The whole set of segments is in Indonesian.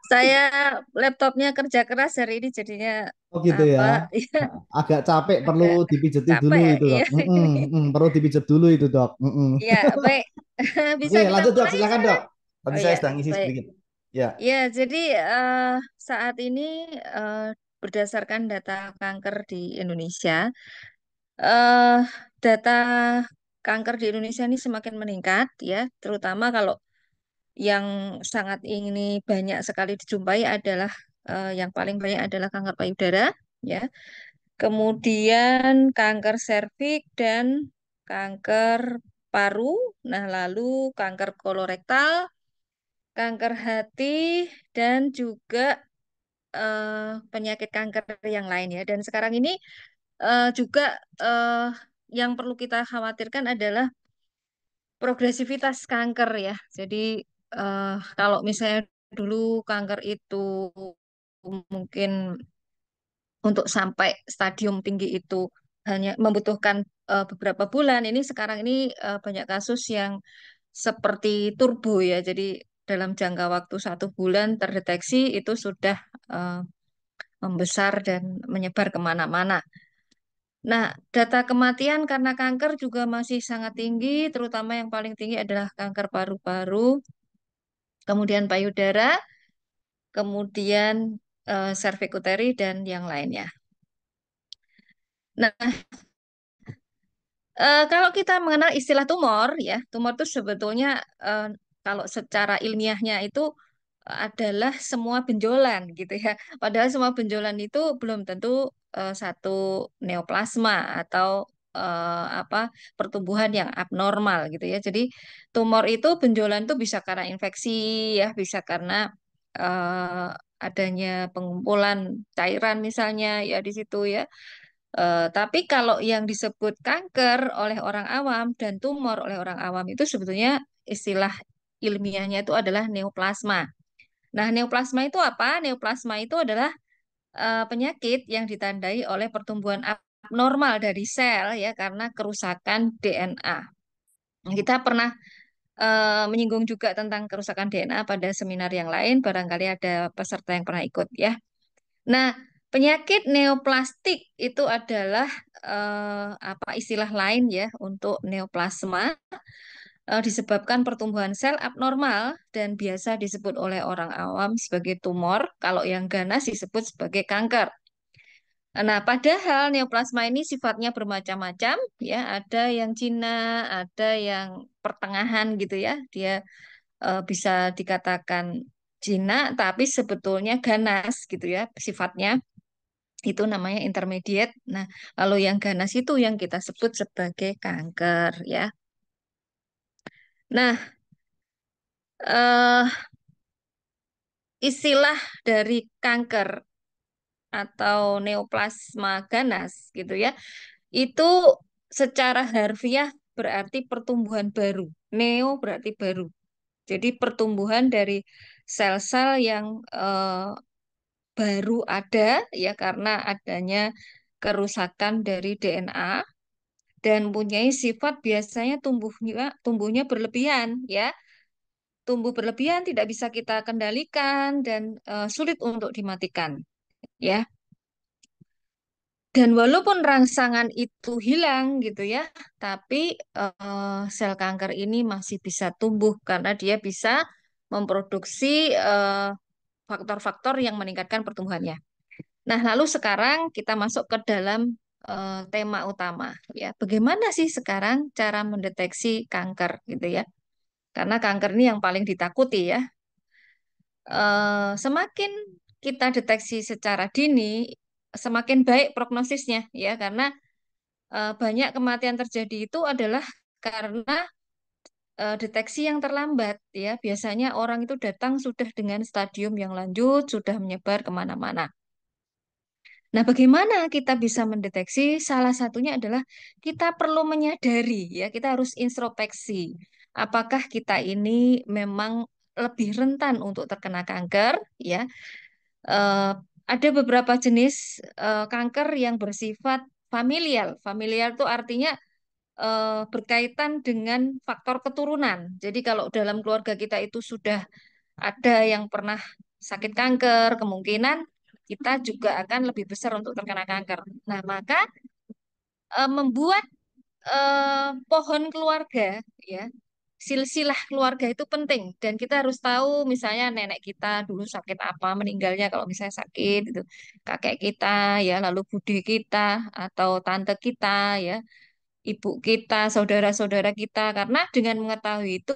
Saya laptopnya kerja keras hari ini jadinya Oh gitu ya. apa ya Agak capek perlu agak dipijetin dulu capek ya. itu Iya. dok. Perlu dipijet dulu itu dok. Ya, baik. Oke Bisa kita lanjut dok, mulai silakan dok. sekarang? Tadi Oh saya ya, sedang ngisi baik. sedikit. Ya. Ya, jadi eh, saat ini eh, berdasarkan data kanker di Indonesia, eh data kanker di Indonesia ini semakin meningkat ya, terutama kalau yang sangat ini banyak sekali dijumpai adalah yang paling banyak adalah kanker payudara, ya. Kemudian kanker serviks dan kanker paru. Nah, lalu kanker kolorektal, kanker hati, dan juga penyakit kanker yang lain ya. Dan sekarang ini juga yang perlu kita khawatirkan adalah progresivitas kanker ya. Jadi kalau misalnya dulu kanker itu mungkin untuk sampai stadium tinggi itu hanya membutuhkan beberapa bulan. Ini sekarang ini banyak kasus yang seperti turbo ya. Jadi dalam jangka waktu 1 bulan terdeteksi itu sudah eh, membesar dan menyebar kemana-mana. Nah, data kematian karena kanker juga masih sangat tinggi, terutama yang paling tinggi adalah kanker paru-paru, kemudian payudara, kemudian serviks dan yang lainnya. Nah, kalau kita mengenal istilah tumor, ya, tumor itu sebetulnya eh, kalau secara ilmiahnya itu adalah semua benjolan, gitu ya. Padahal semua benjolan itu belum tentu satu neoplasma atau apa pertumbuhan yang abnormal, gitu ya. Jadi tumor itu benjolan itu bisa karena infeksi, ya, bisa karena eh, adanya pengumpulan cairan misalnya, ya di situ ya. Tapi kalau yang disebut kanker oleh orang awam dan tumor oleh orang awam itu sebetulnya istilah ilmiahnya itu adalah neoplasma. Nah, neoplasma itu apa? Neoplasma itu adalah penyakit yang ditandai oleh pertumbuhan abnormal dari sel ya karena kerusakan DNA. Kita pernah menyinggung juga tentang kerusakan DNA pada seminar yang lain, barangkali ada peserta yang pernah ikut ya. Nah, penyakit neoplastik itu adalah apa istilah lain ya untuk neoplasma disebabkan pertumbuhan sel abnormal dan biasa disebut oleh orang awam sebagai tumor, kalau yang ganas disebut sebagai kanker. Nah, padahal neoplasma ini sifatnya bermacam-macam ya, ada yang Cina, ada yang pertengahan gitu ya. Dia bisa dikatakan Cina tapi sebetulnya ganas gitu ya sifatnya. Itu namanya intermediate. Nah, kalau yang ganas itu yang kita sebut sebagai kanker ya. Nah, eh, istilah dari kanker atau neoplasma ganas gitu ya, itu secara harfiah berarti pertumbuhan baru. Neo berarti baru. Jadi pertumbuhan dari sel-sel yang baru ada ya karena adanya kerusakan dari DNA dan mempunyai sifat biasanya tumbuhnya berlebihan ya. Tumbuh berlebihan tidak bisa kita kendalikan dan sulit untuk dimatikan ya. Dan walaupun rangsangan itu hilang gitu ya, tapi sel kanker ini masih bisa tumbuh karena dia bisa memproduksi faktor-faktor yang meningkatkan pertumbuhannya. Nah, lalu sekarang kita masuk ke dalam tema utama ya. Bagaimana sih sekarang cara mendeteksi kanker gitu ya? Karena kanker ini yang paling ditakuti ya. Semakin kita deteksi secara dini, semakin baik prognosisnya ya, karena banyak kematian terjadi itu adalah karena deteksi yang terlambat ya. Biasanya orang itu datang sudah dengan stadium yang lanjut, sudah menyebar kemana-mana. Nah, bagaimana kita bisa mendeteksi? Salah satunya adalah kita perlu menyadari ya, kita harus introspeksi. Apakah kita ini memang lebih rentan untuk terkena kanker ya? Eh, ada beberapa jenis kanker yang bersifat familial. Familial itu artinya berkaitan dengan faktor keturunan. Jadi kalau dalam keluarga kita itu sudah ada yang pernah sakit kanker, kemungkinan kita juga akan lebih besar untuk terkena kanker. Nah, maka membuat pohon keluarga, ya, silsilah keluarga itu penting. Dan kita harus tahu misalnya nenek kita dulu sakit apa, meninggalnya kalau misalnya sakit itu, kakek kita, ya, lalu bude kita atau tante kita, ya, ibu kita, saudara-saudara kita. Karena dengan mengetahui itu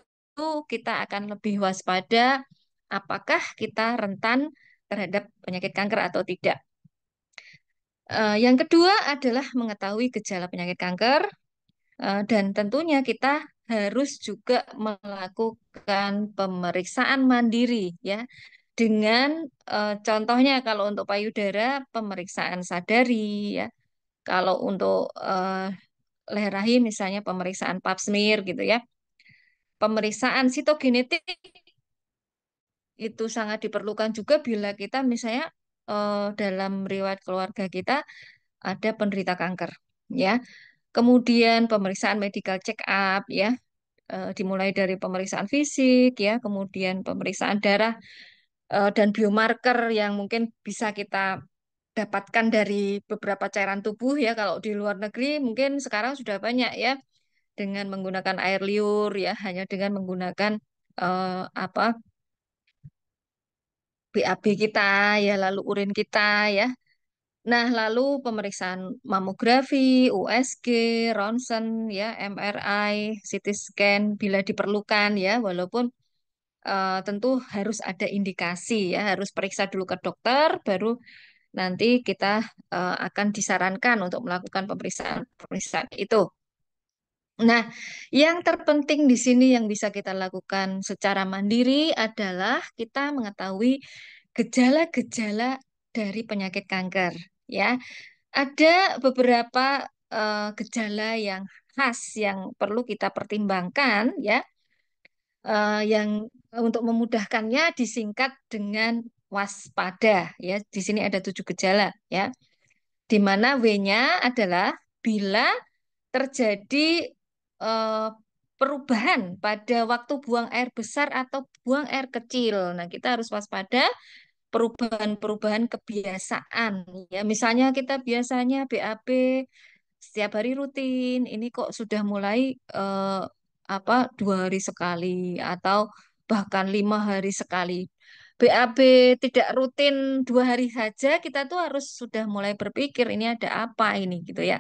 kita akan lebih waspada apakah kita rentan terhadap penyakit kanker atau tidak. Yang kedua adalah mengetahui gejala penyakit kanker. Dan tentunya kita harus juga melakukan pemeriksaan mandiri, ya, dengan contohnya kalau untuk payudara pemeriksaan sadari, ya, kalau untuk leher rahim misalnya pemeriksaan pap smear gitu, ya. Pemeriksaan sitogenetik itu sangat diperlukan juga bila kita misalnya dalam riwayat keluarga kita ada penderita kanker, ya. Kemudian pemeriksaan medical check up, ya, dimulai dari pemeriksaan fisik, ya, kemudian pemeriksaan darah dan biomarker yang mungkin bisa kita dapatkan dari beberapa cairan tubuh, ya. Kalau di luar negeri mungkin sekarang sudah banyak, ya, dengan menggunakan air liur, ya, hanya dengan menggunakan apa, BAB kita, ya, lalu urin kita, ya. Nah, lalu pemeriksaan mamografi, USG, ronsen, ya, MRI, CT scan bila diperlukan, ya, walaupun tentu harus ada indikasi, ya, harus periksa dulu ke dokter, baru nanti kita akan disarankan untuk melakukan pemeriksaan itu. Nah, yang terpenting di sini yang bisa kita lakukan secara mandiri adalah kita mengetahui gejala-gejala dari penyakit kanker, ya. Ada beberapa gejala yang khas yang perlu kita pertimbangkan, ya, yang untuk memudahkannya disingkat dengan waspada, ya. Di sini ada 7 gejala, ya, di mana W-nya adalah bila terjadi eh, perubahan pada waktu buang air besar atau buang air kecil. Nah, kita harus waspada perubahan-perubahan kebiasaan, ya. Misalnya kita biasanya BAB setiap hari rutin, ini kok sudah mulai apa 2 hari sekali atau bahkan 5 hari sekali. BAB tidak rutin 2 hari saja, kita tuh harus sudah mulai berpikir ini ada apa ini gitu, ya.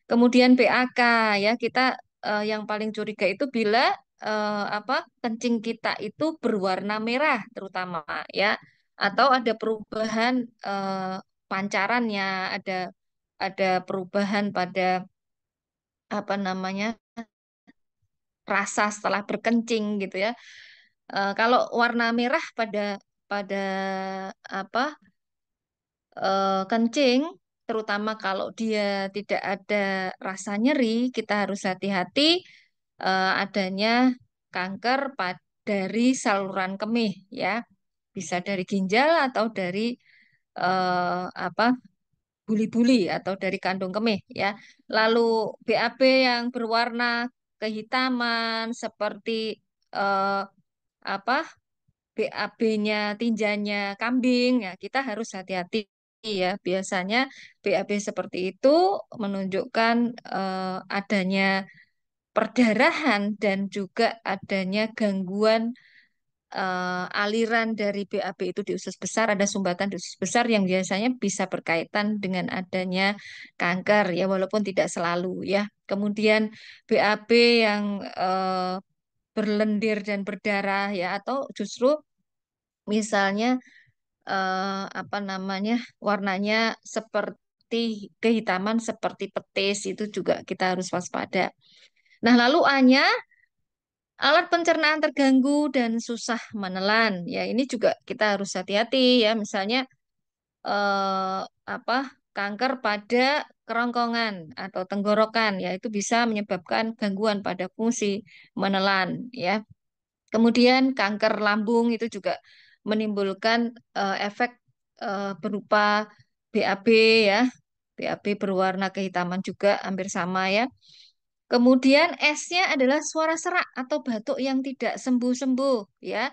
Kemudian BAK, ya, kita yang paling curiga itu bila apa kencing kita itu berwarna merah terutama, ya, atau ada perubahan pancarannya, ada perubahan pada apa namanya rasa setelah berkencing gitu, ya. Kalau warna merah pada pada apa kencing, terutama kalau dia tidak ada rasa nyeri, kita harus hati-hati adanya kanker dari saluran kemih, ya. Bisa dari ginjal atau dari apa buli-buli atau dari kandung kemih, ya. Lalu BAB yang berwarna kehitaman seperti eh, apa BAB-nya tinjanya kambing, ya, kita harus hati-hati, ya. Biasanya BAB seperti itu menunjukkan adanya perdarahan dan juga adanya gangguan aliran dari BAB itu di usus besar, ada sumbatan di usus besar yang biasanya bisa berkaitan dengan adanya kanker, ya, walaupun tidak selalu, ya. Kemudian BAB yang berlendir dan berdarah, ya, atau justru misalnya apa namanya warnanya seperti kehitaman seperti petis, itu juga kita harus waspada. Nah, lalu A-nya alat pencernaan terganggu dan susah menelan. Ya, ini juga kita harus hati-hati, ya. Misalnya eh, apa kanker pada kerongkongan atau tenggorokan, ya, itu bisa menyebabkan gangguan pada fungsi menelan, ya. Kemudian kanker lambung itu juga menimbulkan efek berupa BAB, ya. BAB berwarna kehitaman juga hampir sama, ya. Kemudian S-nya adalah suara serak atau batuk yang tidak sembuh-sembuh, ya.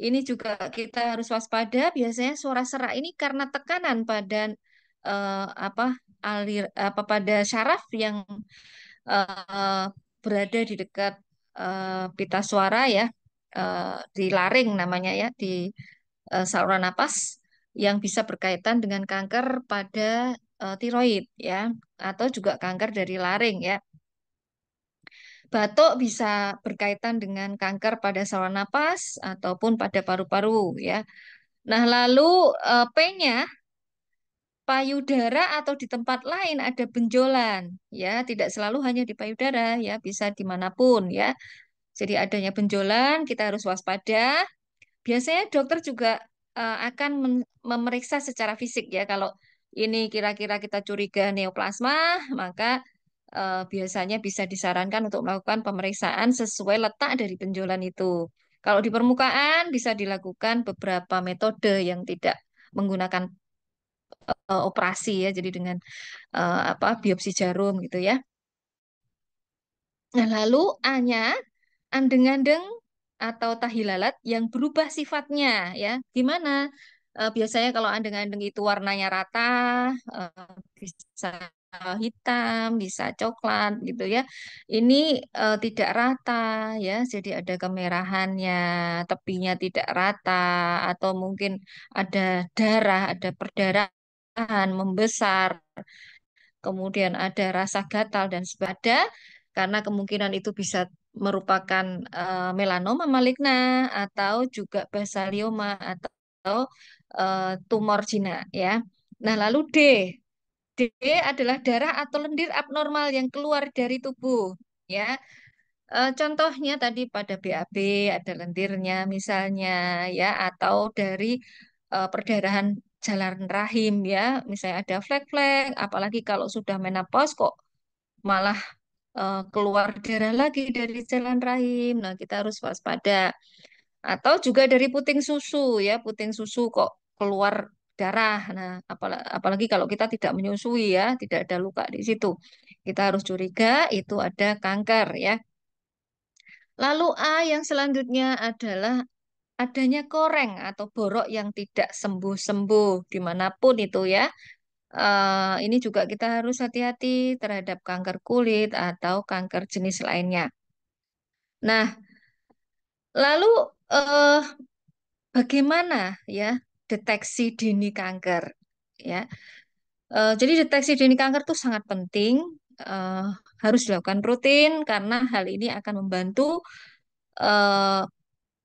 ini juga kita harus waspada. Biasanya suara serak ini karena tekanan pada apa apa pada syaraf yang eh, berada di dekat pita suara ya, di laring namanya ya, di saluran napas yang bisa berkaitan dengan kanker pada tiroid ya, atau juga kanker dari laring ya. Batuk bisa berkaitan dengan kanker pada saluran napas ataupun pada paru-paru ya. Nah, lalu P-nya payudara atau di tempat lain ada benjolan ya, tidak selalu hanya di payudara ya, bisa dimanapun ya. Jadi adanya benjolan kita harus waspada. Biasanya dokter juga akan memeriksa secara fisik ya. Kalau ini kira-kira kita curiga neoplasma, maka biasanya bisa disarankan untuk melakukan pemeriksaan sesuai letak dari benjolan itu. Kalau di permukaan bisa dilakukan beberapa metode yang tidak menggunakan operasi ya. Jadi dengan apa biopsi jarum gitu ya. Nah, lalu A-nya andeng-andeng atau tahi lalat yang berubah sifatnya ya. Gimana? Biasanya kalau andeng-andeng itu warnanya rata, bisa hitam, bisa coklat gitu ya. Ini tidak rata ya, jadi ada kemerahannya, tepinya tidak rata atau mungkin ada darah, ada perdarahan membesar, kemudian ada rasa gatal dan sebagainya, karena kemungkinan itu bisa merupakan melanoma maligna atau juga basalioma atau tumor jinak ya. Nah, lalu D. D adalah darah atau lendir abnormal yang keluar dari tubuh ya. Contohnya tadi pada BAB ada lendirnya misalnya ya, atau dari perdarahan jalan rahim ya, misalnya ada flek-flek, apalagi kalau sudah menopause kok malah keluar darah lagi dari jalan rahim. Nah, kita harus waspada. Atau juga dari puting susu ya, puting susu kok keluar darah. Nah, apalagi kalau kita tidak menyusui ya, tidak ada luka di situ. Kita harus curiga itu ada kanker ya. Lalu A yang selanjutnya adalah adanya koreng atau borok yang tidak sembuh-sembuh dimanapun itu ya. Ini juga kita harus hati-hati terhadap kanker kulit atau kanker jenis lainnya. Nah, lalu eh, bagaimana ya deteksi dini kanker? Ya, jadi deteksi dini kanker itu sangat penting, eh, harus dilakukan rutin karena hal ini akan membantu eh,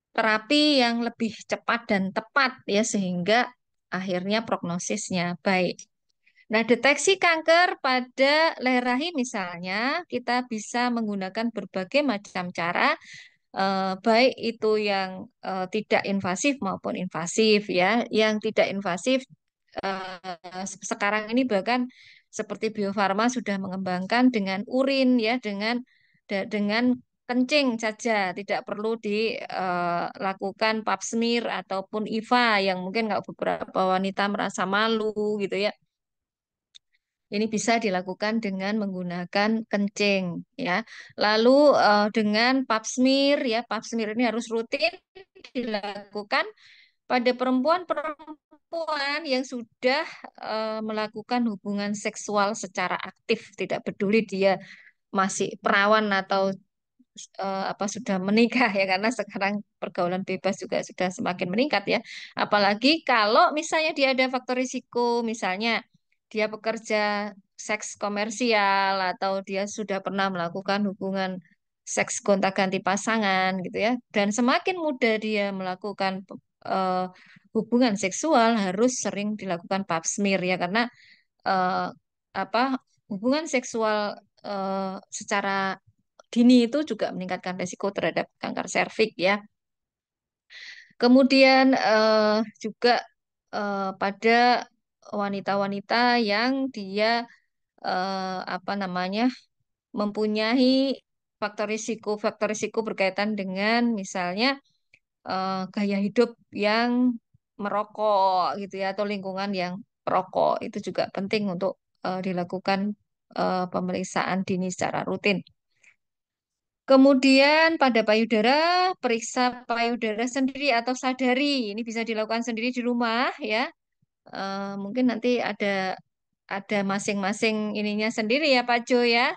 terapi yang lebih cepat dan tepat ya sehingga akhirnya prognosisnya baik. Nah, deteksi kanker pada leher rahim misalnya kita bisa menggunakan berbagai macam cara, baik itu yang tidak invasif maupun invasif ya. Yang tidak invasif sekarang ini bahkan seperti Bio Farma sudah mengembangkan dengan urin ya, dengan kencing saja, tidak perlu dilakukan pap smear ataupun IVA yang mungkin nggak beberapa wanita merasa malu gitu ya. Ini bisa dilakukan dengan menggunakan kencing ya. Lalu dengan pap smear ya, pap smear ini harus rutin dilakukan pada perempuan-perempuan yang sudah melakukan hubungan seksual secara aktif, tidak peduli dia masih perawan atau apa sudah menikah ya, karena sekarang pergaulan bebas juga sudah semakin meningkat ya. Apalagi kalau misalnya dia ada faktor risiko, misalnya dia pekerja seks komersial atau dia sudah pernah melakukan hubungan seks gonta-ganti pasangan gitu ya. Dan semakin muda dia melakukan eh, hubungan seksual harus sering dilakukan pap smear ya, karena eh, apa hubungan seksual secara dini itu juga meningkatkan resiko terhadap kanker serviks ya. Kemudian juga pada wanita-wanita yang dia apa namanya mempunyai faktor risiko berkaitan dengan misalnya gaya hidup yang merokok gitu ya, atau lingkungan yang perokok itu juga penting untuk dilakukan pemeriksaan dini secara rutin. Kemudian pada payudara, periksa payudara sendiri atau sadari. Ini bisa dilakukan sendiri di rumah ya. Mungkin nanti ada masing-masing ininya sendiri ya Pak Jo ya.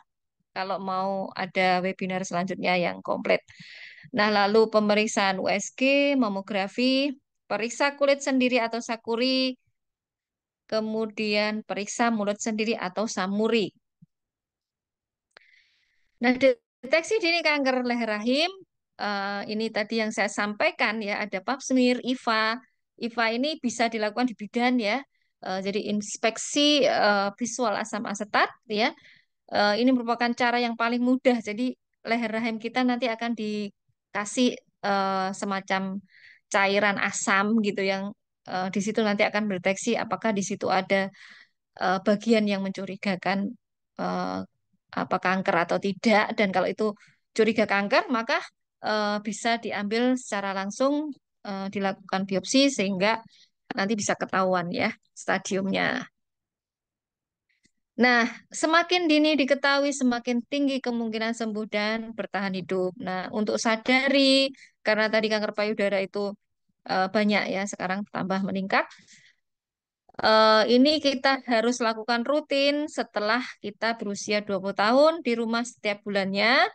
Kalau mau ada webinar selanjutnya yang komplit. Nah, lalu pemeriksaan USG, mamografi, periksa kulit sendiri atau sakuri, kemudian periksa mulut sendiri atau samuri. Nah, deteksi dini kanker leher rahim, ini tadi yang saya sampaikan ya, ada pap smear, IVA. IVA ini bisa dilakukan di bidan ya. Jadi inspeksi visual asam asetat ya. Ini merupakan cara yang paling mudah. Jadi leher rahim kita nanti akan dikasih semacam cairan asam gitu yang di situ nanti akan mendeteksi apakah di situ ada bagian yang mencurigakan eh, apa kanker atau tidak. Dan kalau itu curiga kanker, maka bisa diambil secara langsung dilakukan biopsi sehingga nanti bisa ketahuan ya stadiumnya. Nah, semakin dini diketahui, semakin tinggi kemungkinan sembuh dan bertahan hidup. Nah, untuk sadari, karena tadi kanker payudara itu banyak ya, sekarang tambah meningkat. Ini kita harus lakukan rutin setelah kita berusia 20 tahun di rumah setiap bulannya.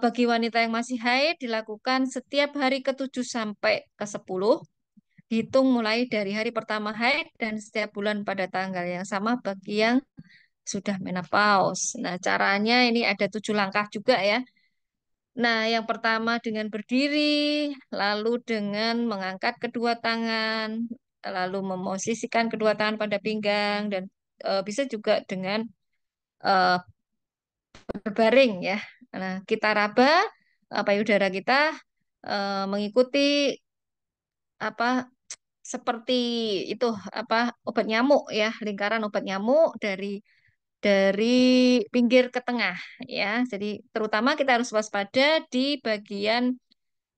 Bagi wanita yang masih haid, dilakukan setiap hari ke-7 sampai ke-10. Hitung mulai dari hari pertama haid dan setiap bulan pada tanggal yang sama bagi yang sudah menopause. Nah, caranya ini ada 7 langkah juga ya. Nah, yang pertama dengan berdiri, lalu dengan mengangkat kedua tangan, lalu memosisikan kedua tangan pada pinggang, dan bisa juga dengan eh, berbaring ya. Nah, kita raba payudara kita mengikuti apa seperti itu apa obat nyamuk ya, lingkaran obat nyamuk dari pinggir ke tengah ya. Jadi terutama kita harus waspada di bagian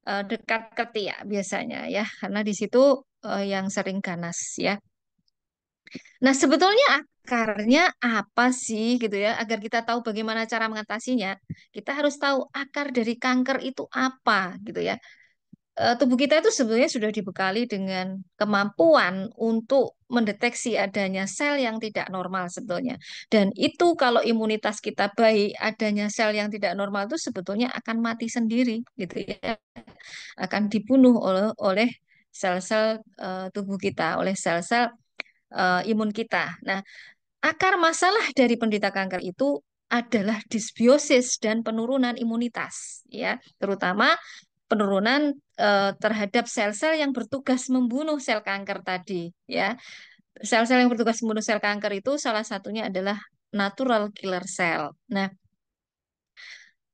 dekat ketiak biasanya ya, karena di situ yang sering ganas ya. Nah, sebetulnya akarnya apa sih gitu ya? Agar kita tahu bagaimana cara mengatasinya, kita harus tahu akar dari kanker itu apa gitu ya. Tubuh kita itu sebenarnya sudah dibekali dengan kemampuan untuk mendeteksi adanya sel yang tidak normal sebetulnya. Dan itu kalau imunitas kita baik, adanya sel yang tidak normal itu sebetulnya akan mati sendiri gitu ya. Akan dibunuh oleh sel-sel tubuh kita, oleh sel-sel imun kita. Nah, akar masalah dari penderita kanker itu adalah disbiosis dan penurunan imunitas ya, terutama penurunan terhadap sel-sel yang bertugas membunuh sel kanker tadi ya. Sel-sel yang bertugas membunuh sel kanker itu salah satunya adalah natural killer cell. Nah,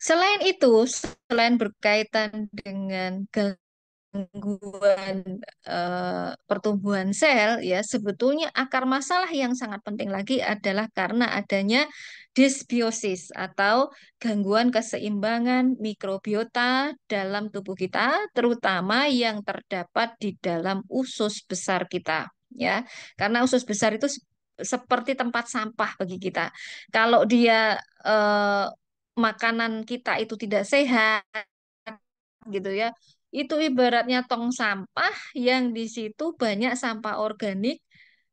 selain itu, selain berkaitan dengan gangguan pertumbuhan sel ya, sebetulnya akar masalah yang sangat penting lagi adalah karena adanya dysbiosis atau gangguan keseimbangan mikrobiota dalam tubuh kita, terutama yang terdapat di dalam usus besar kita ya. Karena usus besar itu seperti tempat sampah bagi kita. Kalau dia makanan kita itu tidak sehat gitu ya, itu ibaratnya tong sampah yang di situ banyak sampah organik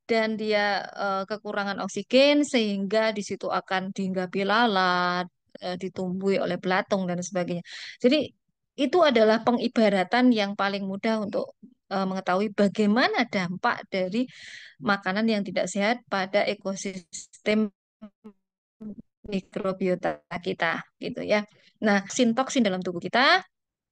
dan dia kekurangan oksigen sehingga di situ akan dihinggapi lalat, ditumbuhi oleh belatung dan sebagainya. Jadi itu adalah pengibaratan yang paling mudah untuk mengetahui bagaimana dampak dari makanan yang tidak sehat pada ekosistem mikrobiota kita gitu ya. Nah, sintoksin dalam tubuh kita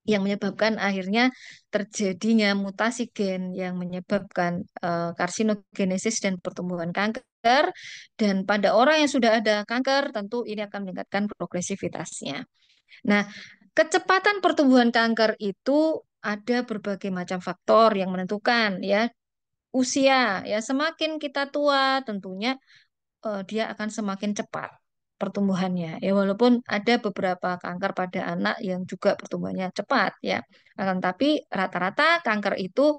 yang menyebabkan akhirnya terjadinya mutasi gen yang menyebabkan karsinogenesis dan pertumbuhan kanker. Dan pada orang yang sudah ada kanker, tentu ini akan meningkatkan progresivitasnya. Nah, kecepatan pertumbuhan kanker itu ada berbagai macam faktor yang menentukan ya. Usia ya, semakin kita tua tentunya dia akan semakin cepat pertumbuhannya. Ya, walaupun ada beberapa kanker pada anak yang juga pertumbuhannya cepat ya. Akan tapi rata-rata kanker itu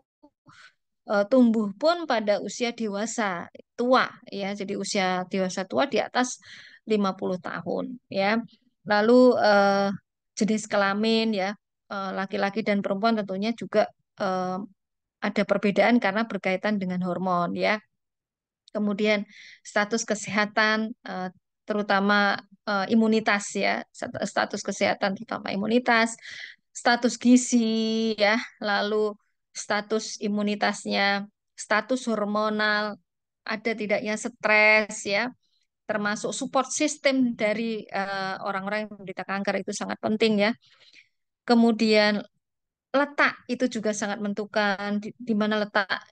tumbuh pun pada usia dewasa tua ya. Jadi usia dewasa tua di atas 50 tahun ya. Lalu jenis kelamin ya, laki-laki dan perempuan tentunya juga eh, ada perbedaan karena berkaitan dengan hormon ya. Kemudian status kesehatan, terutama imunitas ya, status kesehatan terutama imunitas, status gizi ya, lalu status imunitasnya, status hormonal, ada tidaknya stres ya, termasuk support system dari orang-orang yang menderita kanker itu sangat penting ya. Kemudian letak itu juga sangat menentukan di mana letak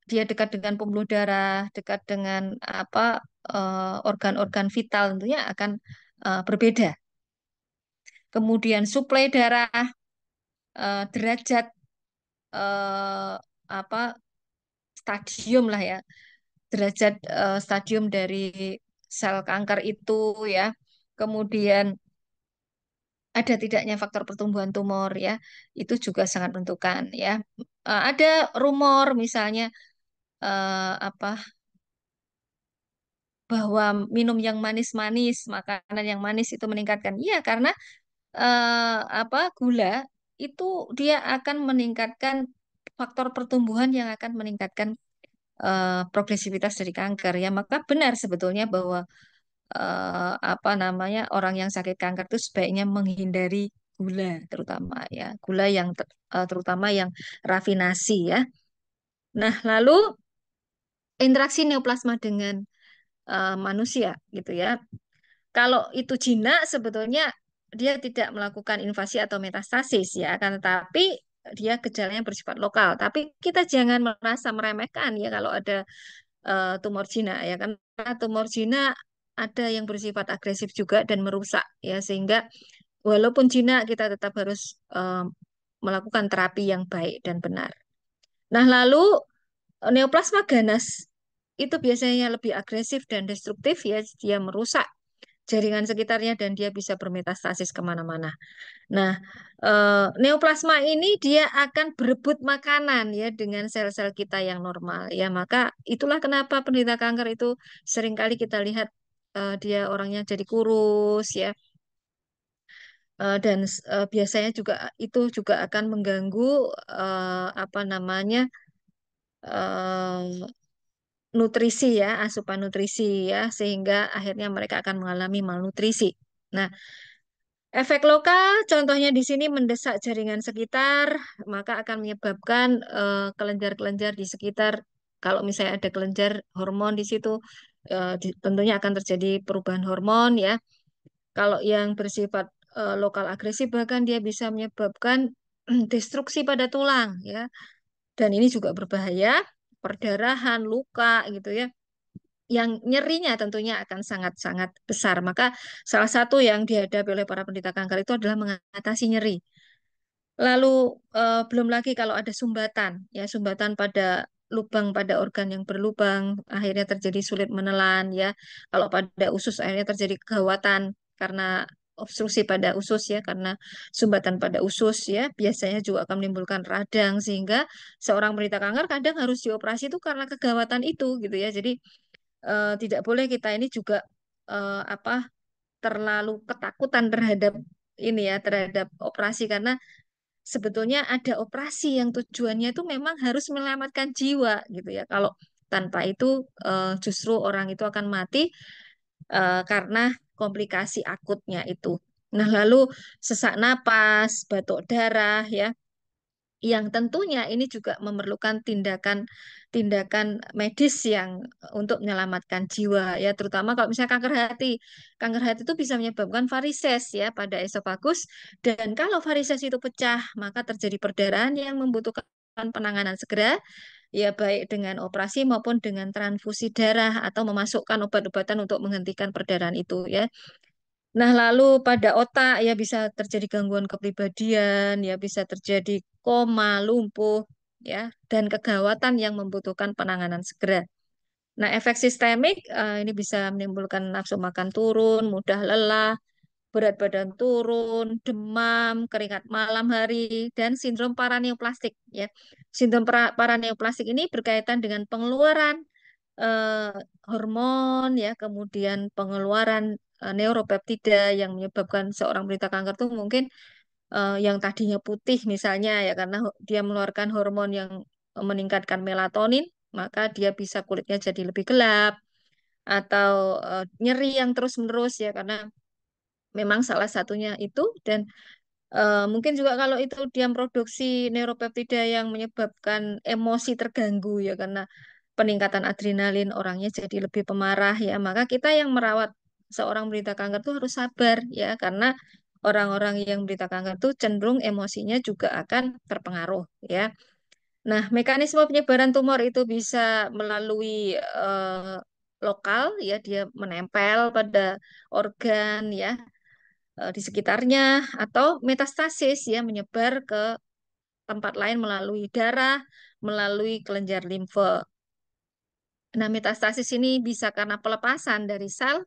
dia dekat dengan pembuluh darah, dekat dengan apa organ-organ vital tentunya akan berbeda. Kemudian suplai darah, derajat eh, apa stadium lah ya, derajat stadium dari sel kanker itu ya. Kemudian ada tidaknya faktor pertumbuhan tumor ya, itu juga sangat menentukan ya. Ada rumor misalnya apa bahwa minum yang manis-manis, makanan yang manis itu meningkatkan. Iya, karena apa gula itu dia akan meningkatkan faktor pertumbuhan yang akan meningkatkan progresivitas dari kanker ya. Maka benar sebetulnya bahwa apa namanya orang yang sakit kanker itu sebaiknya menghindari gula terutama ya, gula yang terutama yang rafinasi ya. Nah, lalu interaksi neoplasma dengan manusia gitu ya. Kalau itu jinak sebetulnya dia tidak melakukan invasi atau metastasis ya, akan tetapi dia gejalanya bersifat lokal. Tapi kita jangan merasa meremehkan ya kalau ada tumor jinak ya, karena tumor jinak ada yang bersifat agresif juga dan merusak ya, sehingga walaupun jinak kita tetap harus melakukan terapi yang baik dan benar. Nah, lalu neoplasma ganas itu biasanya lebih agresif dan destruktif ya, dia merusak jaringan sekitarnya dan dia bisa bermetastasis kemana-mana. Nah, neoplasma ini dia akan berebut makanan ya dengan sel-sel kita yang normal ya. Maka itulah kenapa penderita kanker itu seringkali kita lihat dia orangnya jadi kurus ya. Dan biasanya juga itu juga akan mengganggu apa namanya eh, nutrisi ya, asupan nutrisi ya, sehingga akhirnya mereka akan mengalami malnutrisi. Nah, efek lokal, contohnya di sini mendesak jaringan sekitar, maka akan menyebabkan kelenjar-kelenjar di sekitar. Kalau misalnya ada kelenjar hormon di situ, tentunya akan terjadi perubahan hormon ya. Kalau yang bersifat lokal agresif, bahkan dia bisa menyebabkan destruksi pada tulang ya. Dan ini juga berbahaya, perdarahan, luka gitu ya yang nyerinya tentunya akan sangat-sangat besar. Maka salah satu yang dihadapi oleh para penderita kanker itu adalah mengatasi nyeri. Lalu belum lagi kalau ada sumbatan, ya sumbatan pada lubang pada organ yang berlubang, akhirnya terjadi sulit menelan, ya. Kalau pada usus akhirnya terjadi kegawatan karena obstruksi pada usus ya, karena sumbatan pada usus ya, biasanya juga akan menimbulkan radang sehingga seorang penderita kanker kadang harus dioperasi itu karena kegawatan itu gitu ya. Jadi tidak boleh kita ini juga apa terlalu ketakutan terhadap ini ya terhadap operasi karena sebetulnya ada operasi yang tujuannya itu memang harus menyelamatkan jiwa gitu ya. Kalau tanpa itu justru orang itu akan mati karena komplikasi akutnya itu. Nah, lalu sesak napas, batuk darah ya yang tentunya ini juga memerlukan tindakan medis yang untuk menyelamatkan jiwa ya terutama kalau misalnya kanker hati itu bisa menyebabkan varises ya pada esofagus dan kalau varises itu pecah maka terjadi perdarahan yang membutuhkan penanganan segera ya baik dengan operasi maupun dengan transfusi darah atau memasukkan obat-obatan untuk menghentikan perdarahan itu ya. Nah, lalu pada otak ya bisa terjadi gangguan kepribadian, ya bisa terjadi koma, lumpuh, ya, dan kegawatan yang membutuhkan penanganan segera. Nah, efek sistemik ini bisa menimbulkan nafsu makan turun, mudah lelah, berat badan turun, demam, keringat malam hari, dan sindrom paraneoplastik. Ya, sindrom paraneoplastik ini berkaitan dengan pengeluaran eh, hormon, ya, kemudian pengeluaran neuropeptida yang menyebabkan seorang penderita kanker tuh mungkin yang tadinya putih misalnya ya karena dia mengeluarkan hormon yang meningkatkan melatonin, maka dia bisa kulitnya jadi lebih gelap atau nyeri yang terus-menerus ya karena memang salah satunya itu dan mungkin juga kalau itu dia produksi neuropeptida yang menyebabkan emosi terganggu ya karena peningkatan adrenalin orangnya jadi lebih pemarah ya maka kita yang merawat seorang penderita kanker tuh harus sabar ya karena orang-orang yang menderita kanker tuh cenderung emosinya juga akan terpengaruh ya. Nah, mekanisme penyebaran tumor itu bisa melalui lokal ya dia menempel pada organ ya di sekitarnya atau metastasis ya menyebar ke tempat lain melalui darah, melalui kelenjar limfe. Nah, metastasis ini bisa karena pelepasan dari sel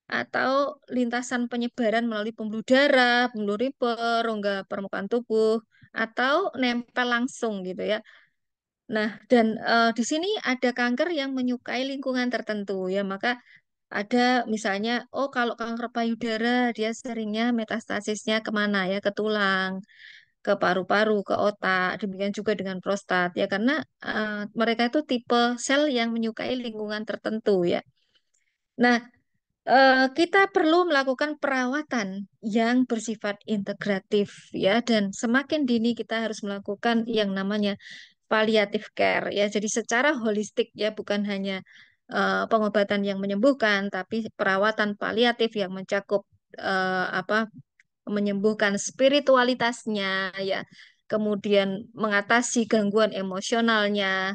atau lintasan penyebaran melalui pembuluh darah, pembuluh limfe, rongga permukaan tubuh, atau nempel langsung gitu ya. Nah, dan di sini ada kanker yang menyukai lingkungan tertentu ya, maka ada misalnya, oh kalau kanker payudara dia seringnya metastasisnya kemana ya, ke tulang, ke paru-paru, ke otak, demikian juga dengan prostat ya, karena mereka itu tipe sel yang menyukai lingkungan tertentu ya. Nah, kita perlu melakukan perawatan yang bersifat integratif ya, dan semakin dini kita harus melakukan yang namanya palliative care ya. Jadi secara holistik ya, bukan hanya pengobatan yang menyembuhkan, tapi perawatan paliatif yang mencakup menyembuhkan spiritualitasnya ya. Kemudian mengatasi gangguan emosionalnya,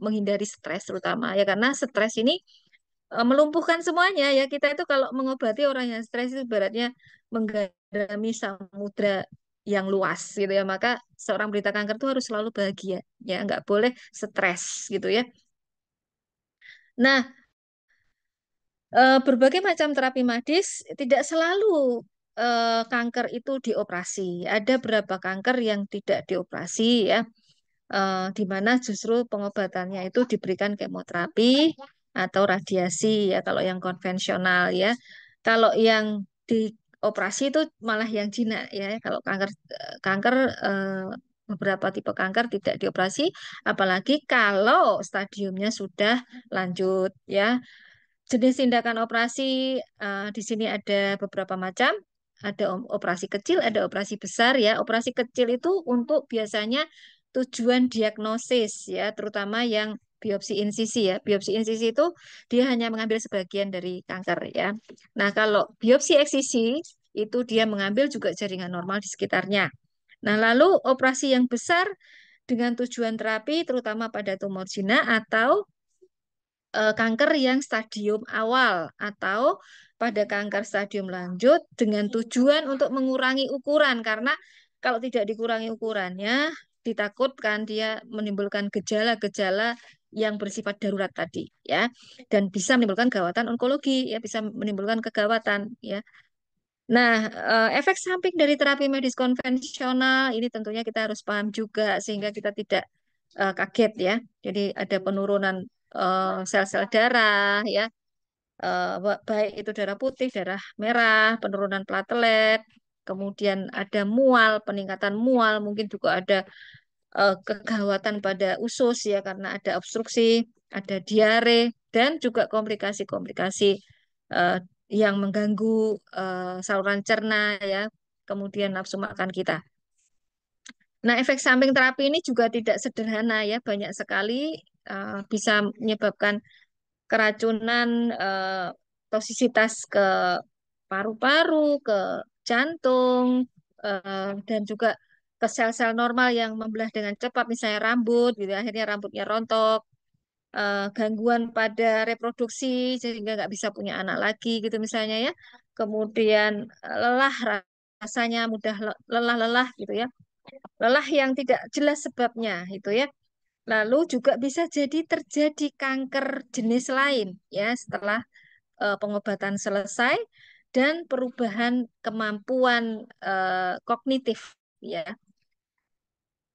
menghindari stres terutama ya karena stres ini melumpuhkan semuanya ya. Kita itu kalau mengobati orang yang stres itu beratnya menggarami samudra yang luas gitu ya. Maka seorang penderita kanker itu harus selalu bahagia ya, nggak boleh stres gitu ya. Nah, berbagai macam terapi medis tidak selalu kanker itu dioperasi. Ada beberapa kanker yang tidak dioperasi ya di mana justru pengobatannya itu diberikan kemoterapi atau radiasi ya kalau yang konvensional ya. Kalau yang dioperasi itu malah yang jinak ya. Kalau kanker beberapa tipe kanker tidak dioperasi, apalagi kalau stadiumnya sudah lanjut ya. Jenis tindakan operasi di sini ada beberapa macam. Ada operasi kecil, ada operasi besar ya. Operasi kecil itu untuk biasanya tujuan diagnosis ya, terutama yang biopsi insisi ya. Biopsi insisi itu dia hanya mengambil sebagian dari kanker ya. Nah, kalau biopsi eksisi itu dia mengambil juga jaringan normal di sekitarnya. Nah, lalu operasi yang besar dengan tujuan terapi terutama pada tumor jinak atau kanker yang stadium awal atau pada kanker stadium lanjut dengan tujuan untuk mengurangi ukuran karena kalau tidak dikurangi ukurannya ditakutkan dia menimbulkan gejala-gejala yang bersifat darurat tadi ya dan bisa menimbulkan gawatan onkologi ya bisa menimbulkan kegawatan ya. Nah, efek samping dari terapi medis konvensional ini tentunya kita harus paham juga sehingga kita tidak kaget ya. Jadi ada penurunan sel-sel darah ya, baik itu darah putih, darah merah, penurunan platelet, kemudian ada mual, peningkatan mual, mungkin juga ada kegawatan pada usus ya karena ada obstruksi, ada diare dan juga komplikasi-komplikasi eh, yang mengganggu saluran cerna ya, kemudian nafsu makan kita. Nah, efek samping terapi ini juga tidak sederhana ya, banyak sekali bisa menyebabkan keracunan toksisitas ke paru-paru, ke jantung, dan juga ke sel-sel normal yang membelah dengan cepat, misalnya rambut, gitu. Akhirnya rambutnya rontok, gangguan pada reproduksi, sehingga nggak bisa punya anak lagi, gitu misalnya ya. Kemudian lelah rasanya mudah lelah-lelah gitu ya. Lelah yang tidak jelas sebabnya itu ya. Lalu juga bisa jadi terjadi kanker jenis lain ya setelah pengobatan selesai dan perubahan kemampuan kognitif ya.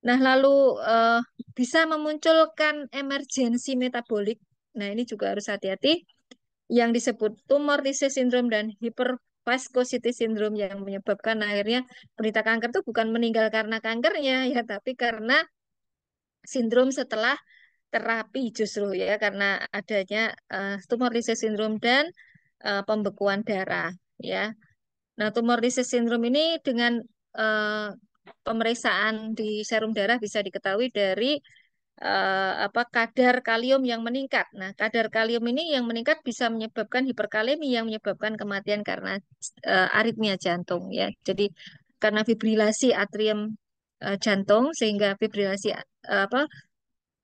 Nah, lalu eh, bisa memunculkan emergensi metabolik. Nah, ini juga harus hati-hati yang disebut tumor T-cell syndrome dan hyperphagocytic syndrome yang menyebabkan akhirnya penderita kanker itu bukan meninggal karena kankernya ya, tapi karena sindrom setelah terapi justru ya, karena adanya tumor T-cell syndrome dan pembekuan darah ya. Nah, tumor Lysis sindrom ini dengan eh, pemeriksaan di serum darah bisa diketahui dari apa kadar kalium yang meningkat. Nah, kadar kalium ini yang meningkat bisa menyebabkan hiperkalemi yang menyebabkan kematian karena aritmia jantung ya. Jadi karena fibrilasi atrium jantung sehingga fibrilasi apa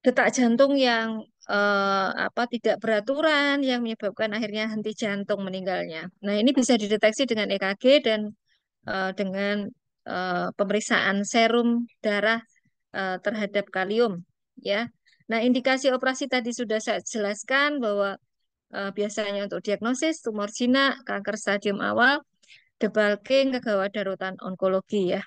detak jantung yang apa tidak beraturan yang menyebabkan akhirnya henti jantung meninggalnya. Nah, ini bisa dideteksi dengan EKG dan dengan pemeriksaan serum darah terhadap kalium ya. Nah, indikasi operasi tadi sudah saya jelaskan bahwa biasanya untuk diagnosis tumor jinak, kanker stadium awal, debulking, kegawat darurat onkologi ya.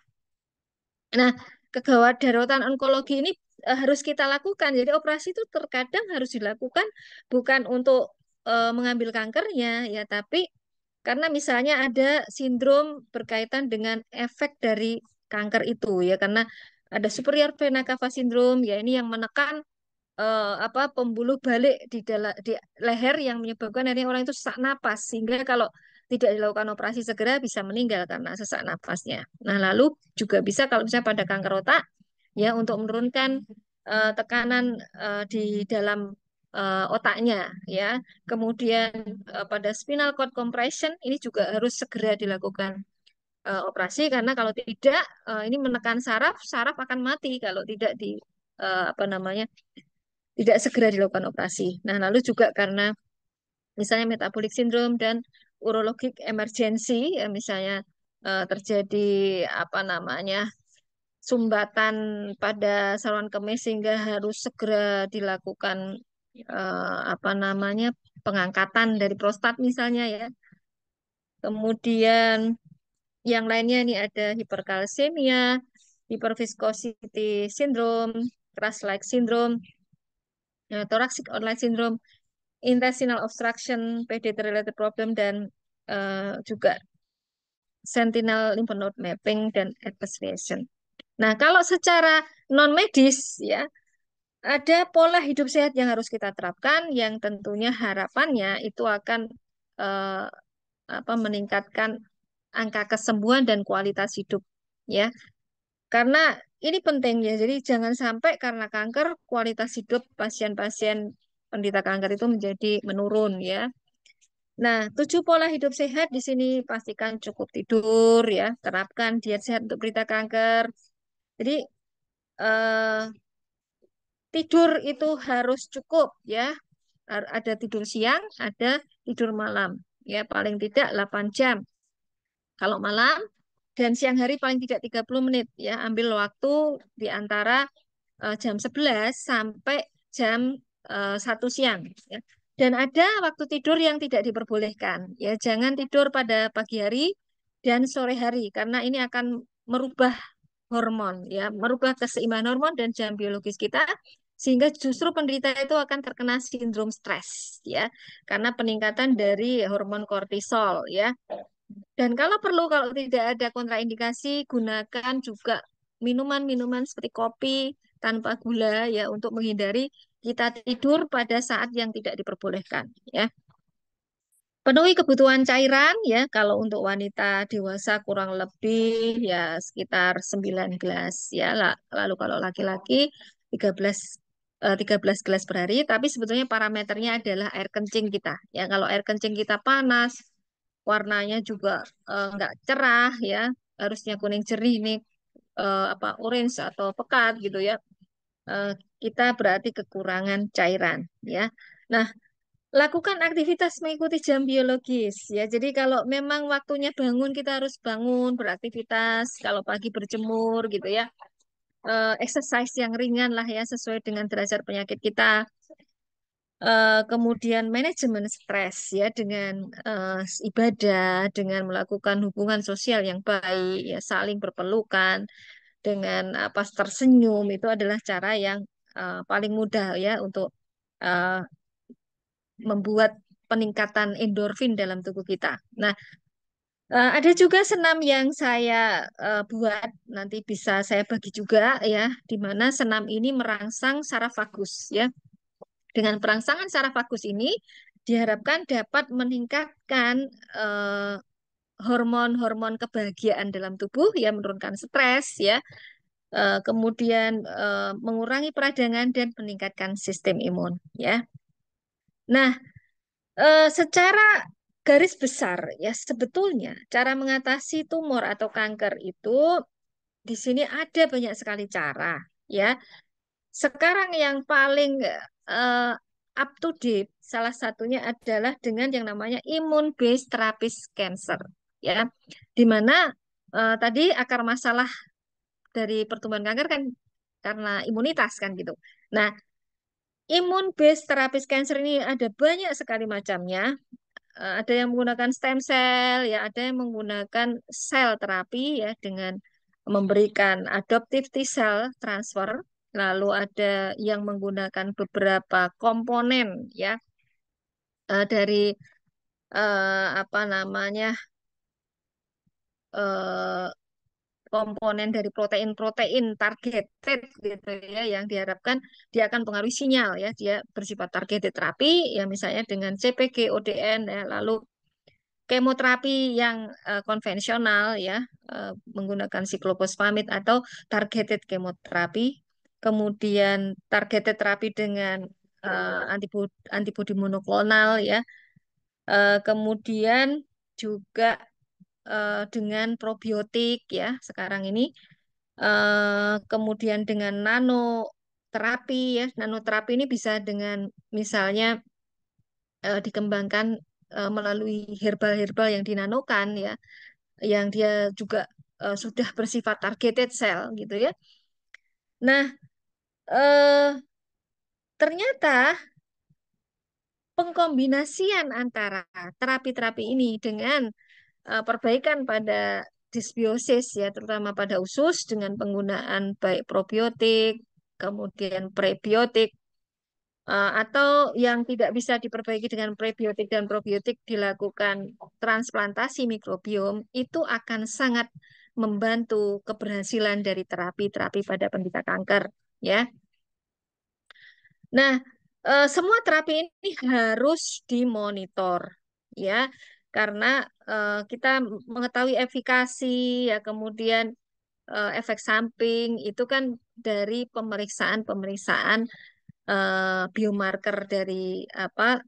Nah, kegawat darurat onkologi ini harus kita lakukan. Jadi operasi itu terkadang harus dilakukan bukan untuk mengambil kankernya ya, tapi karena misalnya ada sindrom berkaitan dengan efek dari kanker itu ya, karena ada superior vena cava syndrome ya, ini yang menekan apa pembuluh balik di leher yang menyebabkan akhirnya orang itu sesak napas sehingga kalau tidak dilakukan operasi segera bisa meninggal karena sesak napasnya. Nah, lalu juga bisa kalau misalnya pada kanker otak ya untuk menurunkan tekanan di dalam otaknya ya. Kemudian pada spinal cord compression ini juga harus segera dilakukan operasi karena kalau tidak ini menekan saraf, saraf akan mati kalau tidak di apa namanya tidak segera dilakukan operasi. Nah, lalu juga karena misalnya metabolic syndrome dan urologic emergency, ya misalnya terjadi apa namanya sumbatan pada saluran kemih sehingga harus segera dilakukan apa namanya pengangkatan dari prostat misalnya ya. Kemudian yang lainnya ini ada hiperkalsemia, hyperviscosity syndrome, crash-like syndrome, thoracic outlet syndrome, intestinal obstruction, PDT-related problem, dan juga sentinel lymph node mapping dan epitheliation. Nah, kalau secara non medis ya, ada pola hidup sehat yang harus kita terapkan yang tentunya harapannya itu akan eh, apa meningkatkan angka kesembuhan dan kualitas hidup ya. Karena ini penting ya. Jadi jangan sampai karena kanker kualitas hidup pasien-pasien penderita kanker itu menjadi menurun ya. Nah, 7 pola hidup sehat di sini pastikan cukup tidur ya, terapkan diet sehat untuk penderita kanker. Jadi eh, tidur itu harus cukup ya. Ada tidur siang, ada tidur malam. Ya, paling tidak 8 jam. Kalau malam dan siang hari paling tidak 30 menit ya. Ambil waktu di antara jam 11 sampai jam 1 siang ya. Dan ada waktu tidur yang tidak diperbolehkan ya. Jangan tidur pada pagi hari dan sore hari karena ini akan merubah hormon ya, merubah keseimbangan hormon dan jam biologis kita sehingga justru penderita itu akan terkena sindrom stres ya karena peningkatan dari hormon kortisol ya. Dan kalau perlu, kalau tidak ada kontraindikasi, gunakan juga minuman-minuman seperti kopi tanpa gula ya untuk menghindari kita tidur pada saat yang tidak diperbolehkan ya. Penuhi kebutuhan cairan ya kalau untuk wanita dewasa kurang lebih ya sekitar 9 gelas ya. Lalu kalau laki-laki 13 13 gelas per hari, tapi sebetulnya parameternya adalah air kencing kita. Ya, kalau air kencing kita panas, warnanya juga nggak cerah ya, harusnya kuning jernih ini apa orange atau pekat gitu ya. Eh, kita berarti kekurangan cairan ya. Nah, lakukan aktivitas mengikuti jam biologis ya. Jadi kalau memang waktunya bangun kita harus bangun beraktivitas. Kalau pagi berjemur gitu ya. Exercise yang ringan lah ya sesuai dengan derajat penyakit kita. Kemudian manajemen stres ya dengan ibadah, dengan melakukan hubungan sosial yang baik, ya saling berpelukan, dengan apa tersenyum itu adalah cara yang paling mudah ya untuk uh, membuat peningkatan endorfin dalam tubuh kita. Nah, ada juga senam yang saya buat, nanti bisa saya bagi juga ya, di mana senam ini merangsang saraf vagus ya. Dengan perangsangan saraf vagus ini diharapkan dapat meningkatkan eh, hormon-hormon kebahagiaan dalam tubuh ya, menurunkan stres ya, kemudian mengurangi peradangan dan meningkatkan sistem imun ya. Nah, secara garis besar ya, sebetulnya cara mengatasi tumor atau kanker itu di sini ada banyak sekali cara ya. Sekarang yang paling eh, up to date salah satunya adalah dengan yang namanya immune based therapy cancer ya. Di mana tadi akar masalah dari pertumbuhan kanker kan karena imunitas kan gitu. Nah, immune based therapy cancer ini ada banyak sekali macamnya. Ada yang menggunakan stem cell, ya, ada yang menggunakan sel terapi ya dengan memberikan adoptive T cell transfer. Lalu ada yang menggunakan beberapa komponen ya dari apa namanya eh, komponen dari protein-protein targeted gitu ya yang diharapkan dia akan pengaruhi sinyal ya, dia bersifat targeted terapi ya, misalnya dengan CPG, ODN ya, lalu kemoterapi yang konvensional ya, menggunakan siklofosfamid atau targeted kemoterapi, kemudian targeted terapi dengan antibodi monoklonal ya, kemudian juga dengan probiotik ya sekarang ini, kemudian dengan nanoterapi ya, nanoterapi ini bisa dengan misalnya dikembangkan melalui herbal-herbal yang dinanokan ya, yang dia juga sudah bersifat targeted cell gitu ya. Nah, eh, ternyata pengkombinasian antara terapi-terapi ini dengan perbaikan pada disbiosis ya, terutama pada usus dengan penggunaan baik probiotik, kemudian prebiotik, atau yang tidak bisa diperbaiki dengan prebiotik dan probiotik dilakukan transplantasi mikrobiom, itu akan sangat membantu keberhasilan dari terapi-terapi pada penderita kanker ya. Nah, semua terapi ini harus dimonitor ya, karena kita mengetahui efikasi ya, kemudian efek samping itu kan dari pemeriksaan-pemeriksaan biomarker dari apa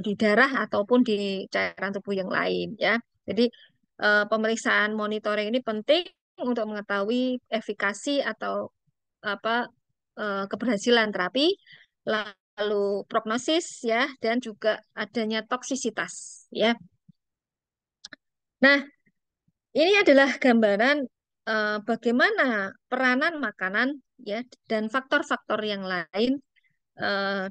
di darah ataupun di cairan tubuh yang lain ya. Jadi pemeriksaan monitoring ini penting untuk mengetahui efikasi atau apa keberhasilan terapi, lalu prognosis ya, dan juga adanya toksisitas ya. Nah, ini adalah gambaran bagaimana peranan makanan ya dan faktor-faktor yang lain eh,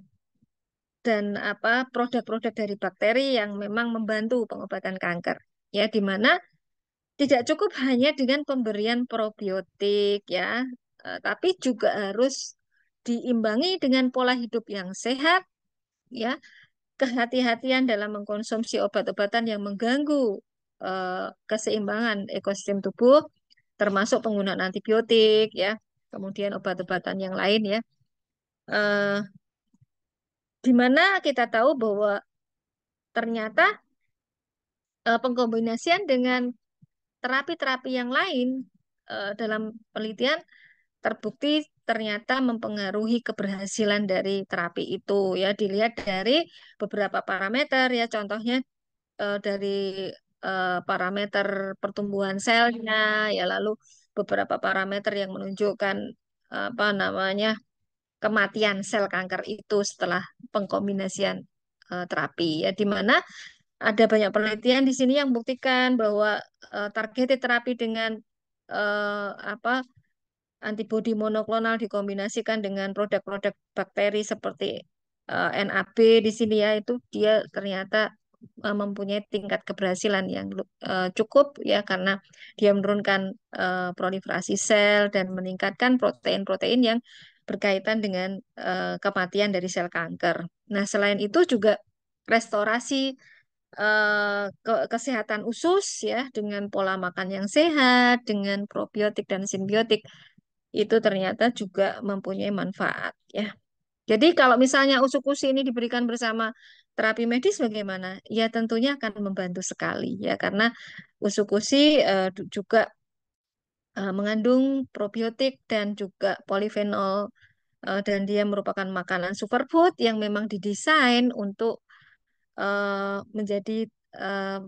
dan apa produk-produk dari bakteri yang memang membantu pengobatan kanker ya, di mana tidak cukup hanya dengan pemberian probiotik ya, tapi juga harus diimbangi dengan pola hidup yang sehat ya, kehati-hatian dalam mengkonsumsi obat-obatan yang mengganggu keseimbangan ekosistem tubuh, termasuk penggunaan antibiotik ya, kemudian obat-obatan yang lain ya. Eh, di mana kita tahu bahwa ternyata pengkombinasian dengan terapi-terapi yang lain dalam penelitian terbukti ternyata mempengaruhi keberhasilan dari terapi itu ya, dilihat dari beberapa parameter ya, contohnya dari parameter pertumbuhan selnya ya, lalu beberapa parameter yang menunjukkan apa namanya kematian sel kanker itu setelah pengkombinasian terapi ya, di mana ada banyak penelitian di sini yang membuktikan bahwa targeted terapi dengan apa antibodi monoklonal dikombinasikan dengan produk-produk bakteri seperti NAB di sini ya, itu dia ternyata mempunyai tingkat keberhasilan yang cukup ya, karena dia menurunkan proliferasi sel dan meningkatkan protein-protein yang berkaitan dengan kematian dari sel kanker. Nah, selain itu juga restorasi kesehatan usus ya dengan pola makan yang sehat, dengan probiotik dan simbiotik itu ternyata juga mempunyai manfaat ya. Jadi kalau misalnya usus ini diberikan bersama terapi medis bagaimana? Ya tentunya akan membantu sekali ya karena usus juga mengandung probiotik dan juga polifenol dan dia merupakan makanan superfood yang memang didesain untuk menjadi eh,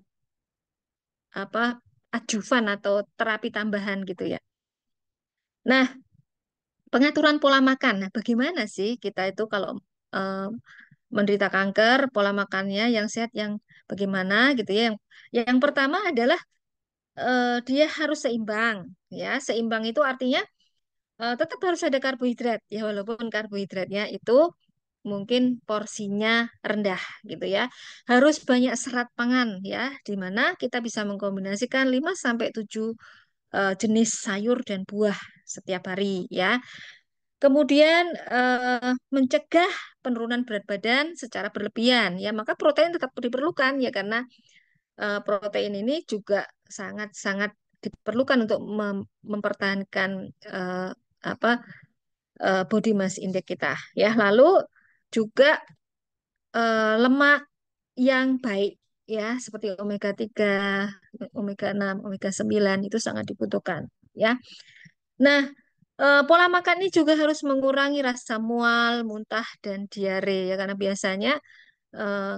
apa adjuvan atau terapi tambahan gitu ya. Nah, pengaturan pola makan. Nah, bagaimana sih kita itu kalau eh, menderita kanker, pola makannya yang sehat, yang bagaimana gitu ya. Yang pertama adalah dia harus seimbang ya. Seimbang itu artinya tetap harus ada karbohidrat ya, walaupun karbohidratnya itu mungkin porsinya rendah gitu ya. Harus banyak serat pangan ya, di mana kita bisa mengkombinasikan 5 sampai 7 jenis sayur dan buah setiap hari ya. Kemudian mencegah penurunan berat badan secara berlebihan ya, maka protein tetap diperlukan ya karena protein ini juga sangat-sangat diperlukan untuk mempertahankan eh, apa body mass index kita ya. Lalu juga lemak yang baik ya seperti omega 3, omega 6, omega 9 itu sangat dibutuhkan ya. Nah, pola makan ini juga harus mengurangi rasa mual, muntah dan diare ya karena biasanya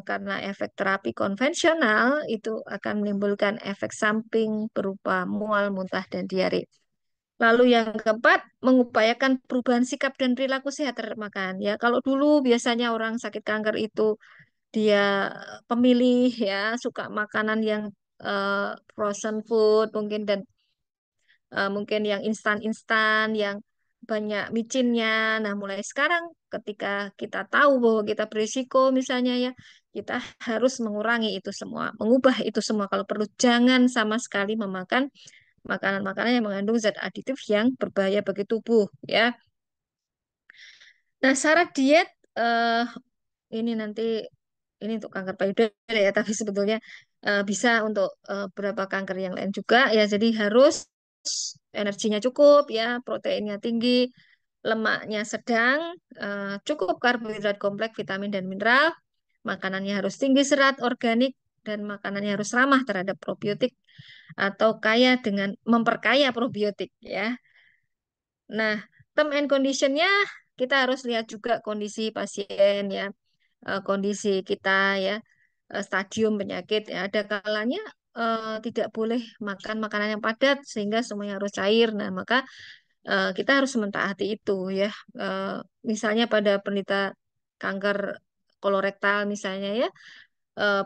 karena efek terapi konvensional itu akan menimbulkan efek samping berupa mual, muntah dan diare. Lalu yang keempat, mengupayakan perubahan sikap dan perilaku sehat terhadap makan. Ya, kalau dulu biasanya orang sakit kanker itu dia pemilih ya suka makanan yang frozen food mungkin dan mungkin yang instan-instan, yang banyak micinnya. Nah, mulai sekarang ketika kita tahu bahwa kita berisiko misalnya ya, kita harus mengurangi itu semua, mengubah itu semua. Kalau perlu jangan sama sekali memakan makanan-makanan yang mengandung zat aditif yang berbahaya bagi tubuh ya. Nah, syarat diet ini nanti ini untuk kanker payudara ya, tapi sebetulnya bisa untuk beberapa kanker yang lain juga ya. Jadi harus energinya cukup ya, proteinnya tinggi, lemaknya sedang, cukup karbohidrat kompleks, vitamin dan mineral, makanannya harus tinggi serat organik dan makanannya harus ramah terhadap probiotik atau kaya dengan memperkaya probiotik ya. Nah, term and conditionnya kita harus lihat juga kondisi pasien ya, kondisi kita ya, stadium penyakit ya. Ada kalanya tidak boleh makan makanan yang padat sehingga semuanya harus cair. Nah, maka kita harus mentaati itu ya. Eh, Misalnya pada penderita kanker kolorektal misalnya ya,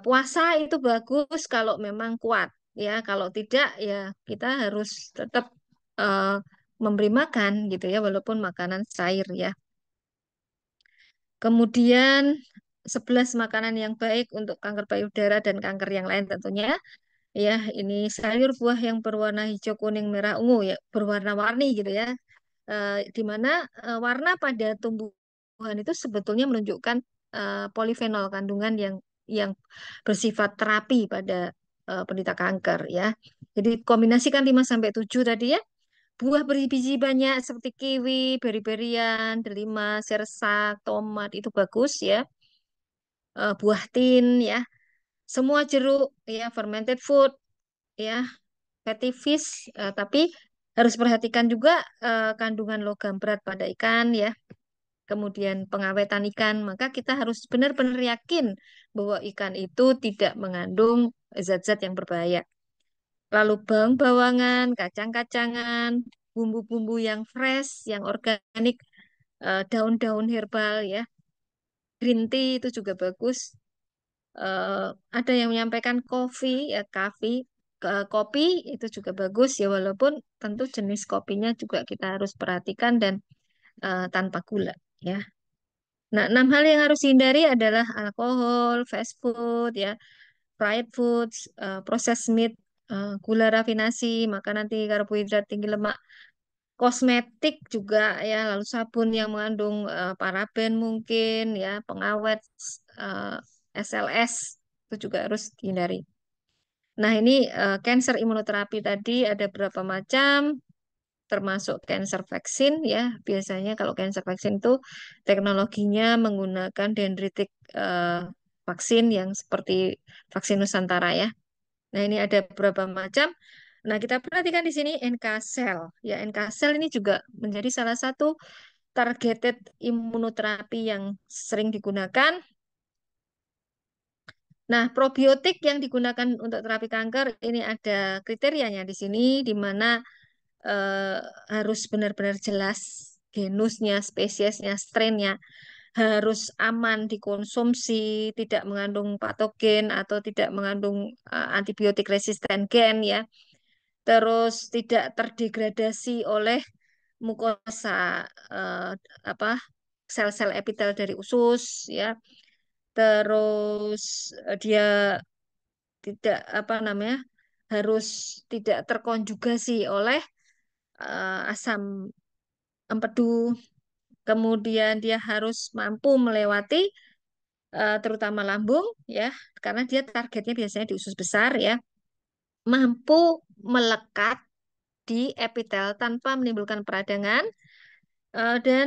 puasa itu bagus kalau memang kuat ya. Kalau tidak ya kita harus tetap eh, memberi makan gitu ya walaupun makanan cair ya. Kemudian 11 makanan yang baik untuk kanker payudara dan kanker yang lain tentunya ya ini sayur buah yang berwarna hijau kuning merah ungu ya berwarna-warni gitu ya. Di mana warna pada tumbuhan itu sebetulnya menunjukkan polifenol kandungan yang bersifat terapi pada penderita kanker ya. Jadi kombinasikan 5 sampai 7 tadi ya. Buah berbiji banyak seperti kiwi, beri-berian, delima, sirsak, tomat itu bagus ya. Buah tin ya. Semua jeruk ya, fermented food ya, fatty fish tapi harus perhatikan juga kandungan logam berat pada ikan ya. Kemudian pengawetan ikan, maka kita harus benar-benar yakin bahwa ikan itu tidak mengandung zat-zat yang berbahaya. Lalu bawang-bawangan, kacang-kacangan, bumbu-bumbu yang fresh, yang organik, daun-daun herbal ya, green tea itu juga bagus. Ada yang menyampaikan kopi itu juga bagus ya, walaupun tentu jenis kopinya juga kita harus perhatikan dan tanpa gula ya. Nah, 6 hal yang harus dihindari adalah alkohol, fast food, ya, fried foods, processed meat, gula rafinasi, makanan tinggi karbohidrat, tinggi lemak, kosmetik juga ya, lalu sabun yang mengandung paraben mungkin ya, pengawet, SLS itu juga harus dihindari. Nah, ini cancer imunoterapi tadi ada berapa macam, termasuk cancer vaksin ya. Biasanya kalau cancer vaksin itu teknologinya menggunakan dendritik eh, vaksin yang seperti vaksin Nusantara ya. Nah, ini ada beberapa macam. Nah, kita perhatikan di sini NK cell. Ya, NK cell ini juga menjadi salah satu targeted imunoterapi yang sering digunakan. Nah, probiotik yang digunakan untuk terapi kanker ini ada kriterianya di sini, di mana eh, harus benar-benar jelas genusnya, spesiesnya, strainnya, harus aman dikonsumsi, tidak mengandung patogen atau tidak mengandung antibiotik resisten gen ya. Terus tidak terdegradasi oleh mukosa eh, apa sel-sel epitel dari usus ya. Terus dia tidak apa namanya harus tidak terkonjugasi oleh asam empedu. Kemudian dia harus mampu melewati terutama lambung ya, karena dia targetnya biasanya di usus besar ya, mampu melekat di epitel tanpa menimbulkan peradangan dan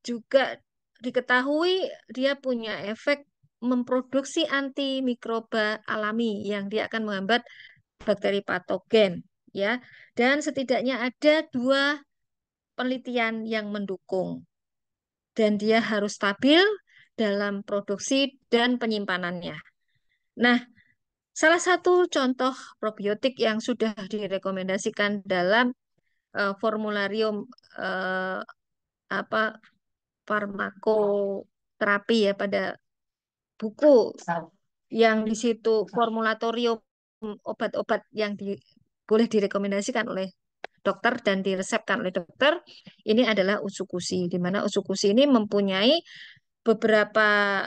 juga diketahui dia punya efek memproduksi antimikroba alami yang dia akan menghambat bakteri patogen ya. Dan setidaknya ada 2 penelitian yang mendukung dan dia harus stabil dalam produksi dan penyimpanannya. Nah, salah satu contoh probiotik yang sudah direkomendasikan dalam formularium eh, apa farmakoterapi ya pada buku yang di situ formulatorium obat-obat yang boleh direkomendasikan oleh dokter dan diresepkan oleh dokter ini adalah usukusi, di mana usukusi ini mempunyai beberapa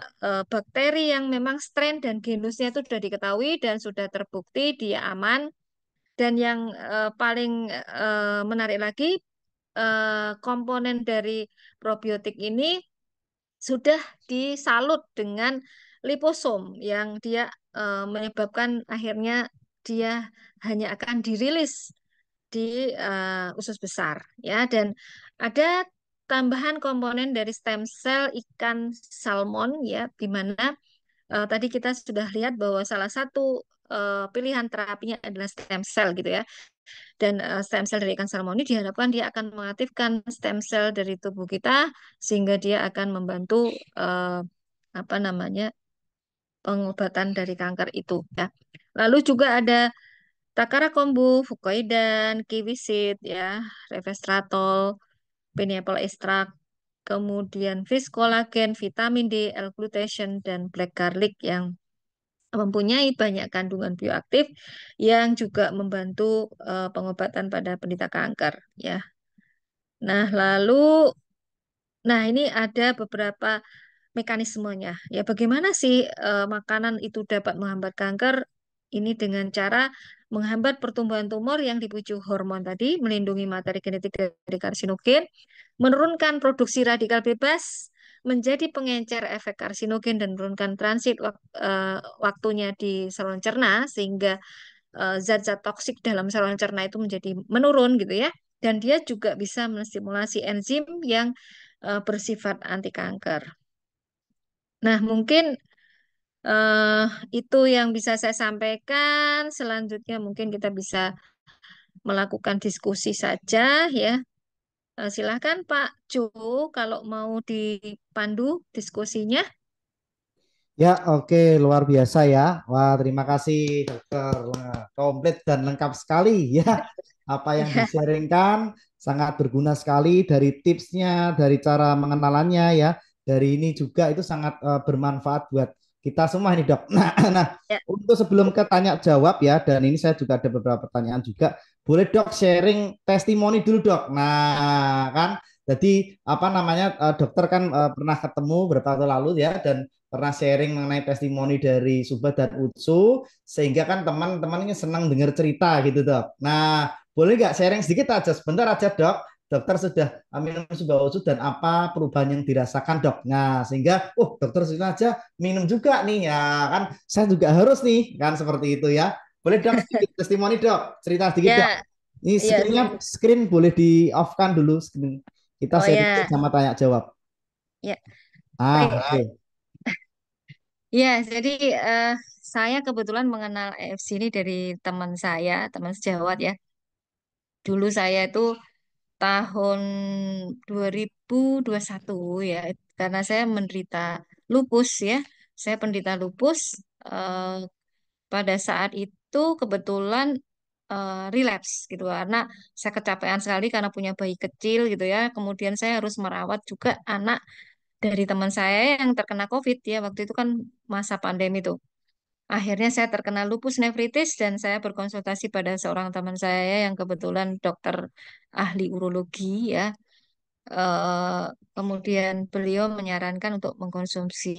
bakteri yang memang strain dan genusnya itu sudah diketahui dan sudah terbukti dia aman. Dan yang paling menarik lagi, komponen dari probiotik ini sudah disalut dengan liposom yang dia menyebabkan akhirnya dia hanya akan dirilis di usus besar ya. Dan ada tambahan komponen dari stem cell ikan salmon ya, di mana tadi kita sudah lihat bahwa salah satu pilihan terapinya adalah stem cell gitu ya. Dan stem cell dari ikan salmon ini diharapkan dia akan mengaktifkan stem cell dari tubuh kita sehingga dia akan membantu eh, apa namanya pengobatan dari kanker itu ya. Lalu juga ada Takara kombu, fucoidan, kiwisit ya, resveratrol, pineapple extract, kemudian fish collagen, vitamin D, L-glutation, dan black garlic yang mempunyai banyak kandungan bioaktif yang juga membantu pengobatan pada penderita kanker ya. Nah, ini ada beberapa mekanismenya. Ya, bagaimana sih makanan itu dapat menghambat kanker? Ini dengan cara menghambat pertumbuhan tumor yang dipicu hormon tadi, melindungi materi genetik dari karsinogen, menurunkan produksi radikal bebas, menjadi pengencer efek karsinogen dan menurunkan transit waktunya di saluran cerna sehingga zat-zat toksik dalam saluran cerna itu menjadi menurun gitu ya. Dan dia juga bisa menstimulasi enzim yang bersifat anti kanker. Nah, mungkin eh, itu yang bisa saya sampaikan. Selanjutnya mungkin kita bisa melakukan diskusi saja ya. Silahkan Pak Ju kalau mau dipandu diskusinya. Ya, oke, luar biasa ya. Wah, terima kasih dokter. Wah, komplit dan lengkap sekali ya. Apa yang Ya, di-sharingkan sangat berguna sekali dari tipsnya, dari cara mengenalannya ya. Dari ini juga itu sangat bermanfaat buat kita semua nih, Dok. Nah, ya. untuk sebelum ke tanya jawab ya, dan ini saya juga ada beberapa pertanyaan juga. Boleh Dok sharing testimoni dulu, Dok. Nah, kan jadi apa namanya dokter kan pernah ketemu beberapa waktu lalu ya dan pernah sharing mengenai testimoni dari Subah dan Utsu sehingga kan teman-teman ini senang dengar cerita gitu dok. Nah boleh nggak sharing sedikit aja sebentar aja dok dokter sudah minum Subawusud dan apa perubahan yang dirasakan dok. Nah, sehingga, dokter Sina aja minum juga nih ya kan, saya juga harus nih kan seperti itu ya. Boleh dok sedikit testimoni dok, cerita sedikit dok. Ya, Ini ya, screen boleh di off kan dulu screen. Kita oh sharing ya, sama tanya jawab. ya. Ah, Baik. oke. Ya, jadi eh, saya kebetulan mengenal EFC ini dari teman saya, teman sejawat ya. Dulu saya itu tahun 2021 ya, karena saya menderita lupus ya. Saya penderita lupus. eh, Pada saat itu kebetulan relapse gitu karena saya kecapean sekali karena punya bayi kecil gitu ya. Kemudian saya harus merawat juga anak dari teman saya yang terkena COVID ya. Waktu itu kan masa pandemi tuh. Akhirnya saya terkena lupus nefritis dan saya berkonsultasi pada seorang teman saya yang kebetulan dokter ahli urologi ya. Eh, Kemudian beliau menyarankan untuk mengkonsumsi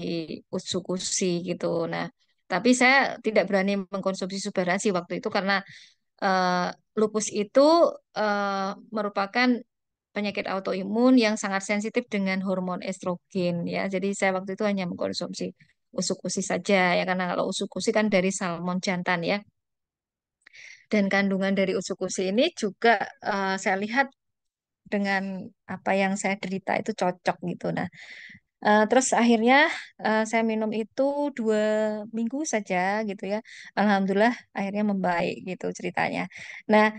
usukusi gitu. Nah, tapi saya tidak berani mengkonsumsi Subarasi waktu itu karena eh, lupus itu merupakan penyakit autoimun yang sangat sensitif dengan hormon estrogen ya. Jadi saya waktu itu hanya mengkonsumsi usukusi saja ya karena kalau usukusi kan dari salmon jantan ya. Dan kandungan dari usukusi ini juga saya lihat dengan apa yang saya derita itu cocok gitu. Nah, terus akhirnya saya minum itu 2 minggu saja gitu ya. Alhamdulillah akhirnya membaik gitu ceritanya. Nah,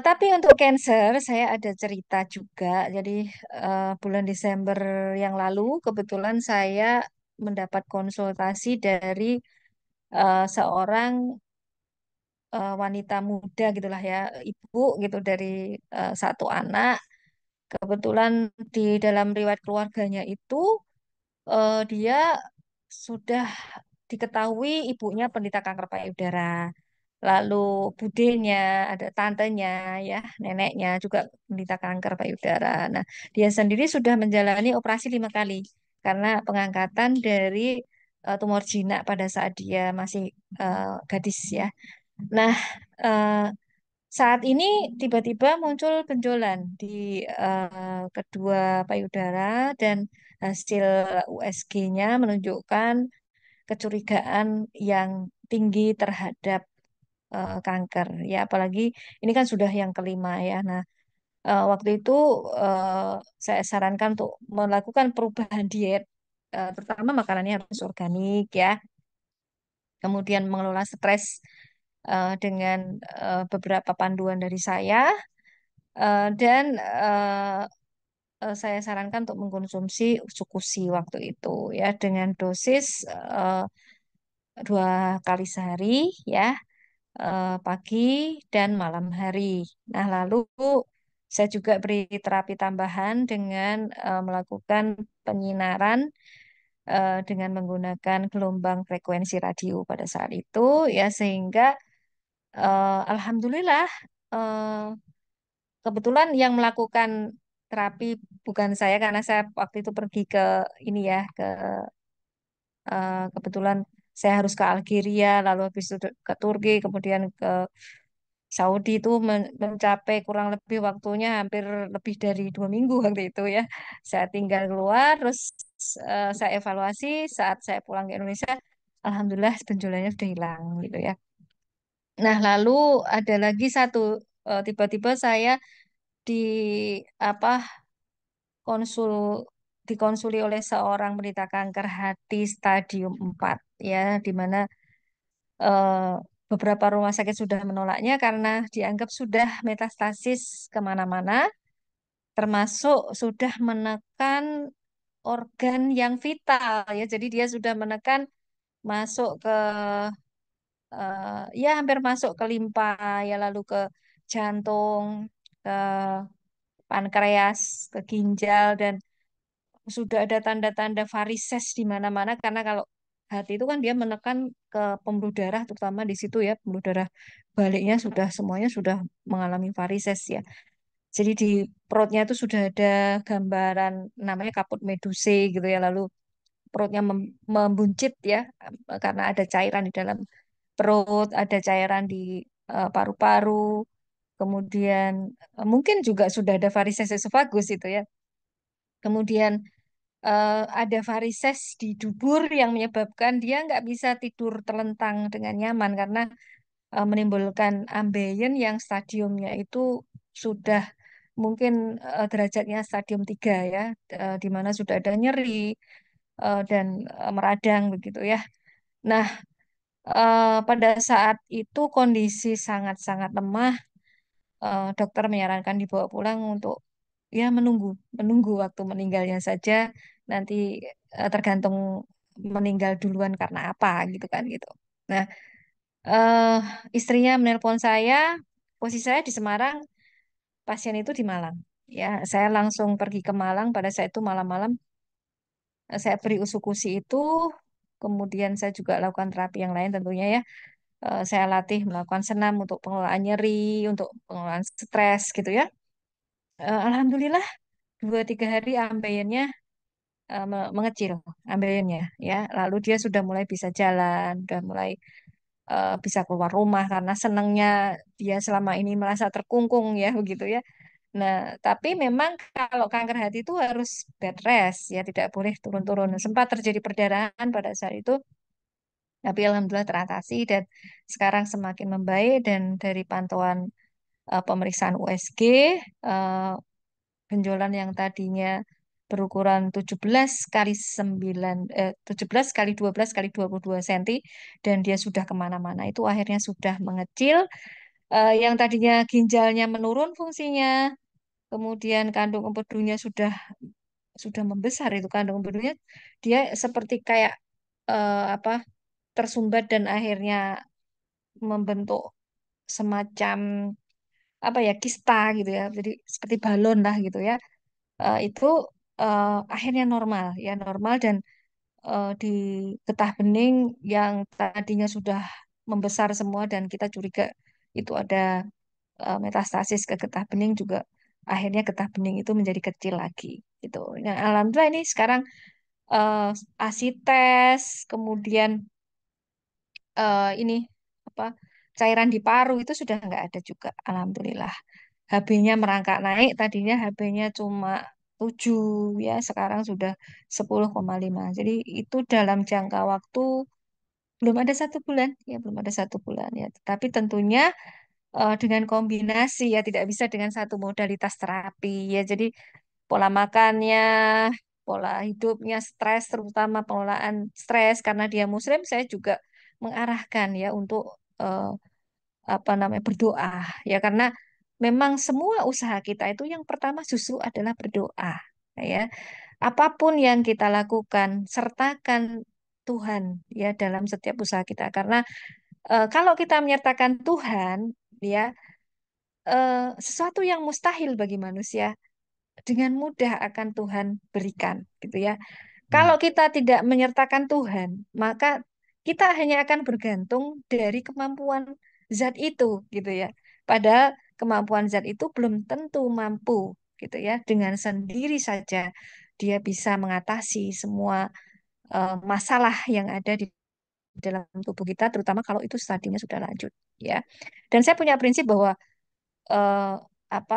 tapi untuk cancer saya ada cerita juga. Jadi bulan Desember yang lalu kebetulan saya mendapat konsultasi dari seorang wanita muda gitulah ya, ibu gitu dari satu anak. Kebetulan di dalam riwayat keluarganya itu dia sudah diketahui ibunya penderita kanker payudara. Lalu budenya, ada tantenya, ya, neneknya juga penderita kanker payudara. Nah, dia sendiri sudah menjalani operasi 5 kali karena pengangkatan dari tumor jinak pada saat dia masih gadis ya. Nah, eh, saat ini tiba-tiba muncul benjolan di kedua payudara dan hasil USG-nya menunjukkan kecurigaan yang tinggi terhadap kanker. Ya, apalagi ini kan sudah yang kelima ya. Nah, waktu itu eh, saya sarankan untuk melakukan perubahan diet, terutama makanannya harus organik ya. Kemudian mengelola stres dengan beberapa panduan dari saya. Dan saya sarankan untuk mengkonsumsi sukusi waktu itu ya dengan dosis 2 kali sehari ya, pagi dan malam hari. Nah, lalu saya juga beri terapi tambahan dengan melakukan penyinaran dengan menggunakan gelombang frekuensi radio pada saat itu ya sehingga alhamdulillah eh, kebetulan yang melakukan terapi bukan saya karena saya waktu itu pergi ke ini ya kebetulan saya harus ke Algeria lalu habis itu ke Turki kemudian ke Saudi itu mencapai kurang lebih waktunya hampir lebih dari 2 minggu waktu itu ya. Saya tinggal keluar, terus saya evaluasi saat saya pulang ke Indonesia, alhamdulillah benjolannya sudah hilang gitu ya. Nah lalu ada lagi satu, tiba-tiba saya di apa konsul dikonsuli oleh seorang penderita kanker hati stadium 4 ya, di mana eh, beberapa rumah sakit sudah menolaknya karena dianggap sudah metastasis kemana-mana, termasuk sudah menekan organ yang vital ya. Jadi dia sudah menekan masuk ke ya hampir masuk ke limpa ya, lalu ke jantung, ke pankreas, ke ginjal dan sudah ada tanda-tanda varises di mana-mana karena kalau hati itu kan dia menekan ke pembuluh darah terutama di situ ya, pembuluh darah baliknya sudah semuanya sudah mengalami varises ya. Jadi di perutnya itu sudah ada gambaran namanya kaput meduse gitu ya, lalu perutnya membuncit ya karena ada cairan di dalam perut, ada cairan di paru-paru, kemudian mungkin juga sudah ada varises esofagus itu ya. Kemudian ada varises di dubur yang menyebabkan dia nggak bisa tidur terlentang dengan nyaman karena menimbulkan ambeien yang stadiumnya itu sudah mungkin derajatnya stadium 3 ya, di mana sudah ada nyeri dan meradang begitu ya. Nah, pada saat itu kondisi sangat-sangat lemah, dokter menyarankan dibawa pulang untuk ya menunggu, menunggu waktu meninggalnya saja. Nanti tergantung meninggal duluan karena apa gitu kan gitu. Nah, eh istrinya menelpon saya, posisi saya di Semarang, pasien itu di Malang. Ya, saya langsung pergi ke Malang pada saat itu malam-malam. Saya beri usukusi itu, kemudian saya juga lakukan terapi yang lain tentunya ya. Saya latih melakukan senam untuk pengelolaan nyeri, untuk pengelolaan stres gitu ya. Alhamdulillah 2 3 hari ambeiennya mengecil, ambeiennya ya. Lalu dia sudah mulai bisa jalan, sudah mulai bisa keluar rumah karena senangnya dia selama ini merasa terkungkung ya begitu ya. Nah, tapi memang kalau kanker hati itu harus bed rest ya, tidak boleh turun-turun. Sempat terjadi perdarahan pada saat itu, tapi alhamdulillah teratasi dan sekarang semakin membaik dan dari pantauan pemeriksaan USG, eh, benjolan yang tadinya berukuran 17 kali 9 17 kali 12 kali 22 cm dan dia sudah kemana-mana itu akhirnya sudah mengecil. Yang tadinya ginjalnya menurun fungsinya, kemudian kandung empedunya sudah membesar itu kandung empedunya, dia seperti kayak apa tersumbat dan akhirnya membentuk semacam apa ya kista gitu ya, jadi seperti balon lah gitu ya. Itu akhirnya normal ya normal dan di getah bening yang tadinya sudah membesar semua dan kita curiga itu ada metastasis ke getah bening juga akhirnya getah bening itu menjadi kecil lagi gitu. Nah, alhamdulillah ini sekarang eh, ASI tes, kemudian ini apa cairan di paru itu sudah nggak ada juga, alhamdulillah. HB-nya merangkak naik, tadinya HB-nya cuma 7 ya, sekarang sudah 10,5. Jadi itu dalam jangka waktu belum ada 1 bulan ya, belum ada 1 bulan ya. Tapi tentunya dengan kombinasi ya, tidak bisa dengan satu modalitas terapi ya. Jadi pola makannya, pola hidupnya, stres, terutama pengelolaan stres karena dia Muslim, saya juga mengarahkan ya untuk eh, apa namanya berdoa ya karena memang semua usaha kita itu yang pertama justru adalah berdoa ya. Apapun yang kita lakukan, sertakan Tuhan ya dalam setiap usaha kita karena kalau kita menyertakan Tuhan ya sesuatu yang mustahil bagi manusia dengan mudah akan Tuhan berikan gitu ya. Kalau Hmm. kita tidak menyertakan Tuhan, maka kita hanya akan bergantung dari kemampuan zat itu gitu ya. Padahal kemampuan zat itu belum tentu mampu gitu ya. Dengan sendiri saja dia bisa mengatasi semua masalah yang ada di dalam tubuh kita, terutama kalau itu stadinya sudah lanjut ya. Dan saya punya prinsip bahwa eh,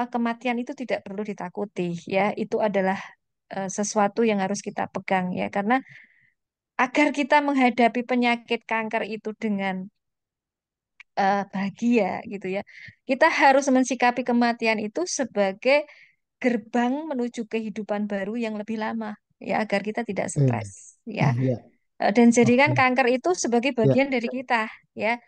kematian itu tidak perlu ditakuti ya. Itu adalah sesuatu yang harus kita pegang ya karena agar kita menghadapi penyakit kanker itu dengan bahagia gitu ya. Kita harus mensikapi kematian itu sebagai gerbang menuju kehidupan baru yang lebih lama ya agar kita tidak stres ya. Iya, Dan jadikan oke. kanker itu sebagai Ya, bagian dari kita ya.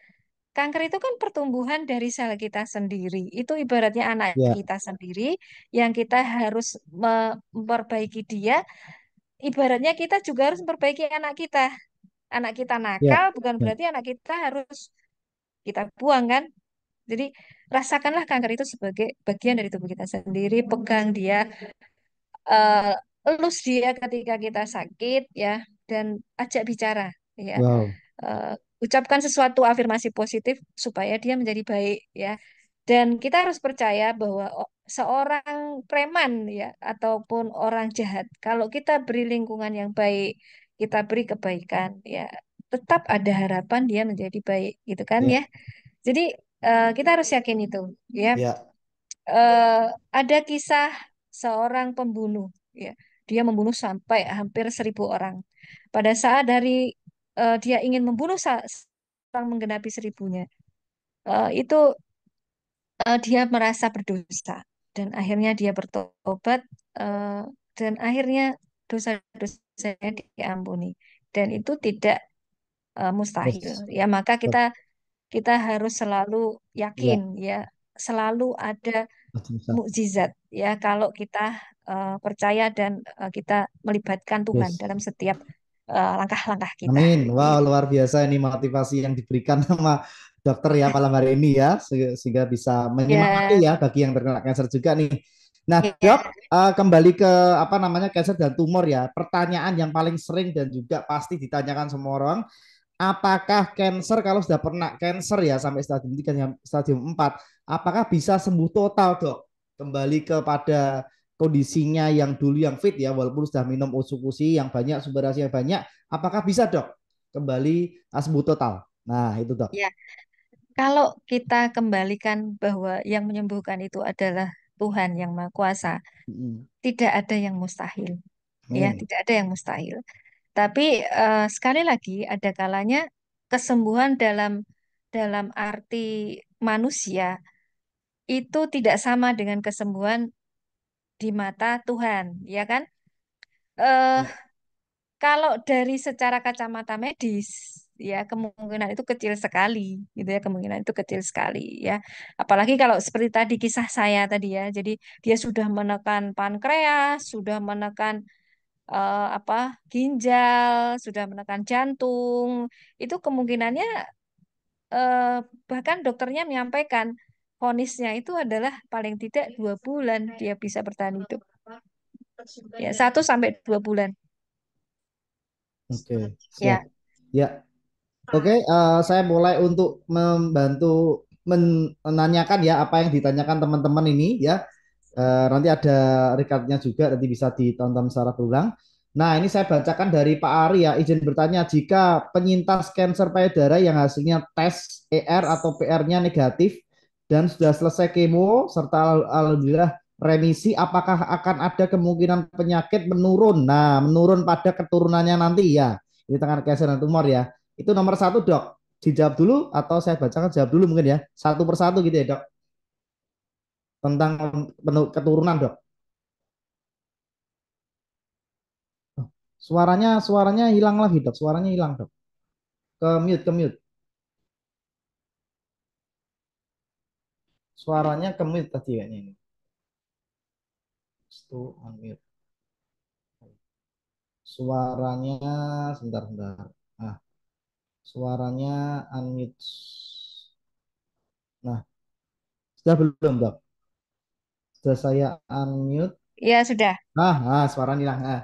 Kanker itu kan pertumbuhan dari sel kita sendiri. Itu ibaratnya anak ya, kita sendiri yang kita harus memperbaiki dia. Ibaratnya kita juga harus memperbaiki anak kita. Anak kita nakal ya, bukan ya. berarti anak kita harus kita buang kan. Jadi rasakanlah kanker itu sebagai bagian dari tubuh kita sendiri. Pegang dia, elus dia ketika kita sakit ya, dan ajak bicara ya. Wow, Eh, ucapkan sesuatu afirmasi positif supaya dia menjadi baik ya. Dan kita harus percaya bahwa seorang preman ya ataupun orang jahat, kalau kita beri lingkungan yang baik, kita beri kebaikan ya, tetap ada harapan dia menjadi baik gitu kan ya, ya. Jadi Kita harus yakin itu, ya. Ya, Eh, ada kisah seorang pembunuh, ya. Dia membunuh sampai hampir 1.000 orang. Pada saat dia ingin membunuh orang menggenapi 1.000-nya, itu dia merasa berdosa dan akhirnya dia bertobat, eh, dan akhirnya dosa-dosanya diampuni dan itu tidak mustahil, yes. ya. Maka kita kita harus selalu yakin, Ya, ya, selalu ada bisa. mukjizat, ya, kalau kita percaya dan kita melibatkan Tuhan Yes. dalam setiap langkah-langkah kita. Amin. Wow, Gitu. luar biasa ini motivasi yang diberikan sama dokter ya malam hari ini ya, sehingga bisa menyemangati Ya, ya bagi yang terkena kanker juga nih. Nah, ya, dok, kembali ke apa namanya kanker dan tumor ya. Pertanyaan yang paling sering dan juga pasti ditanyakan semua orang, apakah cancer kalau sudah pernah cancer ya sampai stadium 3, stadium 4, apakah bisa sembuh total, Dok? Kembali kepada kondisinya yang dulu yang fit ya, walaupun sudah minum osukusi yang banyak, sumber yang banyak, apakah bisa, Dok? Kembali sembuh total. Nah, itu, Dok. ya. Kalau kita kembalikan bahwa yang menyembuhkan itu adalah Tuhan yang Maha Kuasa, Mm-mm. tidak ada yang mustahil. Ya, Amin. tidak ada yang mustahil. Tapi sekali lagi ada kalanya kesembuhan dalam dalam arti manusia itu tidak sama dengan kesembuhan di mata Tuhan, ya kan? Eh, Ya. Kalau dari secara kacamata medis, ya kemungkinan itu kecil sekali, gitu ya, kemungkinan itu kecil sekali, ya. Apalagi kalau seperti tadi kisah saya tadi, ya. Jadi dia sudah menekan pankreas, sudah menekan apa ginjal, sudah menekan jantung, itu kemungkinannya eh, bahkan dokternya menyampaikan vonisnya itu adalah paling tidak 2 bulan dia bisa bertahan hidup. Ya, 1 sampai 2 bulan. Oke, siap. Ya, Ya, oke, saya mulai untuk membantu menanyakan ya apa yang ditanyakan teman-teman ini ya. Nanti ada recordnya juga, nanti bisa ditonton secara berulang. Nah, ini saya bacakan dari Pak Ari ya. Izin bertanya, jika penyintas kanker payudara yang hasilnya tes ER atau PR-nya negatif dan sudah selesai kemo serta alhamdulillah remisi, apakah akan ada kemungkinan penyakit menurun? Nah, menurun pada keturunannya nanti ya. Ini tengah kanker dan tumor ya. Itu nomor satu, Dok. Dijawab dulu atau saya bacakan jawab dulu mungkin ya. Satu persatu gitu ya, Dok. Tentang keturunan, Dok. Suaranya hilang lagi, Dok. Suaranya hilang, Dok. Ke mute. Suaranya ke mute tadi kayaknya ini. To unmute. Suaranya sebentar, sebentar. Nah, suaranya unmute. Nah, sudah belum, Dok? Sudah saya unmute. ya sudah. Suaranya hilang. Nah,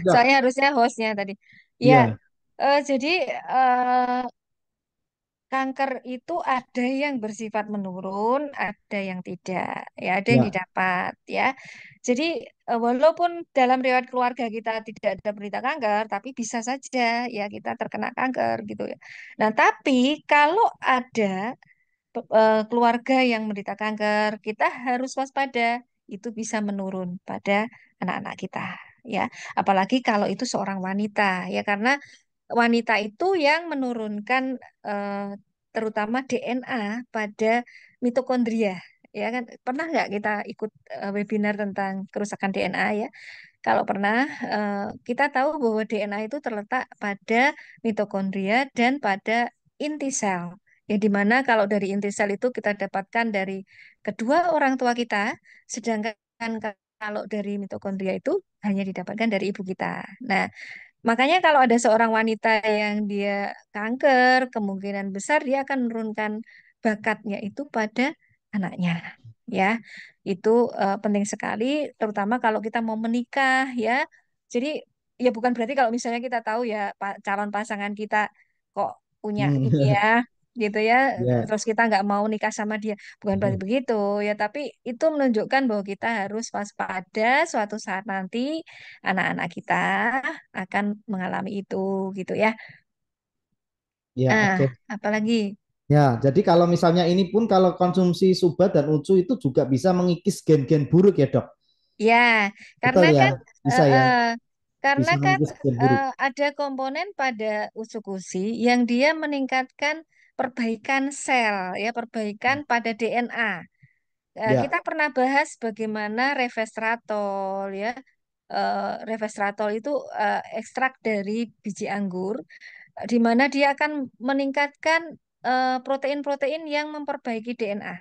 Dok. Saya harusnya hostnya tadi. Ya, Iya, jadi eh, kanker itu ada yang bersifat menurun, ada yang tidak, ya, ada yang iya. didapat, ya. Jadi walaupun dalam riwayat keluarga kita tidak ada berita kanker, tapi bisa saja ya kita terkena kanker gitu ya. Nah, tapi kalau ada keluarga yang menderita kanker, kita harus waspada. Itu bisa menurun pada anak-anak kita, ya. Apalagi kalau itu seorang wanita, ya, karena wanita itu yang menurunkan eh, terutama DNA pada mitokondria, ya kan? Pernah nggak kita ikut webinar tentang kerusakan DNA, ya? Kalau pernah, kita tahu bahwa DNA itu terletak pada mitokondria dan pada inti sel. Ya, di mana kalau dari inti sel itu kita dapatkan dari kedua orang tua kita, sedangkan kalau dari mitokondria itu hanya didapatkan dari ibu kita. Nah, makanya kalau ada seorang wanita yang dia kanker, kemungkinan besar dia akan menurunkan bakatnya itu pada anaknya. Ya, itu penting sekali, terutama kalau kita mau menikah, ya. Jadi ya bukan berarti kalau misalnya kita tahu ya calon pasangan kita kok punya ini Hmm. ya, gitu ya, Ya. terus kita nggak mau nikah sama dia, bukan berarti begitu ya. Tapi itu menunjukkan bahwa kita harus waspada suatu saat nanti anak-anak kita akan mengalami itu gitu ya. Ya, Ah, oke. apalagi? Ya, jadi kalau misalnya ini pun kalau konsumsi subat dan ucu itu juga bisa mengikis gen-gen buruk ya, Dok. Ya, Betul karena ya, kan bisa eh, ya, eh, karena bisa kan mengikis gen buruk. ada komponen pada usus yang dia meningkatkan perbaikan sel, ya perbaikan pada DNA. Kita Ya, pernah bahas bagaimana resveratrol, ya. Resveratrol itu ekstrak dari biji anggur, di mana dia akan meningkatkan protein-protein yang memperbaiki DNA,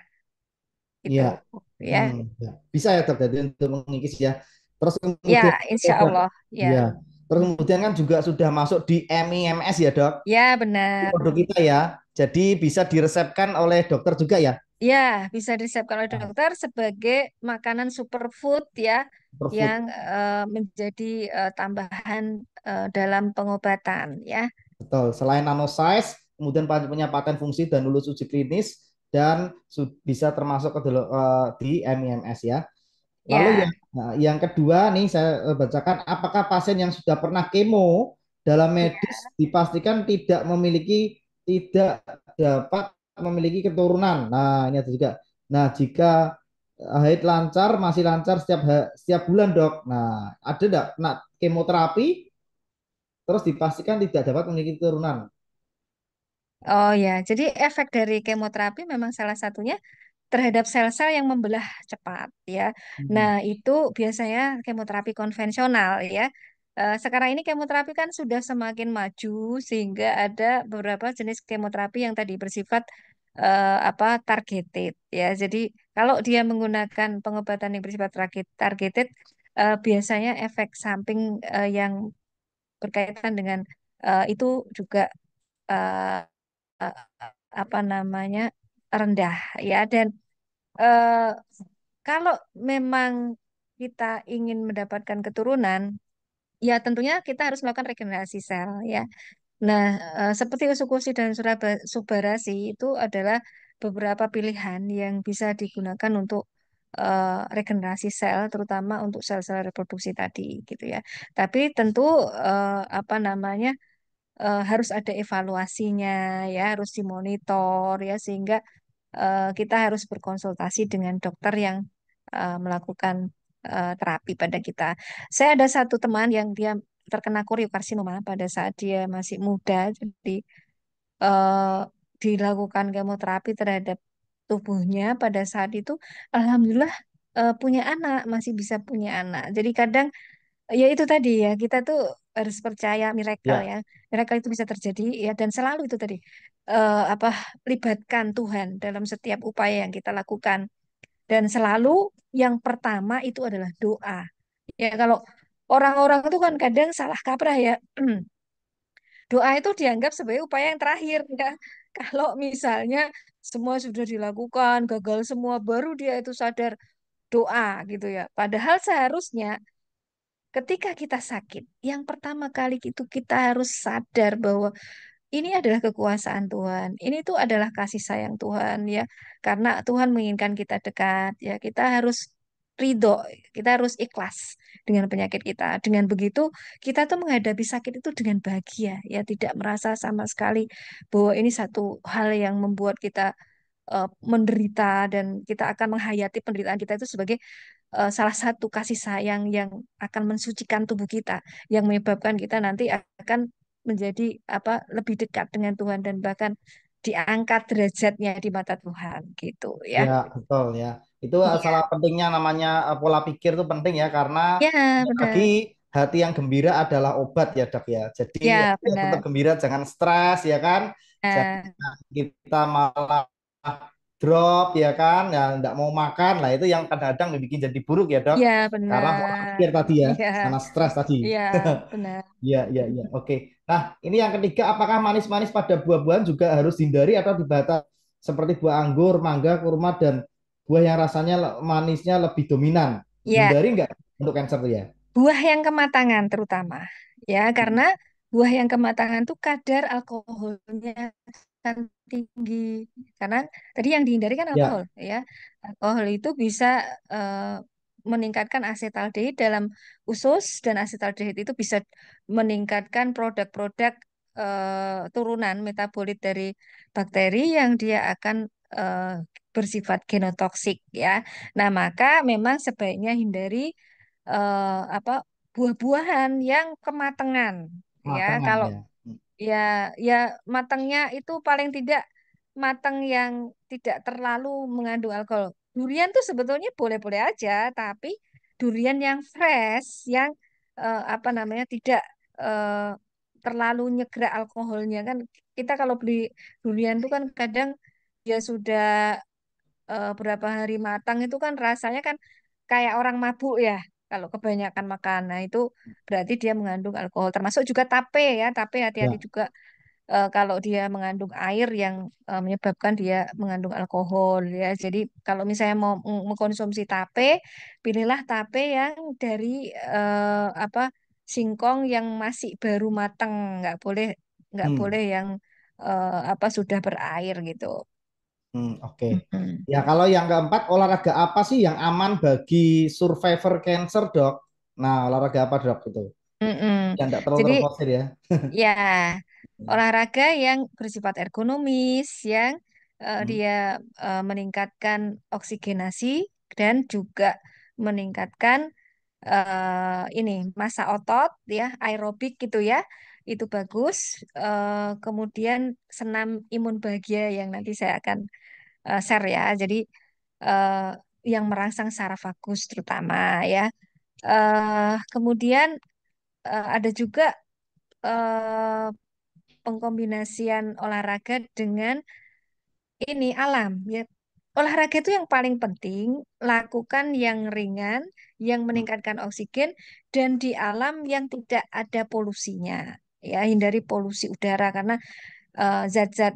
ya, gitu, ya. ya. Bisa ya, Dok, jadi untuk mengikis ya. Terus kemudian, Ya, insya Allah, ya, ya. terus kemudian kan juga sudah masuk di MIMS ya, Dok. Ya, Itu benar. produk kita ya. Jadi bisa diresepkan oleh dokter juga ya. Ya, bisa disiapkan oleh Nah, dokter sebagai makanan superfood, ya, yang superfood. menjadi tambahan dalam pengobatan, ya. Betul. Selain nanosize, kemudian punya paten fungsi dan lulus uji klinis dan bisa termasuk di MIMS ya. Lalu Ya, yang kedua nih saya bacakan, apakah pasien yang sudah pernah kemo dalam ya. medis dipastikan tidak dapat memiliki keturunan. Nah, ini ada juga. Nah, jika haid lancar, masih lancar setiap bulan, Dok. Nah, ada enggak kena kemoterapi terus dipastikan tidak dapat memiliki keturunan? Oh ya, jadi efek dari kemoterapi memang salah satunya terhadap sel-sel yang membelah cepat, ya. Nah, Hmm. itu biasanya kemoterapi konvensional, ya. Sekarang ini kemoterapi kan sudah semakin maju sehingga ada beberapa jenis kemoterapi yang tadi bersifat apa targeted, ya. Jadi kalau dia menggunakan pengobatan yang bersifat targeted, biasanya efek samping yang berkaitan dengan itu juga eh, eh, apa namanya rendah, ya. Dan eh, kalau memang kita ingin mendapatkan keturunan, ya tentunya kita harus melakukan regenerasi sel, ya. Nah, seperti usukusi dan subarasi itu adalah beberapa pilihan yang bisa digunakan untuk regenerasi sel, terutama untuk sel-sel reproduksi tadi, gitu ya. Tapi tentu apa namanya harus ada evaluasinya, ya, harus dimonitor, ya, sehingga kita harus berkonsultasi dengan dokter yang melakukan terapi pada kita. Saya ada satu teman yang dia terkena koriokarsinoma pada saat dia masih muda, jadi eh, dilakukan kemoterapi terhadap tubuhnya pada saat itu, alhamdulillah punya anak, masih bisa punya anak. Jadi kadang ya itu tadi, ya, kita tuh harus percaya miracle, Ya, ya. Miracle itu bisa terjadi, ya, dan selalu itu tadi apa libatkan Tuhan dalam setiap upaya yang kita lakukan. Dan selalu yang pertama itu adalah doa. Ya, kalau orang-orang itu kan kadang salah kaprah, ya. Doa itu dianggap sebagai upaya yang terakhir, ya. Kalau misalnya semua sudah dilakukan, gagal semua, baru dia itu sadar doa, gitu ya. Padahal seharusnya ketika kita sakit, yang pertama kali itu kita harus sadar bahwa ini adalah kekuasaan Tuhan. Ini tuh adalah kasih sayang Tuhan, ya. Karena Tuhan menginginkan kita dekat, ya. Kita harus ridho, kita harus ikhlas dengan penyakit kita. Dengan begitu, kita tuh menghadapi sakit itu dengan bahagia, ya. Tidak merasa sama sekali bahwa ini satu hal yang membuat kita menderita, dan kita akan menghayati penderitaan kita itu sebagai salah satu kasih sayang yang akan mensucikan tubuh kita, yang menyebabkan kita nanti akan menjadi apa lebih dekat dengan Tuhan, dan bahkan diangkat derajatnya di mata Tuhan, gitu, ya. ya betul ya. Itu salah Iya, pentingnya namanya pola pikir itu penting ya karena ya, lagi benar. hati yang gembira adalah obat ya, Dok ya. Jadi Ya, ya, tetap benar. gembira, jangan stres ya kan. Nah, Jangan kita malah drop ya kan, ya nggak mau makan lah itu yang kadang-kadang bikin jadi buruk ya, Dok. ya, Karena pola benar. pikir tadi ya, Ya, karena stres tadi. ya, benar. Iya, iya, iya. Oke. Nah, ini yang ketiga, apakah manis-manis pada buah-buahan juga harus dihindari atau dibatas seperti buah anggur, mangga, kurma, dan buah yang rasanya manisnya lebih dominan? Ya, Hindari nggak untuk cancer tuh ya? buah yang kematangan terutama, ya, karena buah yang kematangan tuh kadar alkoholnya kan tinggi, karena tadi yang dihindari kan alkohol, Ya, ya. Alkohol itu bisa eh, meningkatkan asetaldehid dalam usus, dan asetaldehid itu bisa meningkatkan produk-produk turunan metabolit dari bakteri yang dia akan eh, bersifat genotoksik ya. Nah, maka memang sebaiknya hindari apa buah-buahan yang kematangan ya. Matangan Kalau ya. ya, ya matangnya itu paling tidak matang yang tidak terlalu mengandung alkohol. Durian tuh sebetulnya boleh-boleh aja, tapi durian yang fresh, yang apa namanya tidak eh, terlalu nyegrak alkoholnya kan. Kita kalau beli durian tuh kan kadang dia sudah berapa hari matang itu kan rasanya kan kayak orang mabuk ya. Kalau kebanyakan makan, nah itu berarti dia mengandung alkohol. Termasuk juga tape ya, tape hati-hati Ya. juga kalau dia mengandung air yang menyebabkan dia mengandung alkohol ya. Jadi kalau misalnya mau mengkonsumsi tape, pilihlah tape yang dari apa singkong yang masih baru matang, nggak Hmm. boleh yang apa sudah berair gitu. Oke. Mm-mm. Ya, kalau yang keempat, olahraga apa sih yang aman bagi survivor cancer, Dok? Nah, olahraga apa, Dok, itu? Mm-mm. Yang tidak terlalu Jadi terforsir ya. ya, olahraga yang bersifat ergonomis, yang Hmm. dia meningkatkan oksigenasi dan juga meningkatkan ini massa otot, ya, aerobik gitu ya, itu bagus. Kemudian senam imun bahagia yang nanti saya akan share ya. Jadi eh, yang merangsang saraf vagus terutama ya. Kemudian ada juga eh, pengkombinasian olahraga dengan ini alam ya. Olahraga itu yang paling penting, lakukan yang ringan, yang meningkatkan oksigen dan di alam yang tidak ada polusinya. Ya, hindari polusi udara karena zat-zat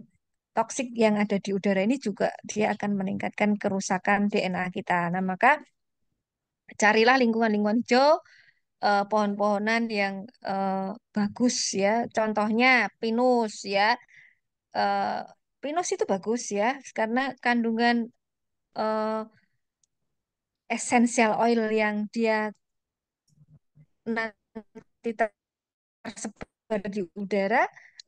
toksik yang ada di udara ini juga dia akan meningkatkan kerusakan DNA kita. Nah, maka carilah lingkungan-lingkungan hijau, pohon-pohonan yang bagus ya. Contohnya pinus ya. eh, Pinus itu bagus ya karena kandungan eh, essential oil yang dia nanti tersebar di udara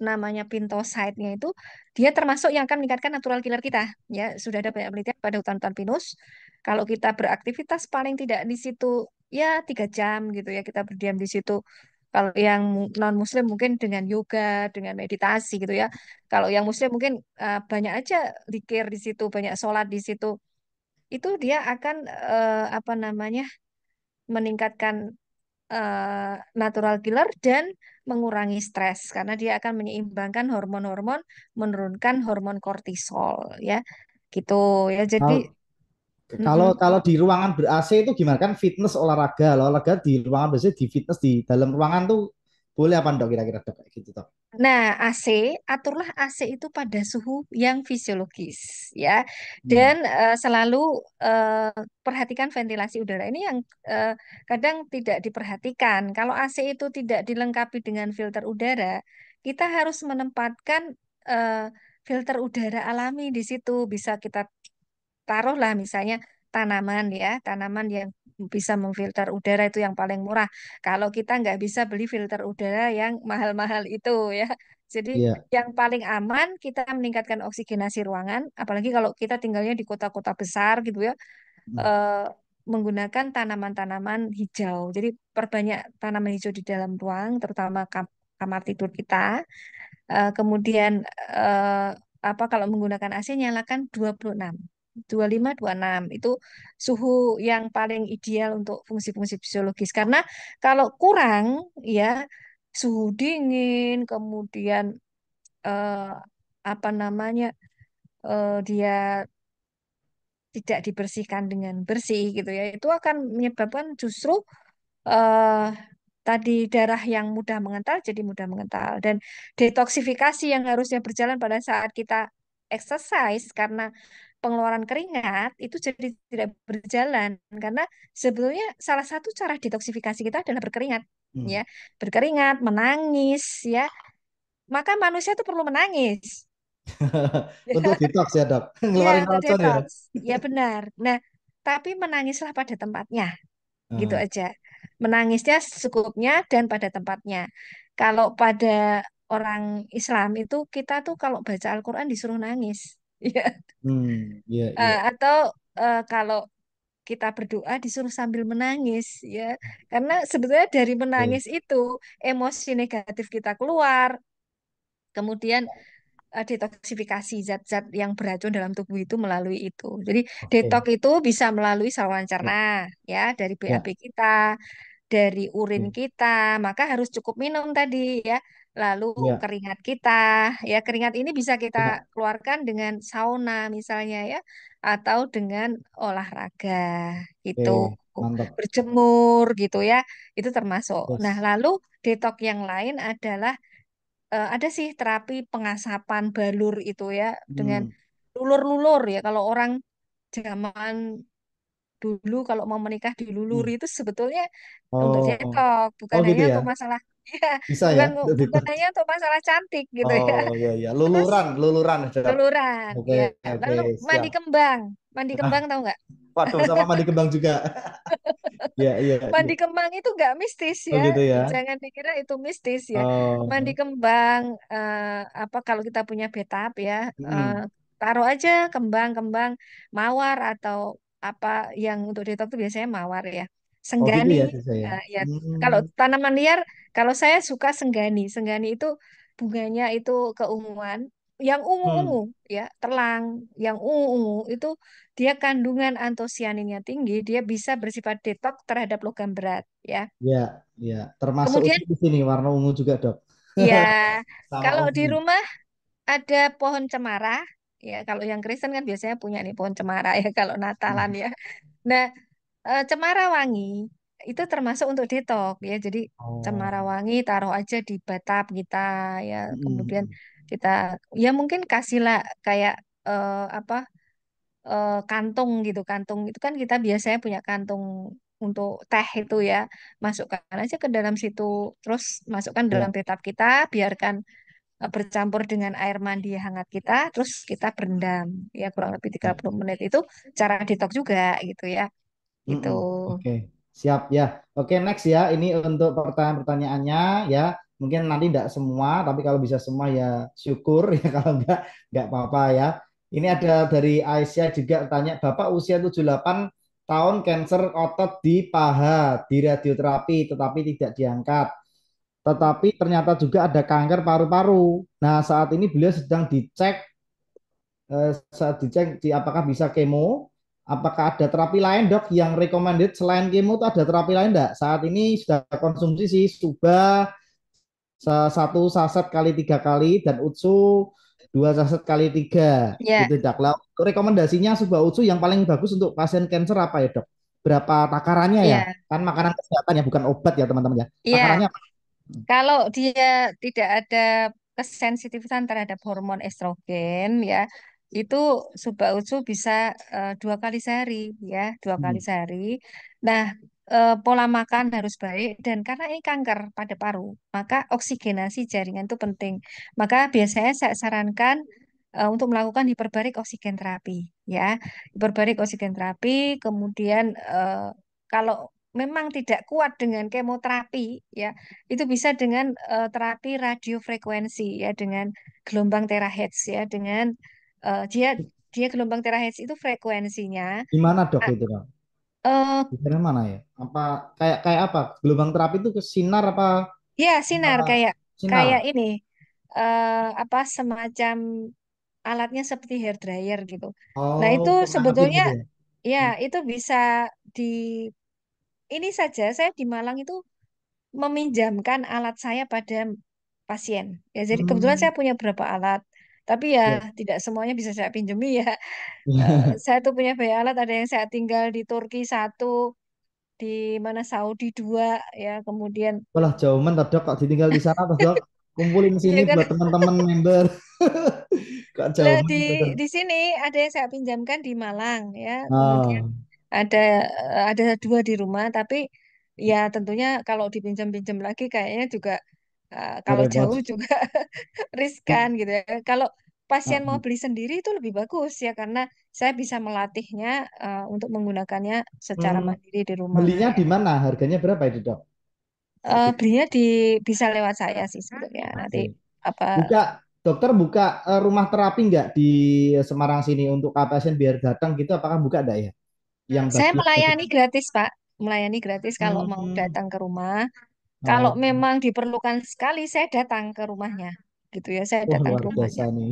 namanya pintoside-nya itu dia termasuk yang akan meningkatkan natural killer kita ya sudah ada banyak penelitian pada hutan-hutan pinus kalau kita beraktivitas paling tidak di situ ya 3 jam gitu ya kita berdiam di situ kalau yang non muslim mungkin dengan yoga dengan meditasi gitu ya kalau yang muslim mungkin banyak aja zikir di situ banyak sholat di situ itu dia akan apa namanya meningkatkan natural killer dan mengurangi stres karena dia akan menyeimbangkan hormon-hormon, menurunkan hormon kortisol ya. Gitu ya. Jadi Kalau kalau mm-mm. kalau di ruangan ber AC itu gimana kan fitness olahraga, loh, olahraga di ruangan biasanya di fitness di dalam ruangan tuh boleh apa Dok kira-kira Dok kayak gitu Dok? Nah, AC, aturlah AC itu pada suhu yang fisiologis ya. Hmm. Dan selalu perhatikan ventilasi udara. Ini yang eh, kadang tidak diperhatikan. Kalau AC itu tidak dilengkapi dengan filter udara, kita harus menempatkan eh, filter udara alami di situ. Bisa kita taruhlah misalnya tanaman ya, tanaman yang bisa memfilter udara itu yang paling murah. Kalau kita nggak bisa beli filter udara yang mahal-mahal itu ya. Jadi Iya. yang paling aman kita meningkatkan oksigenasi ruangan, apalagi kalau kita tinggalnya di kota-kota besar gitu ya, Hmm. eh, menggunakan tanaman-tanaman hijau. Jadi perbanyak tanaman hijau di dalam ruang, terutama kamar tidur kita. Kemudian eh, apa kalau menggunakan AC nyalakan 26. 25, 26 itu suhu yang paling ideal untuk fungsi-fungsi fisiologis. Karena kalau kurang ya suhu dingin, kemudian eh, apa namanya dia tidak dibersihkan dengan bersih gitu ya, itu akan menyebabkan justru eh, tadi darah yang mudah mengental jadi mudah mengental dan detoksifikasi yang harusnya berjalan pada saat kita exercise karena pengeluaran keringat itu jadi tidak berjalan karena sebetulnya salah satu cara detoksifikasi kita adalah berkeringat Hmm. ya berkeringat menangis ya maka manusia itu perlu menangis Untuk detox ya Dok, ya ngeluarin untuk racun ya. detox ya benar nah tapi menangislah pada tempatnya gitu Nah, aja. Menangisnya secukupnya dan pada tempatnya. Kalau pada orang Islam itu kita tuh kalau baca Al-Quran disuruh nangis. Ya. Iya, iya. Atau kalau kita berdoa disuruh sambil menangis ya. Karena sebetulnya dari Oke, menangis itu emosi negatif kita keluar, kemudian detoksifikasi zat-zat yang beracun dalam tubuh itu melalui itu. Jadi oke. detok itu bisa melalui saluran Ya, cerna ya, dari BAB ya, kita, dari urin oke. kita, maka harus cukup minum tadi ya. Lalu Ya, keringat kita, ya keringat ini bisa kita ya. keluarkan dengan sauna misalnya ya, atau dengan olahraga itu, Oke, mantap. berjemur gitu ya, itu termasuk. Nah, Yes. lalu detok yang lain adalah ada sih terapi pengasapan balur itu ya, dengan Hmm, lulur-lulur ya. Kalau orang zaman dulu kalau mau menikah diluluri hmm. itu sebetulnya untuk Oh, cetok, oh bukan gitu hanya ya? untuk masalah ya, Bisa ya? bukan Untuk bukan detox. hanya untuk masalah cantik gitu ya. Oh iya, iya. Terus Luluran, luluran, dok. luluran Oke, ya. oke, Lalu siap. mandi Nah, kembang tahu nggak? waduh, sama mandi kembang juga. Iya, iya, iya. Mandi kembang itu nggak mistis Oh ya, gitu ya? jangan dikira itu mistis ya. Mandi Oh, kembang, apa kalau kita punya bathtub ya, eh, hmm. taruh aja kembang-kembang mawar atau apa yang untuk detox itu biasanya mawar ya. Oh gitu Senggani, ya sih saya. ya. Kalau Hmm, tanaman liar, kalau saya suka senggani. Senggani itu bunganya itu keunguan, yang ungu-ungu hmm. ya, telang, yang ungu-ungu itu dia kandungan antosianinnya tinggi, dia bisa bersifat detoks terhadap logam berat, ya. Ya, ya. Termasuk Kemudian, itu di sini warna ungu juga, dok. ya, Sama kalau di ungu. rumah ada pohon cemara, ya, kalau yang Kristen kan biasanya punya nih pohon cemara ya, kalau Natalan Hmm. ya. Nah, cemara wangi itu termasuk untuk detox ya. Jadi Oh, cemara wangi taruh aja di batap kita ya. Kemudian hmm. kita ya mungkin kasihlah kayak apa kantung gitu. Kantung itu kan kita biasanya punya kantung untuk teh itu ya. Masukkan aja ke dalam situ. Terus masukkan dalam Ya. bathtub kita, biarkan bercampur dengan air mandi hangat kita, terus kita berendam ya kurang lebih 30 menit itu cara detox juga gitu ya. Gitu. Mm-mm. Oke, siap ya. Oke, next ya. Ini untuk pertanyaan-pertanyaannya ya. Mungkin nanti tidak semua, tapi kalau bisa semua ya syukur ya. Kalau enggak apa-apa ya. Ini ada dari Aisyah juga tanya, Bapak usia 78 tahun, kanker otot di paha, di radioterapi, tetapi tidak diangkat. Tetapi ternyata juga ada kanker paru-paru. Nah, saat ini beliau sedang dicek, saat dicek apakah bisa kemo, apakah ada terapi lain dok yang recommended selain kemo itu ada terapi lain enggak? Saat ini sudah konsumsi sih Suba satu saset kali 3 kali dan Utsu 2 saset kali 3 Ya, gitu dok. Lah rekomendasinya Suba Utsu yang paling bagus untuk pasien cancer apa ya dok? Berapa takarannya ya? iya, Kan makanan kesehatan ya bukan obat ya teman-teman ya. iya. Takarannya apa? Kalau dia tidak ada kesensitifan terhadap hormon estrogen, ya, itu Suba-Utsu bisa 2 kali sehari, ya, dua Hmm. kali sehari. Nah, pola makan harus baik dan karena ini kanker pada paru, maka oksigenasi jaringan itu penting. Maka biasanya saya sarankan untuk melakukan hiperbarik oksigen terapi, ya, hiperbarik oksigen terapi. Kemudian kalau memang tidak kuat dengan kemoterapi, ya itu bisa dengan terapi radiofrekuensi ya dengan gelombang terahertz ya dengan dia dia gelombang terahertz itu frekuensinya Di mana dok ah, itu dok? eh, Di daerah mana ya? Apa kayak kayak apa? Gelombang terapi itu ke sinar apa ya sinar kayak kayak sinar? ini apa semacam alatnya seperti hair dryer gitu. Nah, Oh, itu untuk ngangetin sebetulnya gitu ya? ya Hmm. itu bisa di ini saja saya di Malang itu meminjamkan alat saya pada pasien. Ya, jadi kebetulan Hmm. saya punya beberapa alat, tapi ya Ya. tidak semuanya bisa saya pinjami ya. Saya tuh punya banyak alat, ada yang saya tinggal di Turki satu, di mana Saudi dua, ya kemudian Walah jauh men dok kok ditinggal di sana terus dok kumpulin sini iya kan. buat teman-teman member. Kok jauh Lah men di dok. di sini ada yang saya pinjamkan di Malang ya, kemudian Ah, ada ada dua di rumah, tapi ya tentunya kalau dipinjam-pinjam lagi kayaknya juga kalau jauh repot. juga riskan gitu ya. Kalau pasien Ah, mau beli sendiri itu lebih bagus ya karena saya bisa melatihnya untuk menggunakannya secara hmm. mandiri di rumah Belinya ya. di mana? Harganya berapa itu dok? Belinya bisa lewat saya sih sebenarnya nanti. Oke. Apa buka dokter buka rumah terapi nggak di Semarang sini untuk pasien biar datang gitu, apakah buka enggak ya? Yang saya bagian itu. melayani gratis, Pak. Melayani gratis kalau mau Hmm. datang ke rumah. Kalau Oh, memang diperlukan sekali, saya datang ke rumahnya. Gitu ya, saya wah datang ke luar biasa rumahnya. nih.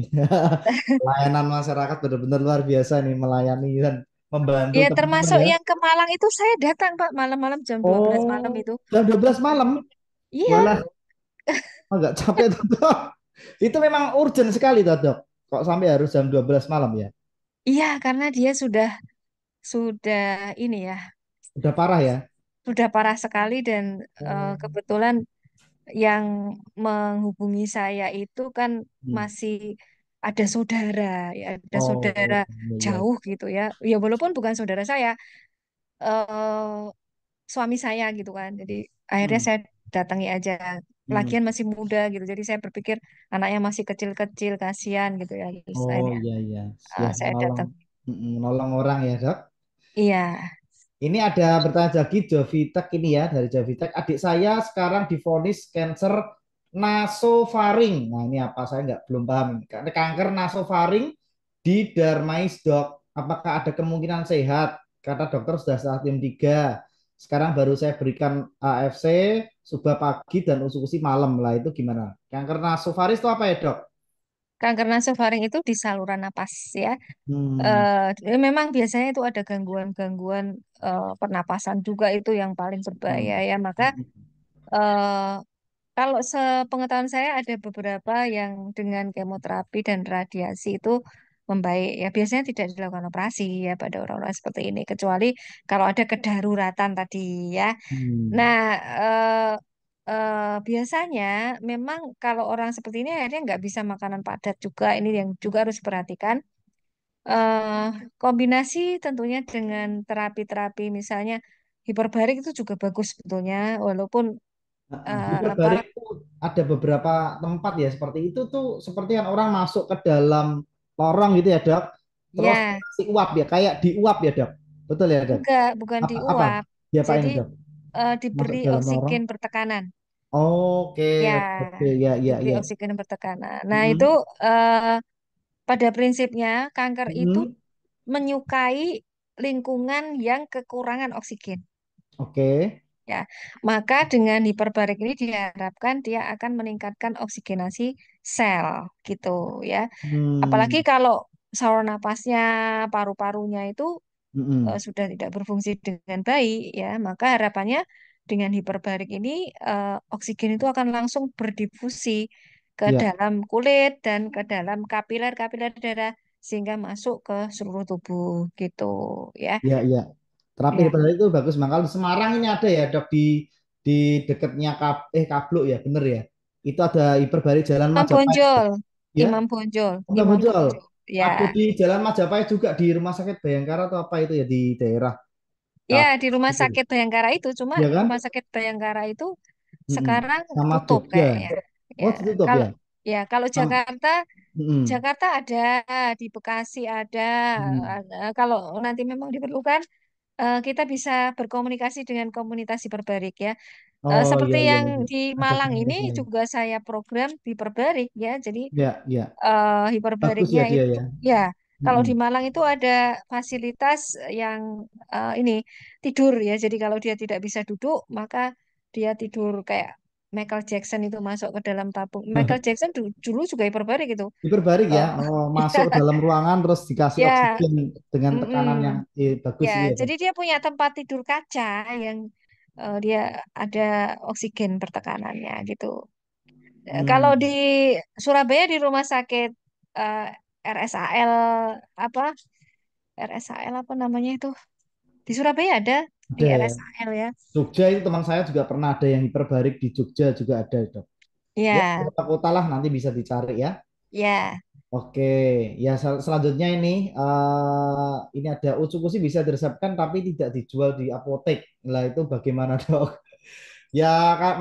Pelayanan masyarakat benar-benar luar biasa nih, melayani dan membantu Ya, teman-teman termasuk ya. yang ke Malang itu saya datang, Pak, malam-malam jam 12 malam Oh, itu. jam 12 malam. Iya, Walah, agak capek tuh, Dok. Itu memang urgent sekali tuh, Dok. Kok sampai harus jam 12 malam ya? iya, karena dia sudah ini ya, Udah parah ya? sudah parah sekali dan Oh. kebetulan yang menghubungi saya itu kan Hmm. masih ada saudara, ya, ada saudara Oh, iya, iya. jauh gitu ya. Ya walaupun bukan saudara saya, eh suami saya gitu kan. Jadi akhirnya Hmm. saya datangi aja. Hmm. Lagian masih muda gitu. Jadi saya berpikir anaknya masih kecil-kecil, kasihan gitu ya. Terus Oh, akhirnya iya, iya. Ya, saya nolong, datang. nolong orang ya, Dok. Iya, Ini ada bertanya lagi Jovitek ini ya, dari Jovitek. Adik saya sekarang divonis kanker nasofaring. Nah, ini apa? Saya nggak belum paham ini. Karena kanker nasofaring di dermais, Dok. Apakah ada kemungkinan sehat? Kata dokter sudah stadium 3. Sekarang baru saya berikan AFC, sudah pagi dan usus malam lah. Itu gimana? Kanker nasofaring itu apa ya, Dok? kanker nasofaring itu di saluran napas ya. Hmm. Memang biasanya itu ada gangguan-gangguan pernapasan juga itu yang paling berbahaya Hmm. ya. Maka eh, kalau sepengetahuan saya ada beberapa yang dengan kemoterapi dan radiasi itu membaik ya. Biasanya tidak dilakukan operasi ya pada orang-orang seperti ini. Kecuali kalau ada kedaruratan tadi ya. Hmm. Nah, biasanya memang kalau orang seperti ini akhirnya nggak bisa makanan padat juga. Ini yang juga harus diperhatikan. eh Kombinasi tentunya dengan terapi-terapi misalnya hiperbarik itu juga bagus sebetulnya walaupun apa Hiperbarik itu ada beberapa tempat ya seperti itu tuh seperti yang orang masuk ke dalam lorong gitu ya dok, terus ya dikasih uap ya kayak diuap ya dok, betul ya dok? enggak bukan Apa diuap diapain jadi dok? Masuk diberi dalam lorong? oksigen bertekanan Oke, ya oke, oke. Ya, ya, diberi ya. oksigen bertekanan nah itu Mm-mm. eh, pada prinsipnya kanker itu Mm-mm. menyukai lingkungan yang kekurangan oksigen. Oke. Ya, maka dengan hiperbarik ini diharapkan dia akan meningkatkan oksigenasi sel gitu ya. Apalagi Hmm. kalau saluran napasnya, paru-parunya itu Mm-mm. sudah tidak berfungsi dengan baik ya, maka harapannya dengan hiperbarik ini oksigen itu akan langsung berdifusi ke Ya, dalam kulit dan ke dalam kapiler-kapiler darah sehingga masuk ke seluruh tubuh gitu ya. ya, ya. Terapi Ya, hiperbarik itu bagus. Makanya kalau di Semarang ini ada ya dok di dekatnya Kabluk ya, bener ya. Itu ada hiperbarik Jalan Imam Majapahit Bonjol, ya. Imam Bonjol, Udah Imam muncul. Bonjol. Ya, Ada di Jalan Majapahit juga di Rumah Sakit Bayangkara atau apa itu ya di daerah ya Kab di Rumah itu. Sakit Bayangkara itu, cuma Ya kan? Rumah Sakit Bayangkara itu Mm-mm. sekarang Sama tutup Jogja. kayaknya. Ya, Oh, ditutup kalau ya? ya kalau Sam- Jakarta, Mm-mm. Jakarta ada di Bekasi ada. Mm. Kalau nanti memang diperlukan, kita bisa berkomunikasi dengan komunitas hiperbarik ya. Oh Seperti iya iya yang iya. di Ada Malang ini komunitasnya. juga saya program hiperbarik ya. Jadi Ya, ya. Bagus hiperbariknya ya dia itu ya. ya kalau di Mm-mm. Malang itu ada fasilitas yang ini tidur ya jadi kalau dia tidak bisa duduk maka dia tidur kayak Michael Jackson itu masuk ke dalam tabung Michael Jackson dulu juga hiperbarik itu. Hiperbarik ya. Eh, Oh, masuk dalam ruangan terus dikasih ya oksigen dengan mm-mm. tekanan yang bagus Ya gitu ya. jadi dia punya tempat tidur kaca yang dia ada oksigen pertekanannya gitu. Kalau di Hmm. Surabaya di rumah sakit eh, RSAL apa RSAL apa namanya itu di Surabaya ada di Ada ya. RSAL ya. Jogja itu teman saya juga pernah ada yang hiperbarik di Jogja juga ada dok. Ya, Ya, beberapa kota lah nanti bisa dicari ya. ya. Oke, ya selanjutnya ini ada ucukusi sih bisa diresepkan tapi tidak dijual di apotek. Lah itu bagaimana dok? Ya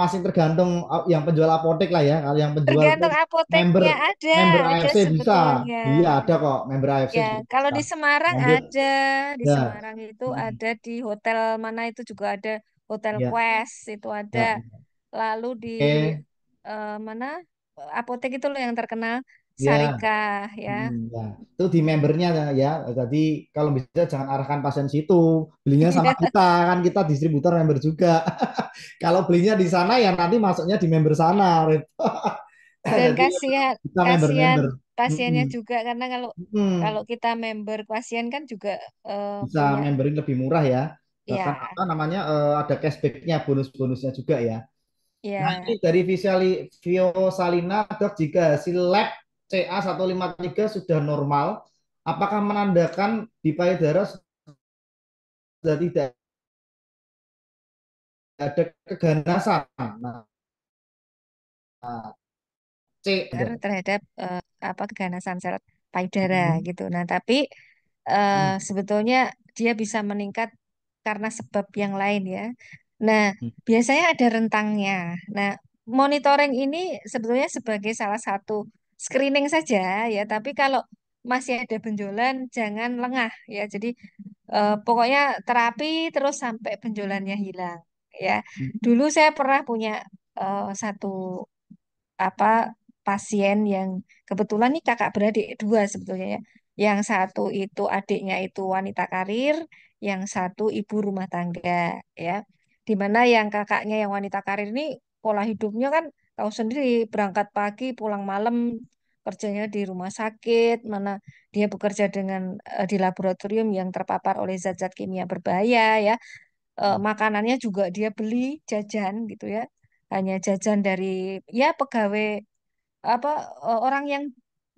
masih tergantung yang penjual apotek lah ya. Kalau yang penjual tuh Tergantung member apoteknya member ada AFC bisa. sebetulnya. Iya ada kok member AFC Ya, juga kalau bisa. di Semarang Lanjut. ada, di Ya, Semarang itu mm, ada di hotel mana itu juga ada Hotel ya, Quest itu ada. ya. Lalu di Oke. mana? apotek itu loh yang terkenal, Ya. Sarika ya. Ya, itu di membernya ya. Jadi kalau bisa jangan arahkan pasien situ. Belinya sama kita kan kita distributor member juga. Kalau belinya di sana ya nanti masuknya di member sana. Dan Jadi kasihan kita kasihan member-member. pasiennya Mm-mm. juga karena kalau Mm-mm. kalau kita member pasien kan juga Bisa punya memberin lebih murah ya. Bahkan ya apa namanya ada cashbacknya, bonus-bonusnya juga ya. Nah ini ya dari Viosalina dok, jika hasil lab CA153 sudah normal, apakah menandakan di payudara sudah tidak ada keganasan? Nah, C dok. terhadap apa keganasan sel payudara Hmm. gitu. Nah, tapi sebetulnya dia bisa meningkat karena sebab yang lain ya. Nah, biasanya ada rentangnya. Nah, monitoring ini sebetulnya sebagai salah satu screening saja ya, tapi kalau masih ada benjolan jangan lengah ya. Jadi pokoknya terapi terus sampai benjolannya hilang ya. Dulu saya pernah punya satu apa pasien yang kebetulan nih kakak beradik dua sebetulnya ya. Yang satu itu adiknya itu wanita karir, yang satu ibu rumah tangga ya. Di mana yang kakaknya yang wanita karir ini pola hidupnya kan tahu sendiri berangkat pagi pulang malam kerjanya di rumah sakit, mana dia bekerja dengan di laboratorium yang terpapar oleh zat-zat kimia berbahaya ya. Makanannya juga dia beli jajan gitu ya, hanya jajan dari ya pegawai apa orang yang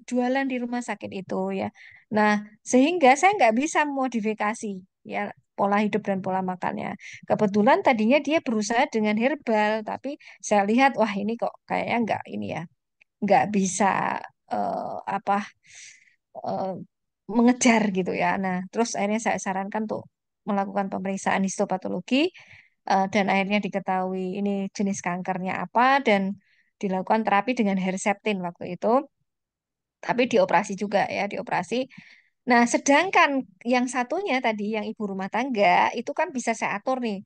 jualan di rumah sakit itu ya. Nah, sehingga saya nggak bisa modifikasi ya pola hidup dan pola makannya. Kebetulan tadinya dia berusaha dengan herbal, tapi saya lihat wah ini kok kayaknya nggak ini ya, nggak bisa apa eh, mengejar gitu ya. Nah, terus akhirnya saya sarankan untuk melakukan pemeriksaan histopatologi dan akhirnya diketahui ini jenis kankernya apa dan dilakukan terapi dengan Herceptin waktu itu, tapi dioperasi juga ya, dioperasi. Nah, sedangkan yang satunya tadi yang ibu rumah tangga itu kan bisa saya atur nih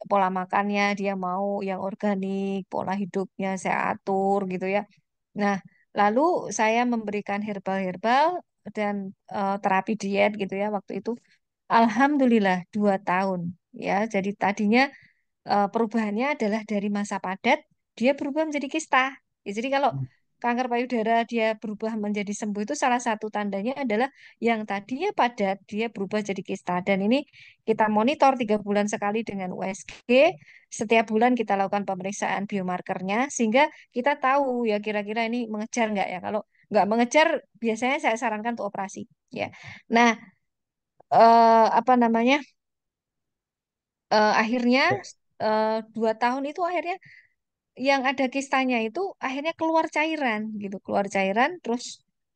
pola makannya dia mau yang organik, pola hidupnya saya atur gitu ya. Nah, lalu saya memberikan herbal-herbal dan terapi diet gitu ya waktu itu. Alhamdulillah 2 tahun ya. Jadi tadinya perubahannya adalah dari masa padat dia berubah menjadi kista. Ya, jadi kalau kanker payudara dia berubah menjadi sembuh itu salah satu tandanya adalah yang tadinya padat dia berubah jadi kista. Dan ini kita monitor 3 bulan sekali dengan USG. Setiap bulan kita lakukan pemeriksaan biomarkernya sehingga kita tahu ya kira-kira ini mengejar nggak ya. Kalau nggak mengejar biasanya saya sarankan untuk operasi. Ya. Nah, apa namanya? Akhirnya 2 tahun itu akhirnya yang ada kistanya itu akhirnya keluar cairan gitu, keluar cairan terus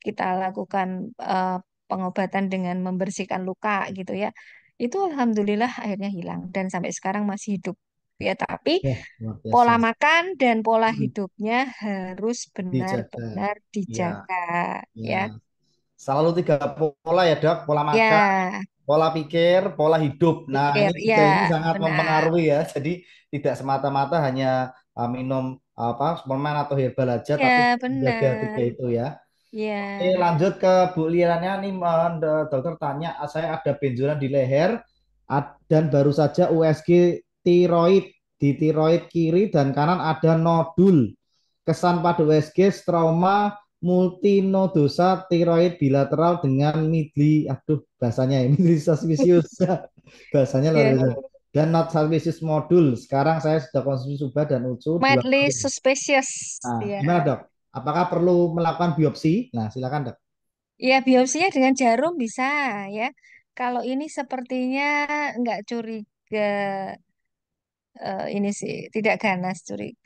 kita lakukan eh, pengobatan dengan membersihkan luka gitu ya. Itu alhamdulillah akhirnya hilang dan sampai sekarang masih hidup. Ya, tapi Ya, luar pola biasa. makan dan pola Hmm. hidupnya harus Dijaga. benar-benar Ya, dijaga ya. ya. Selalu tiga pola ya dok, pola makan, Ya, pola pikir, pola hidup. Nah, pikir ini ya tiga ini sangat benar. mempengaruhi ya. Jadi tidak semata-mata hanya minum apa suplemen atau herbal aja, tapi Ya, menjaga tiga benar. itu ya. Oke, Ya. lanjut ke Bu Liannya nih, dokter tanya, saya ada benjolan di leher dan baru saja USG tiroid di tiroid kiri dan kanan ada nodul. Kesan pada USG trauma multinodosa tiroid bilateral dengan midli, aduh bahasanya ya, midli suspicious. Bahasanya luar Ya. biasa. Dan not suspicious modul. Sekarang saya sudah konsumsi Suba dan Ucu 2 kali. Mildly suspicious. Nah, Ya. gimana dok? Apakah perlu melakukan biopsi? Nah, silakan dok. Ya, biopsinya dengan jarum bisa ya. Kalau ini sepertinya nggak curiga ini sih, tidak ganas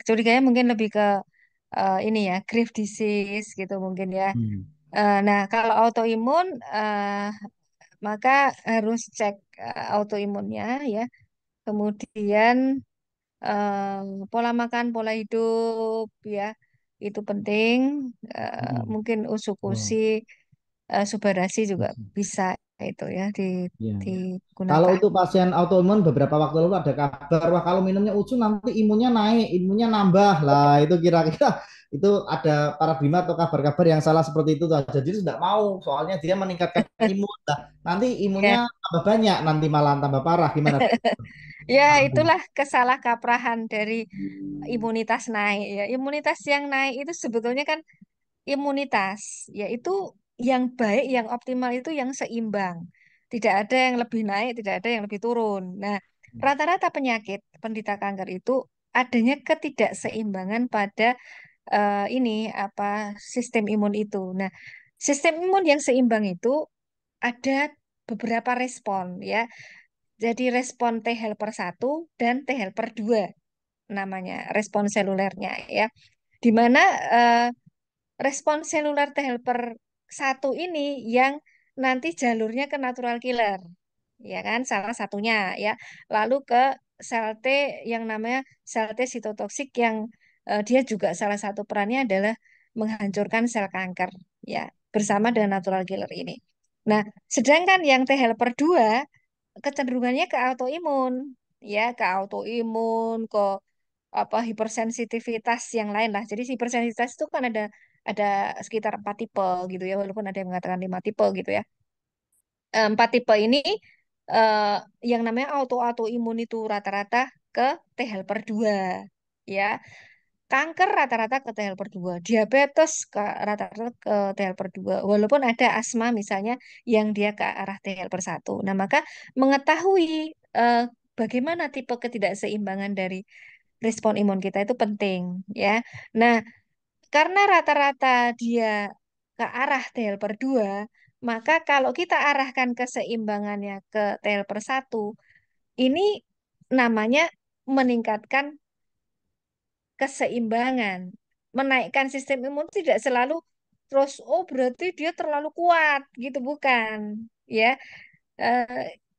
curiganya mungkin lebih ke ini ya, Graves disease gitu mungkin ya. Hmm. Nah, kalau autoimun maka harus cek autoimunnya ya. Kemudian pola makan, pola hidup ya. Itu penting. Hmm. Mungkin usus Oh, gusi, subarasi juga bisa itu ya Iya. Kalau digunakan. untuk pasien autoimun beberapa waktu lalu ada kabar, wah kalau minumnya usu nanti imunnya naik, imunnya nambah lah. Itu kira-kira itu ada paradigma atau kabar-kabar yang salah seperti itu tuh. Jadi tidak mau, soalnya dia meningkatkan imun. Nah, nanti imunnya Ya, tambah banyak, nanti malah tambah parah. Gimana? ya itulah kesalahkaprahan dari imunitas naik ya. Imunitas yang naik itu sebetulnya kan imunitas, yaitu yang baik, yang optimal itu yang seimbang. Tidak ada yang lebih naik, tidak ada yang lebih turun. Nah, rata-rata penyakit penderita kanker itu adanya ketidakseimbangan pada ini apa sistem imun itu. Nah, sistem imun yang seimbang itu ada beberapa respon ya. Jadi respon T helper 1 dan T helper 2 namanya respon selulernya ya. Di mana eh, respon seluler T helper 1 ini yang nanti jalurnya ke natural killer. Ya kan, salah satunya ya. Lalu ke sel T yang namanya sel T sitotoksik yang dia juga salah satu perannya adalah menghancurkan sel kanker ya, bersama dengan natural killer ini. Nah, sedangkan yang T helper 2 kecenderungannya ke autoimun ya, ke autoimun, ke apa hipersensitivitas yang lain lah. Jadi hipersensitivitas itu kan ada sekitar 4 tipe gitu ya, walaupun ada yang mengatakan 5 tipe gitu ya. 4 tipe ini eh, yang namanya autoimun itu rata-rata ke T helper 2 ya. Kanker rata-rata ke T helper 2, diabetes ke rata-rata ke T helper 2. Walaupun ada asma misalnya yang dia ke arah T helper 1. Nah, maka mengetahui eh, bagaimana tipe ketidakseimbangan dari respon imun kita itu penting ya. Nah, karena rata-rata dia ke arah T helper 2, maka kalau kita arahkan keseimbangannya ke T helper 1, ini namanya meningkatkan keseimbangan. Menaikkan sistem imun tidak selalu terus oh berarti dia terlalu kuat gitu bukan ya.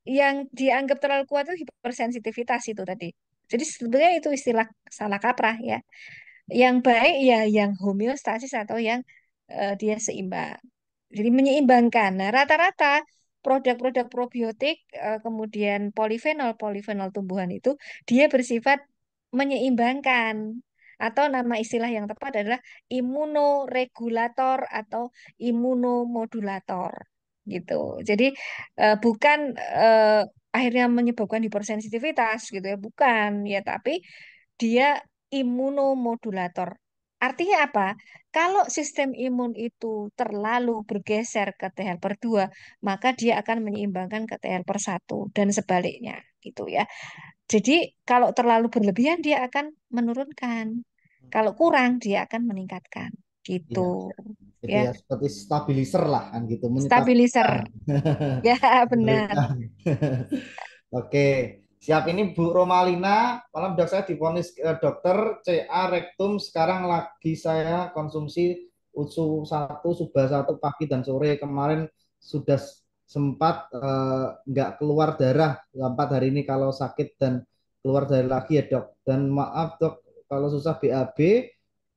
Yang dianggap terlalu kuat itu hipersensitivitas itu tadi. Jadi sebenarnya itu istilah salah kaprah ya. Yang baik ya yang homeostasis atau yang dia seimbang. Jadi menyeimbangkan. Nah, rata-rata produk-produk probiotik kemudian polifenol tumbuhan itu dia bersifat menyeimbangkan atau nama istilah yang tepat adalah imunoregulator atau imunomodulator gitu. Jadi bukan akhirnya menyebabkan hipersensitivitas gitu ya, bukan ya, tapi dia imunomodulator. Artinya apa? Kalau sistem imun itu terlalu bergeser ke T helper 2, maka dia akan menyeimbangkan ke T helper 1 dan sebaliknya gitu ya. Jadi kalau terlalu berlebihan dia akan menurunkan. Kalau kurang dia akan meningkatkan gitu Iya, itu ya. ya seperti stabilizer lah kan gitu, Stabilizer. menyetabilkan. Ya benar. Memberikan. Oke, siap ini Bu Romalina. Malam dok saya divonis dokter CA rektum. Sekarang lagi saya konsumsi USU 1, Suba 1 pagi dan sore. Kemarin sudah sempat nggak keluar darah 4 hari ini kalau sakit dan keluar darah lagi ya dok. Dan maaf dok kalau susah BAB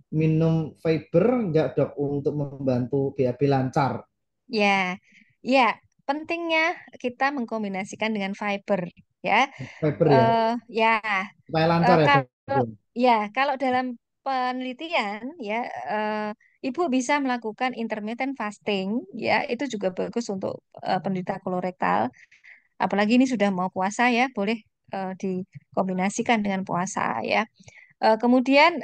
minum fiber nggak dok untuk membantu BAB lancar. Ya, ya, pentingnya kita mengkombinasikan dengan fiber, ya. Fiber ya eh ya, supaya lancar ya dok. kalau ya, kalau dalam penelitian, ya, eh, Ibu bisa melakukan intermittent fasting, ya, itu juga bagus untuk penderita kolorektal. Apalagi ini sudah mau puasa, ya, boleh dikombinasikan dengan puasa, ya. Kemudian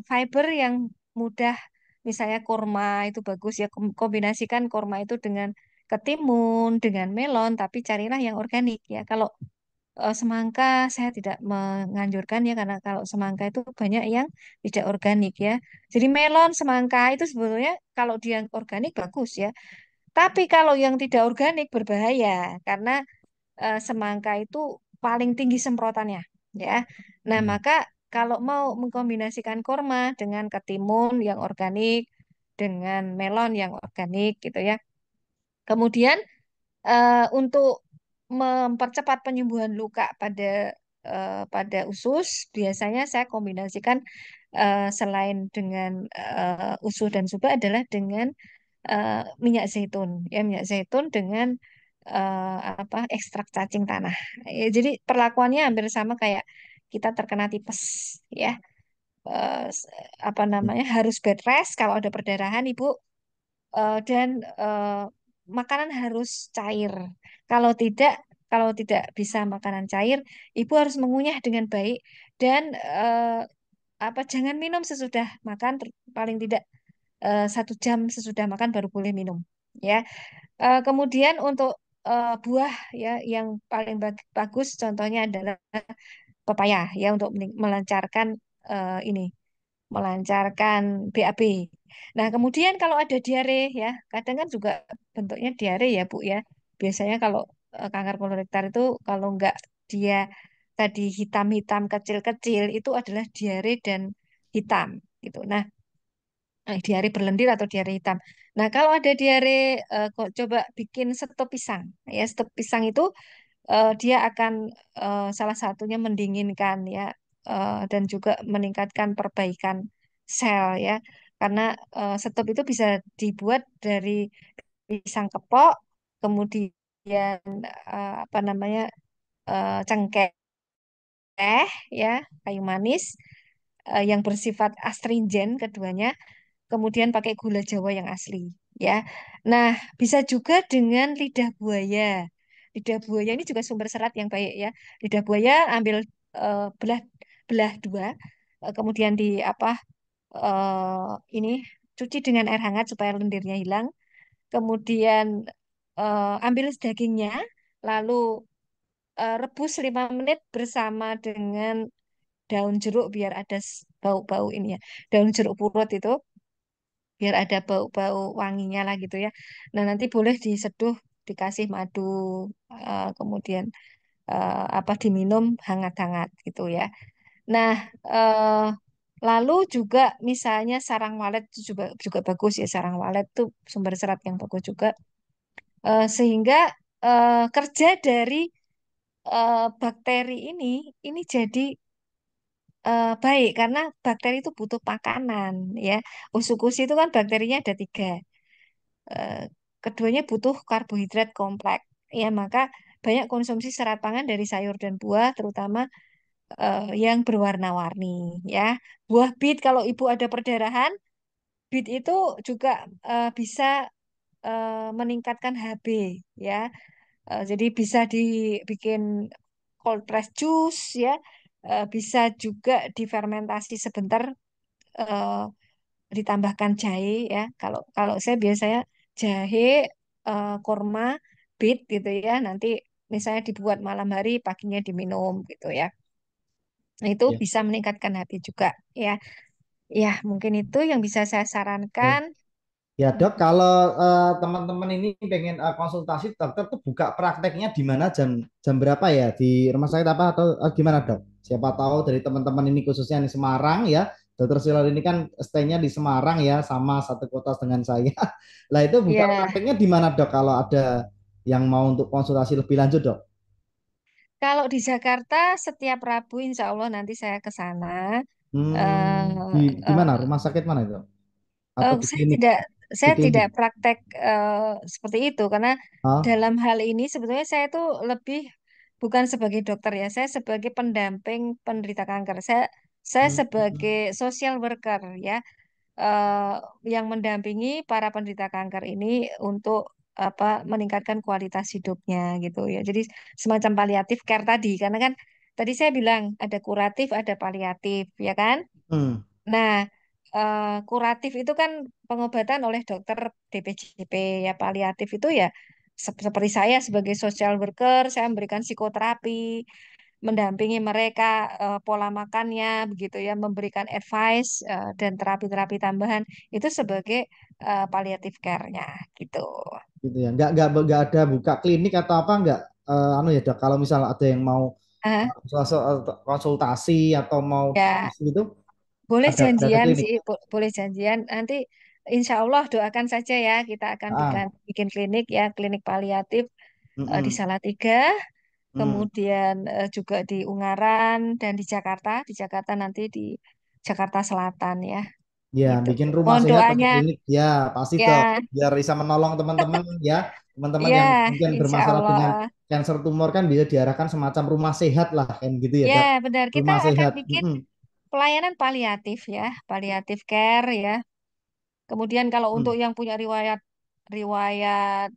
fiber yang mudah, misalnya kurma itu bagus ya. Kombinasikan kurma itu dengan ketimun, dengan melon, tapi carilah yang organik ya. Kalau semangka saya tidak menganjurkan ya, karena kalau semangka itu banyak yang tidak organik ya. Jadi melon, semangka itu sebetulnya kalau dia organik bagus ya. Tapi kalau yang tidak organik berbahaya karena semangka itu paling tinggi semprotannya ya. Nah, maka kalau mau mengkombinasikan kurma dengan ketimun yang organik dengan melon yang organik gitu ya. Kemudian untuk mempercepat penyembuhan luka pada usus, biasanya saya kombinasikan selain dengan usus dan suba adalah dengan minyak zaitun ya, minyak zaitun dengan apa ekstrak cacing tanah. Jadi perlakuannya hampir sama kayak kita terkena tipes ya. S- apa namanya harus bed rest kalau ada perdarahan Ibu, dan makanan harus cair. Kalau tidak kalau tidak bisa makanan cair, Ibu harus mengunyah dengan baik dan apa jangan minum sesudah makan, paling tidak 1 jam sesudah makan baru boleh minum ya. Kemudian untuk buah ya yang paling bagus contohnya adalah pepaya ya untuk melancarkan ini melancarkan BAB. Nah, kemudian kalau ada diare ya, kadang kan juga bentuknya diare ya, Bu ya. Biasanya kalau kanker kolorektal itu kalau enggak dia tadi hitam-hitam kecil-kecil itu adalah diare dan hitam gitu. Nah, diare berlendir atau diare hitam. Nah, kalau ada diare kok coba bikin stop pisang. Ya, stop pisang itu dia akan salah satunya mendinginkan ya, dan juga meningkatkan perbaikan sel ya. Karena stop itu bisa dibuat dari pisang kepok, kemudian apa namanya cengkeh ya, kayu manis yang bersifat astringent keduanya, kemudian pakai gula Jawa yang asli ya. Nah, bisa juga dengan lidah buaya. Lidah buaya ini juga sumber serat yang baik ya. Lidah buaya ambil belah belah dua, kemudian di apa ini cuci dengan air hangat supaya lendirnya hilang. Kemudian ambil dagingnya, lalu rebus 5 menit bersama dengan daun jeruk biar ada bau-bau ini ya. Daun jeruk purut itu biar ada bau-bau wanginya lah gitu ya. Nah, nanti boleh diseduh, dikasih madu, kemudian apa diminum hangat-hangat gitu ya. Nah, eh, lalu juga misalnya sarang walet itu juga juga bagus ya, sarang walet tuh sumber serat yang bagus juga. Sehingga kerja dari bakteri ini jadi baik karena bakteri itu butuh makanan ya. Usus itu kan bakterinya ada 3. eh, Keduanya butuh karbohidrat kompleks. Ya, maka banyak konsumsi serat pangan dari sayur dan buah, terutama yang berwarna-warni. Ya, buah bit kalau ibu ada perdarahan, bit itu juga bisa meningkatkan HB. Ya, jadi bisa dibikin cold press juice. Ya, bisa juga difermentasi sebentar. eh, Ditambahkan jahe ya. Kalau kalau saya biasanya jahe, kurma, bit gitu ya. Nanti misalnya dibuat malam hari, paginya diminum gitu ya. Nah, itu Ya. bisa meningkatkan hati juga ya. Ya, mungkin itu yang bisa saya Ya. sarankan. Ya Mm. dok, kalau teman-teman ini pengen konsultasi dokter tuh buka prakteknya di mana jam berapa ya di rumah sakit apa atau gimana dok? Siapa tahu dari teman-teman ini khususnya di Semarang ya, dokter Silal ini kan stay-nya di Semarang ya, sama satu kota dengan saya. Lah itu buka Ya, prakteknya di mana dok? Kalau ada yang mau untuk konsultasi lebih lanjut dok? kalau di Jakarta setiap Rabu insya Allah nanti saya ke sana. Di mana? Rumah sakit mana itu? Atau di Saya klinik? tidak Di saya klinik? tidak praktek seperti itu karena Oh, dalam hal ini sebetulnya saya itu lebih bukan sebagai dokter ya, saya sebagai pendamping penderita kanker. Saya hmm, sebagai social worker ya, eh, yang mendampingi para penderita kanker ini untuk apa meningkatkan kualitas hidupnya gitu ya. Jadi semacam paliatif care tadi karena kan tadi saya bilang ada kuratif, ada paliatif ya kan? hmm, Nah, kuratif itu kan pengobatan oleh dokter DPJP ya, paliatif itu ya seperti saya sebagai social worker, saya memberikan psikoterapi, mendampingi mereka pola makannya begitu ya, memberikan advice dan terapi-terapi tambahan itu sebagai palliative care-nya gitu. gitu ya. Nggak ada buka klinik atau apa nggak? Anu ya dok, kalau misal ada yang mau Ah, konsultasi atau mau ya, gitu, boleh ada janjian klinik. sih, boleh janjian. Nanti insya Allah doakan saja ya, kita akan Ah, bikin klinik ya, klinik paliatif di mm-mm, Salatiga, mm. kemudian juga di Ungaran dan di Jakarta nanti di Jakarta Selatan ya, Ya, gitu. bikin rumah Mohon sehat atau doanya klinik ya pasti dok. ya, Biar bisa menolong teman-teman ya. teman-teman yang Ya, mungkin insya bermasalah dengan Allah. kanker tumor kan bisa diarahkan semacam rumah sehat lah kan gitu ya Ya, dok. benar. Kita Rumah akan sehat. bikin pelayanan paliatif ya, paliatif care ya. Kemudian kalau untuk Mm. yang punya riwayat riwayat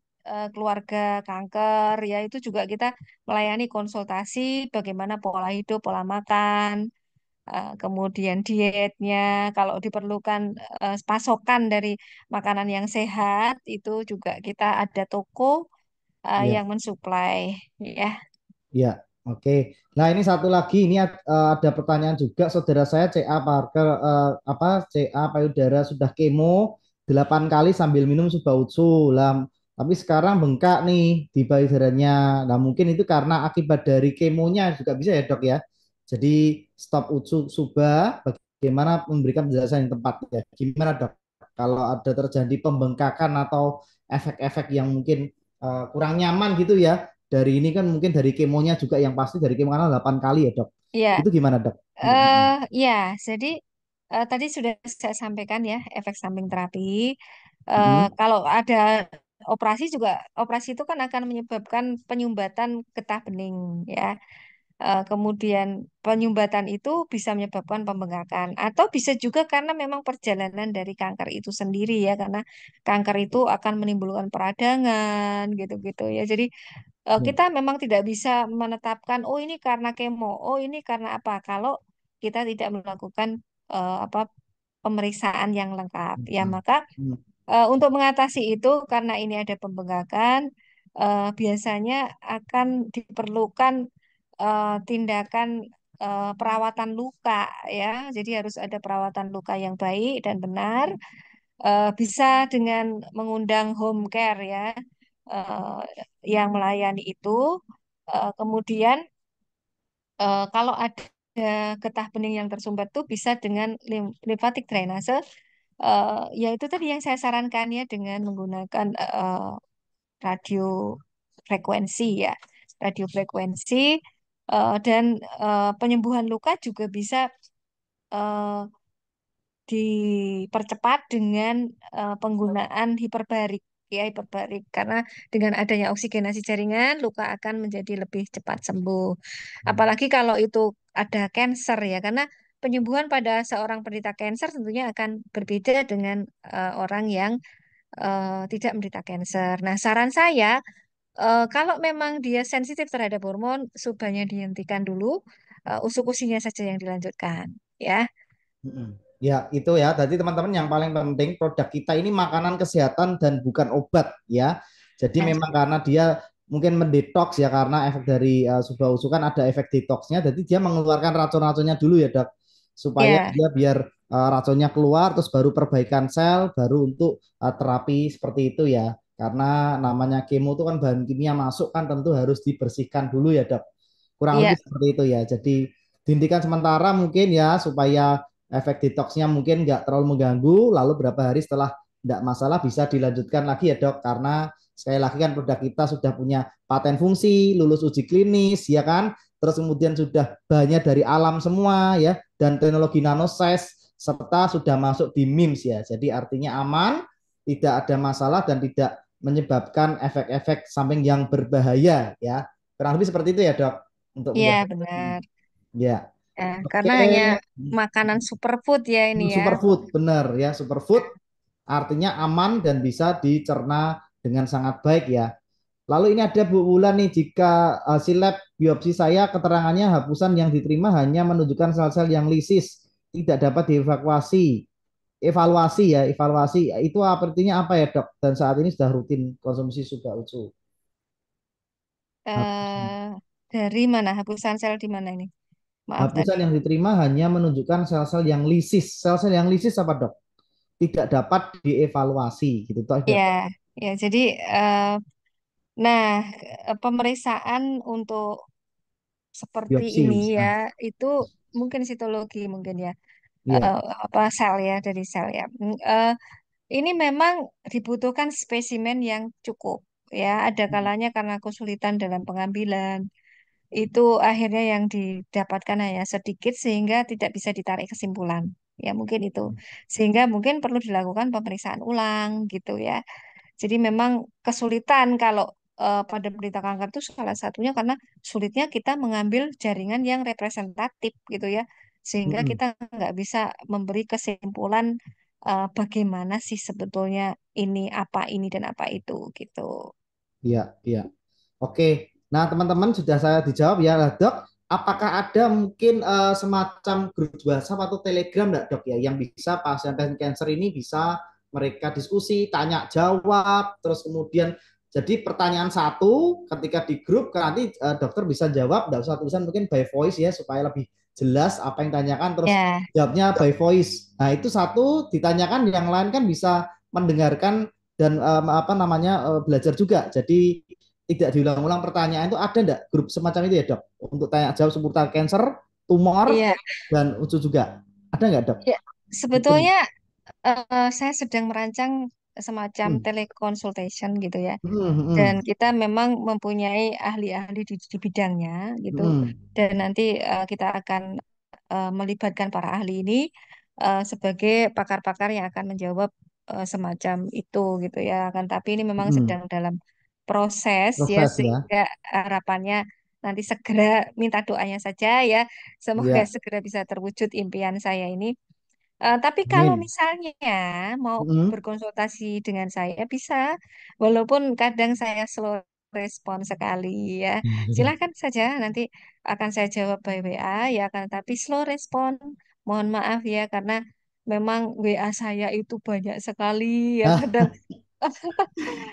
keluarga kanker ya itu juga kita melayani konsultasi bagaimana pola hidup, pola makan, kemudian dietnya, kalau diperlukan pasokan dari makanan yang sehat itu juga kita ada toko Ya. yang mensuplai ya. Ya, oke. Nah, ini satu lagi, ini ada pertanyaan juga saudara saya CA Parker apa CA payudara sudah kemo 8 kali sambil minum Subaucu. Lah, tapi sekarang bengkak nih di payudaranya. Nah, mungkin itu karena akibat dari kemonya juga bisa ya, Dok ya. Jadi stop ucu suba bagaimana memberikan penjelasan yang tepat ya. Gimana, Dok? Kalau ada terjadi pembengkakan atau efek-efek yang mungkin kurang nyaman gitu ya dari ini kan mungkin dari kemonya juga yang pasti dari kemo karena 8 kali ya dok. Ya, Itu gimana dok? eh ya, jadi tadi sudah saya sampaikan ya efek samping terapi. Kalau ada operasi juga, operasi itu kan akan menyebabkan penyumbatan getah bening ya. Kemudian penyumbatan itu bisa menyebabkan pembengkakan atau bisa juga karena memang perjalanan dari kanker itu sendiri ya karena kanker itu akan menimbulkan peradangan gitu-gitu ya. Jadi kita memang tidak bisa menetapkan oh ini karena kemo, oh ini karena apa kalau kita tidak melakukan apa pemeriksaan yang lengkap. Ya maka untuk mengatasi itu karena ini ada pembengkakan biasanya akan diperlukan tindakan perawatan luka ya. Jadi harus ada perawatan luka yang baik dan benar. Bisa dengan mengundang home care ya eh, yang melayani itu. Kemudian kalau ada getah bening yang tersumbat tuh bisa dengan limfatik drainase. Ya itu tadi yang saya sarankan ya dengan menggunakan radio frekuensi ya, radio frekuensi dan penyembuhan luka juga bisa eh, dipercepat dengan penggunaan hiperbarik ya hiperbarik karena dengan adanya oksigenasi jaringan luka akan menjadi lebih cepat sembuh. Apalagi kalau itu ada cancer ya karena penyembuhan pada seorang penderita cancer tentunya akan berbeda dengan orang yang tidak menderita cancer. Nah, saran saya kalau memang dia sensitif terhadap hormon, sebaiknya dihentikan dulu, usuk-usinya saja yang dilanjutkan ya. Ya, itu ya. Jadi teman-teman yang paling penting produk kita ini makanan kesehatan dan bukan obat ya. Jadi Ya, memang karena dia mungkin mendetoks ya karena efek dari suba usukan ada efek detoksnya. Jadi dia mengeluarkan racun-racunnya dulu ya dok supaya ya, dia biar racunnya keluar terus baru perbaikan sel baru untuk terapi seperti itu ya. Karena namanya kemo itu kan bahan kimia masuk kan tentu harus dibersihkan dulu ya dok. Kurang ya, lebih seperti itu ya. Jadi dihentikan sementara mungkin ya supaya efek detoksnya mungkin nggak terlalu mengganggu, lalu berapa hari setelah tidak masalah bisa dilanjutkan lagi ya dok, karena sekali lagi kan produk kita sudah punya paten fungsi, lulus uji klinis ya kan, terus kemudian sudah bahannya dari alam semua ya, dan teknologi nanosize serta sudah masuk di MIMS ya, jadi artinya aman, tidak ada masalah dan tidak menyebabkan efek-efek samping yang berbahaya ya, kurang lebih seperti itu ya dok, untuk ya menjawab. benar. Ya, Karena oke. hanya makanan superfood ya ini ya. Superfood, benar ya. Superfood artinya aman dan bisa dicerna dengan sangat baik ya. Lalu ini ada Bu Wulan nih, jika hasil lab biopsi saya keterangannya hapusan yang diterima hanya menunjukkan sel-sel yang lisis, tidak dapat dievakuasi. Evaluasi ya, evaluasi. Itu artinya apa ya dok? Dan saat ini sudah rutin konsumsi suga ucu. Hapusan. Eh, dari mana? Hapusan sel di mana ini? Maaf tadi. Hapusan yang diterima hanya menunjukkan sel-sel yang lisis. Sel-sel yang lisis apa dok? Tidak dapat dievaluasi gitu toh dok. Ya, ya. Jadi, eh, nah, pemeriksaan untuk seperti ini Biopsi. ya, Nah, itu mungkin sitologi mungkin ya, iya. apa sel ya dari sel ya. Ini memang dibutuhkan spesimen yang cukup ya. Ada kalanya karena kesulitan dalam pengambilan. Itu akhirnya yang didapatkan hanya sedikit sehingga tidak bisa ditarik kesimpulan. Ya mungkin itu. Sehingga mungkin perlu dilakukan pemeriksaan ulang gitu ya. Jadi memang kesulitan kalau pada penderita kanker itu salah satunya karena sulitnya kita mengambil jaringan yang representatif gitu ya, sehingga Mm-mm. kita nggak bisa memberi kesimpulan bagaimana sih sebetulnya ini apa ini dan apa itu gitu. Iya, iya. Oke, nah teman-teman sudah saya dijawab ya, lah, Dok. Apakah ada mungkin semacam grup WhatsApp atau Telegram, enggak, Dok ya, yang bisa pasien-pasien cancer ini bisa mereka diskusi, tanya jawab, terus kemudian jadi pertanyaan satu ketika di grup nanti dokter bisa jawab, enggak usah tulisan mungkin by voice ya supaya lebih jelas apa yang ditanyakan terus Ya, jawabnya by voice. Nah, itu satu ditanyakan yang lain kan bisa mendengarkan dan apa namanya belajar juga. Jadi tidak diulang-ulang pertanyaan itu ada enggak grup semacam itu ya dok untuk tanya jawab seputar cancer, tumor iya, dan usus juga ada enggak dok? ya. Mungkin. Sebetulnya saya sedang merancang semacam Hmm. teleconsultation gitu ya. Hmm, Dan hmm, kita memang mempunyai ahli-ahli di bidangnya gitu. hmm, Dan nanti kita akan melibatkan para ahli ini sebagai pakar-pakar yang akan menjawab semacam itu gitu ya. Kan tapi ini memang hmm. sedang dalam proses ya Proses ya. sehingga harapannya nanti segera minta doanya saja ya. Semoga Ya, segera bisa terwujud impian saya ini. Tapi kalau amin. misalnya mau Hmm. berkonsultasi dengan saya bisa, walaupun kadang saya slow respon sekali ya. Silakan saja, nanti akan saya jawab by WA ya, akan tapi slow respon. Mohon maaf ya, karena memang WA saya itu banyak sekali ya kadang.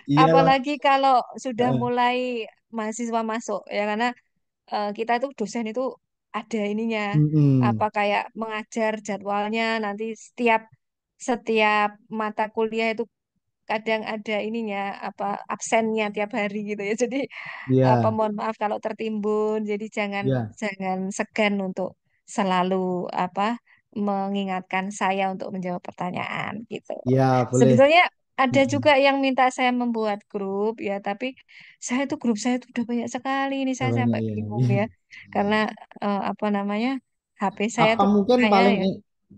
Iya lah. Apalagi kalau sudah mulai mahasiswa masuk ya, karena kita itu dosen itu ada ininya Hmm. apa kayak mengajar jadwalnya nanti setiap setiap mata kuliah itu kadang ada ininya apa absennya tiap hari gitu ya. Jadi apa Iya, mohon maaf kalau tertimbun. Jadi jangan iya, jangan segan untuk selalu apa mengingatkan saya untuk menjawab pertanyaan gitu. iya boleh. Sebetulnya ada Hmm. juga yang minta saya membuat grup ya, tapi grup saya itu udah banyak sekali ini saya Banyak sampai ya. bingung ya. Karena apa namanya? HP saya Apa tuh mungkin kayak paling ya.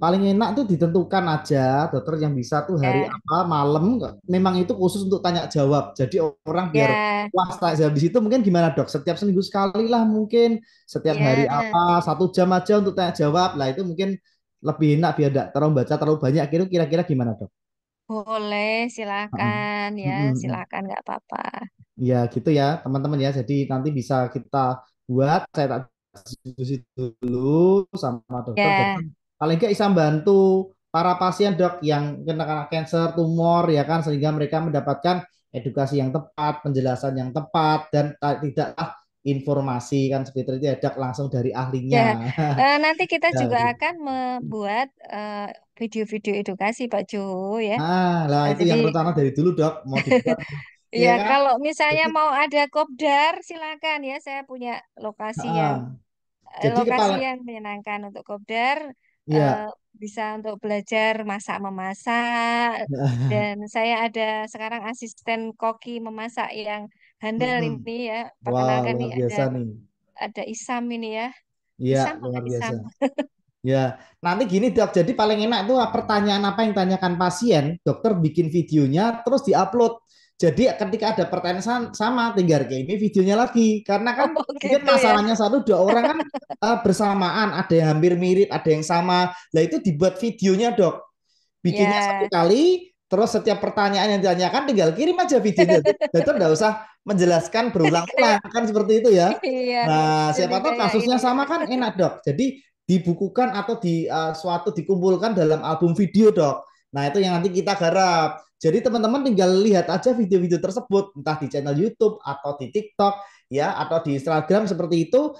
paling enak tuh ditentukan aja dokter yang bisa tuh hari Ya, apa malam memang itu khusus untuk tanya jawab. Jadi orang biar ya, puas tanya jawab di situ mungkin gimana dok? Setiap seminggu sekali lah mungkin setiap hari ya. apa 1 jam aja untuk tanya jawab lah itu mungkin lebih enak biar tidak terlalu baca terlalu banyak. Kira-kira gimana dok? Boleh, Heeh. silakan ya, Mm-mm. silakan nggak apa-apa. Ya gitu ya teman-teman ya. Jadi nanti bisa kita buat saya tak diskusi dulu sama dokter. Jadi Ya, paling nggak bisa bantu para pasien dok yang kena kanker, tumor ya kan sehingga mereka mendapatkan edukasi yang tepat, penjelasan yang tepat dan tidaklah informasi kan seperti itu ya dok langsung dari ahlinya. ya. Nanti kita juga Dari. akan membuat video-video edukasi Pak Jo ya. Lah itu Jadi yang rencana dari dulu dok mau dibuat ya ya kan. kalau misalnya Jadi mau ada kopdar silakan ya. Saya punya lokasi yang ah, jadi lokasi kepala yang menyenangkan untuk kopdar. eh, ya. bisa untuk belajar masak memasak dan saya ada sekarang asisten koki memasak yang handal Mm-mm. ini ya. Wah, Perkenalkan luar nih biasa nih. ada Isam ini ya. Iya, Isam apa luar biasa. Isam? Ya, nanti gini dok, jadi paling enak tuh pertanyaan apa yang tanyakan pasien, dokter bikin videonya terus diupload. Jadi ketika ada pertanyaan sama, tinggal kayak ini videonya lagi. Karena kan Oh mungkin gitu ya. masalahnya satu dua orang kan bersamaan, ada yang hampir mirip, ada yang sama. Nah itu dibuat videonya dok. Bikinnya satu Ya. kali, terus setiap pertanyaan yang ditanyakan tinggal kirim aja videonya. Dokter nggak usah menjelaskan berulang-ulang Kayak kan seperti itu ya. iya. Nah, Jadi siapa tahu kayak ini kasusnya ya. sama kan enak dok. Jadi dibukukan atau di suatu dikumpulkan dalam album video dok. Nah itu yang nanti kita garap. Jadi teman-teman tinggal lihat aja video-video tersebut entah di channel YouTube atau di TikTok ya atau di Instagram seperti itu.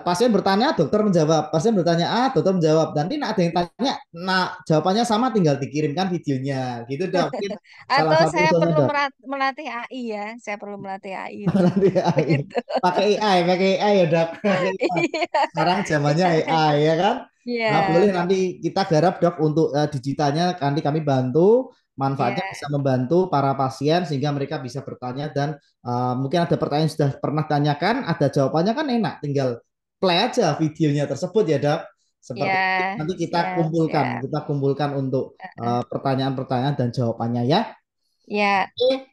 Pasien bertanya, dokter menjawab. Pasien bertanya A, dokter menjawab. Nanti ada yang tanya, nah jawabannya sama, tinggal dikirimkan videonya. Gitu dok. Mungkin salah Atau satu saya usulnya perlu dok. melatih AI ya. Saya perlu melatih AI itu. Nanti AI. Gitu. Pakai AI ya dok. Pakai AI. Iya. Sekarang zamannya Iya. AI ya kan. Iya. Nah, boleh nanti kita garap dok untuk digitalnya nanti kami bantu manfaatnya Iya. bisa membantu para pasien sehingga mereka bisa bertanya dan mungkin ada pertanyaan yang sudah pernah tanyakan, ada jawabannya kan enak, tinggal play aja videonya tersebut ya dok. Iya. Seperti itu. Nanti Siap, siap. kita kumpulkan untuk pertanyaan-pertanyaan dan jawabannya ya. Ya. Oke,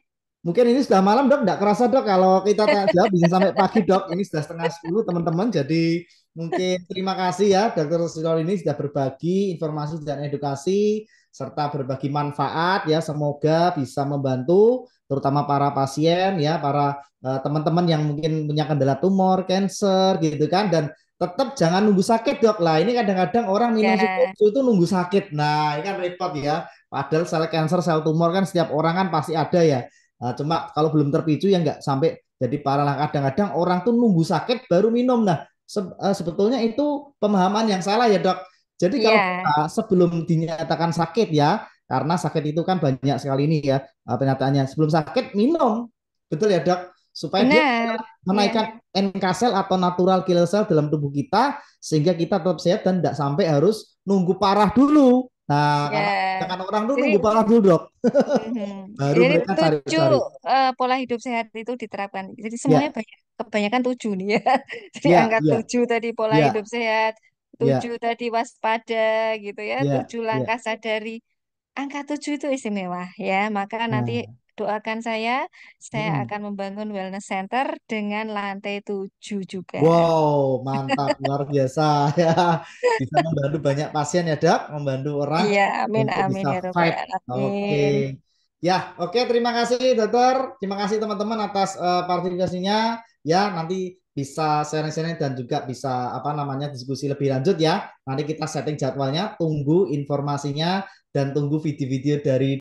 Mungkin ini sudah malam dok, nggak kerasa dok kalau kita tanya jawab bisa sampai pagi dok. Ini sudah setengah 10 teman-teman. Jadi mungkin terima kasih ya dokter Silor ini sudah berbagi informasi dan edukasi serta berbagi manfaat ya. Semoga bisa membantu terutama para pasien ya, para teman-teman yang mungkin punya kendala tumor, cancer gitu kan. Dan tetap jangan nunggu sakit dok. Lah ini kadang-kadang orang minum susu Ya, itu nunggu sakit. Nah ini kan repot ya. Padahal sel cancer, sel tumor kan setiap orang kan pasti ada ya. Nah, cuma kalau belum terpicu ya nggak sampai jadi parah lah. Kadang-kadang orang tuh nunggu sakit baru minum. Nah, sebetulnya itu pemahaman yang salah ya dok. Jadi kalau iya, kita sebelum dinyatakan sakit ya, karena sakit itu kan banyak sekali ini ya penyataannya. Sebelum sakit minum, betul ya dok, supaya dia benar. menaikkan Ya, NK cell atau natural killer cell dalam tubuh kita sehingga kita tetap sehat dan tidak sampai harus nunggu parah dulu. Nah, karena ya. kebanyakan orang tuh Jadi, nunggu parah dulu dok, mhm. baru Jadi mereka tujuh cari-cari. pola hidup sehat itu diterapkan. Jadi semuanya Ya, banyak, kebanyakan tujuh nih ya. Jadi ya, angka ya, tujuh tadi pola hidup ya, sehat, tujuh ya, tadi waspada gitu ya, ya, tujuh ya. langkah sadari. Angka tujuh itu istimewa ya. Maka nanti Nah, doakan saya mm-mm. akan membangun wellness center dengan lantai tujuh juga. Wow, mantap, luar biasa ya. Bisa membantu banyak pasien ya, Dok, membantu orang Iya, amin, untuk amin bisa ya robbal fight. Oke. alamin. Ya, oke, terima kasih, Dokter. Terima kasih teman-teman atas partisipasinya. Ya, nanti bisa sharing-sharing dan juga bisa apa namanya diskusi lebih lanjut ya. Nanti kita setting jadwalnya, tunggu informasinya dan tunggu video-video dari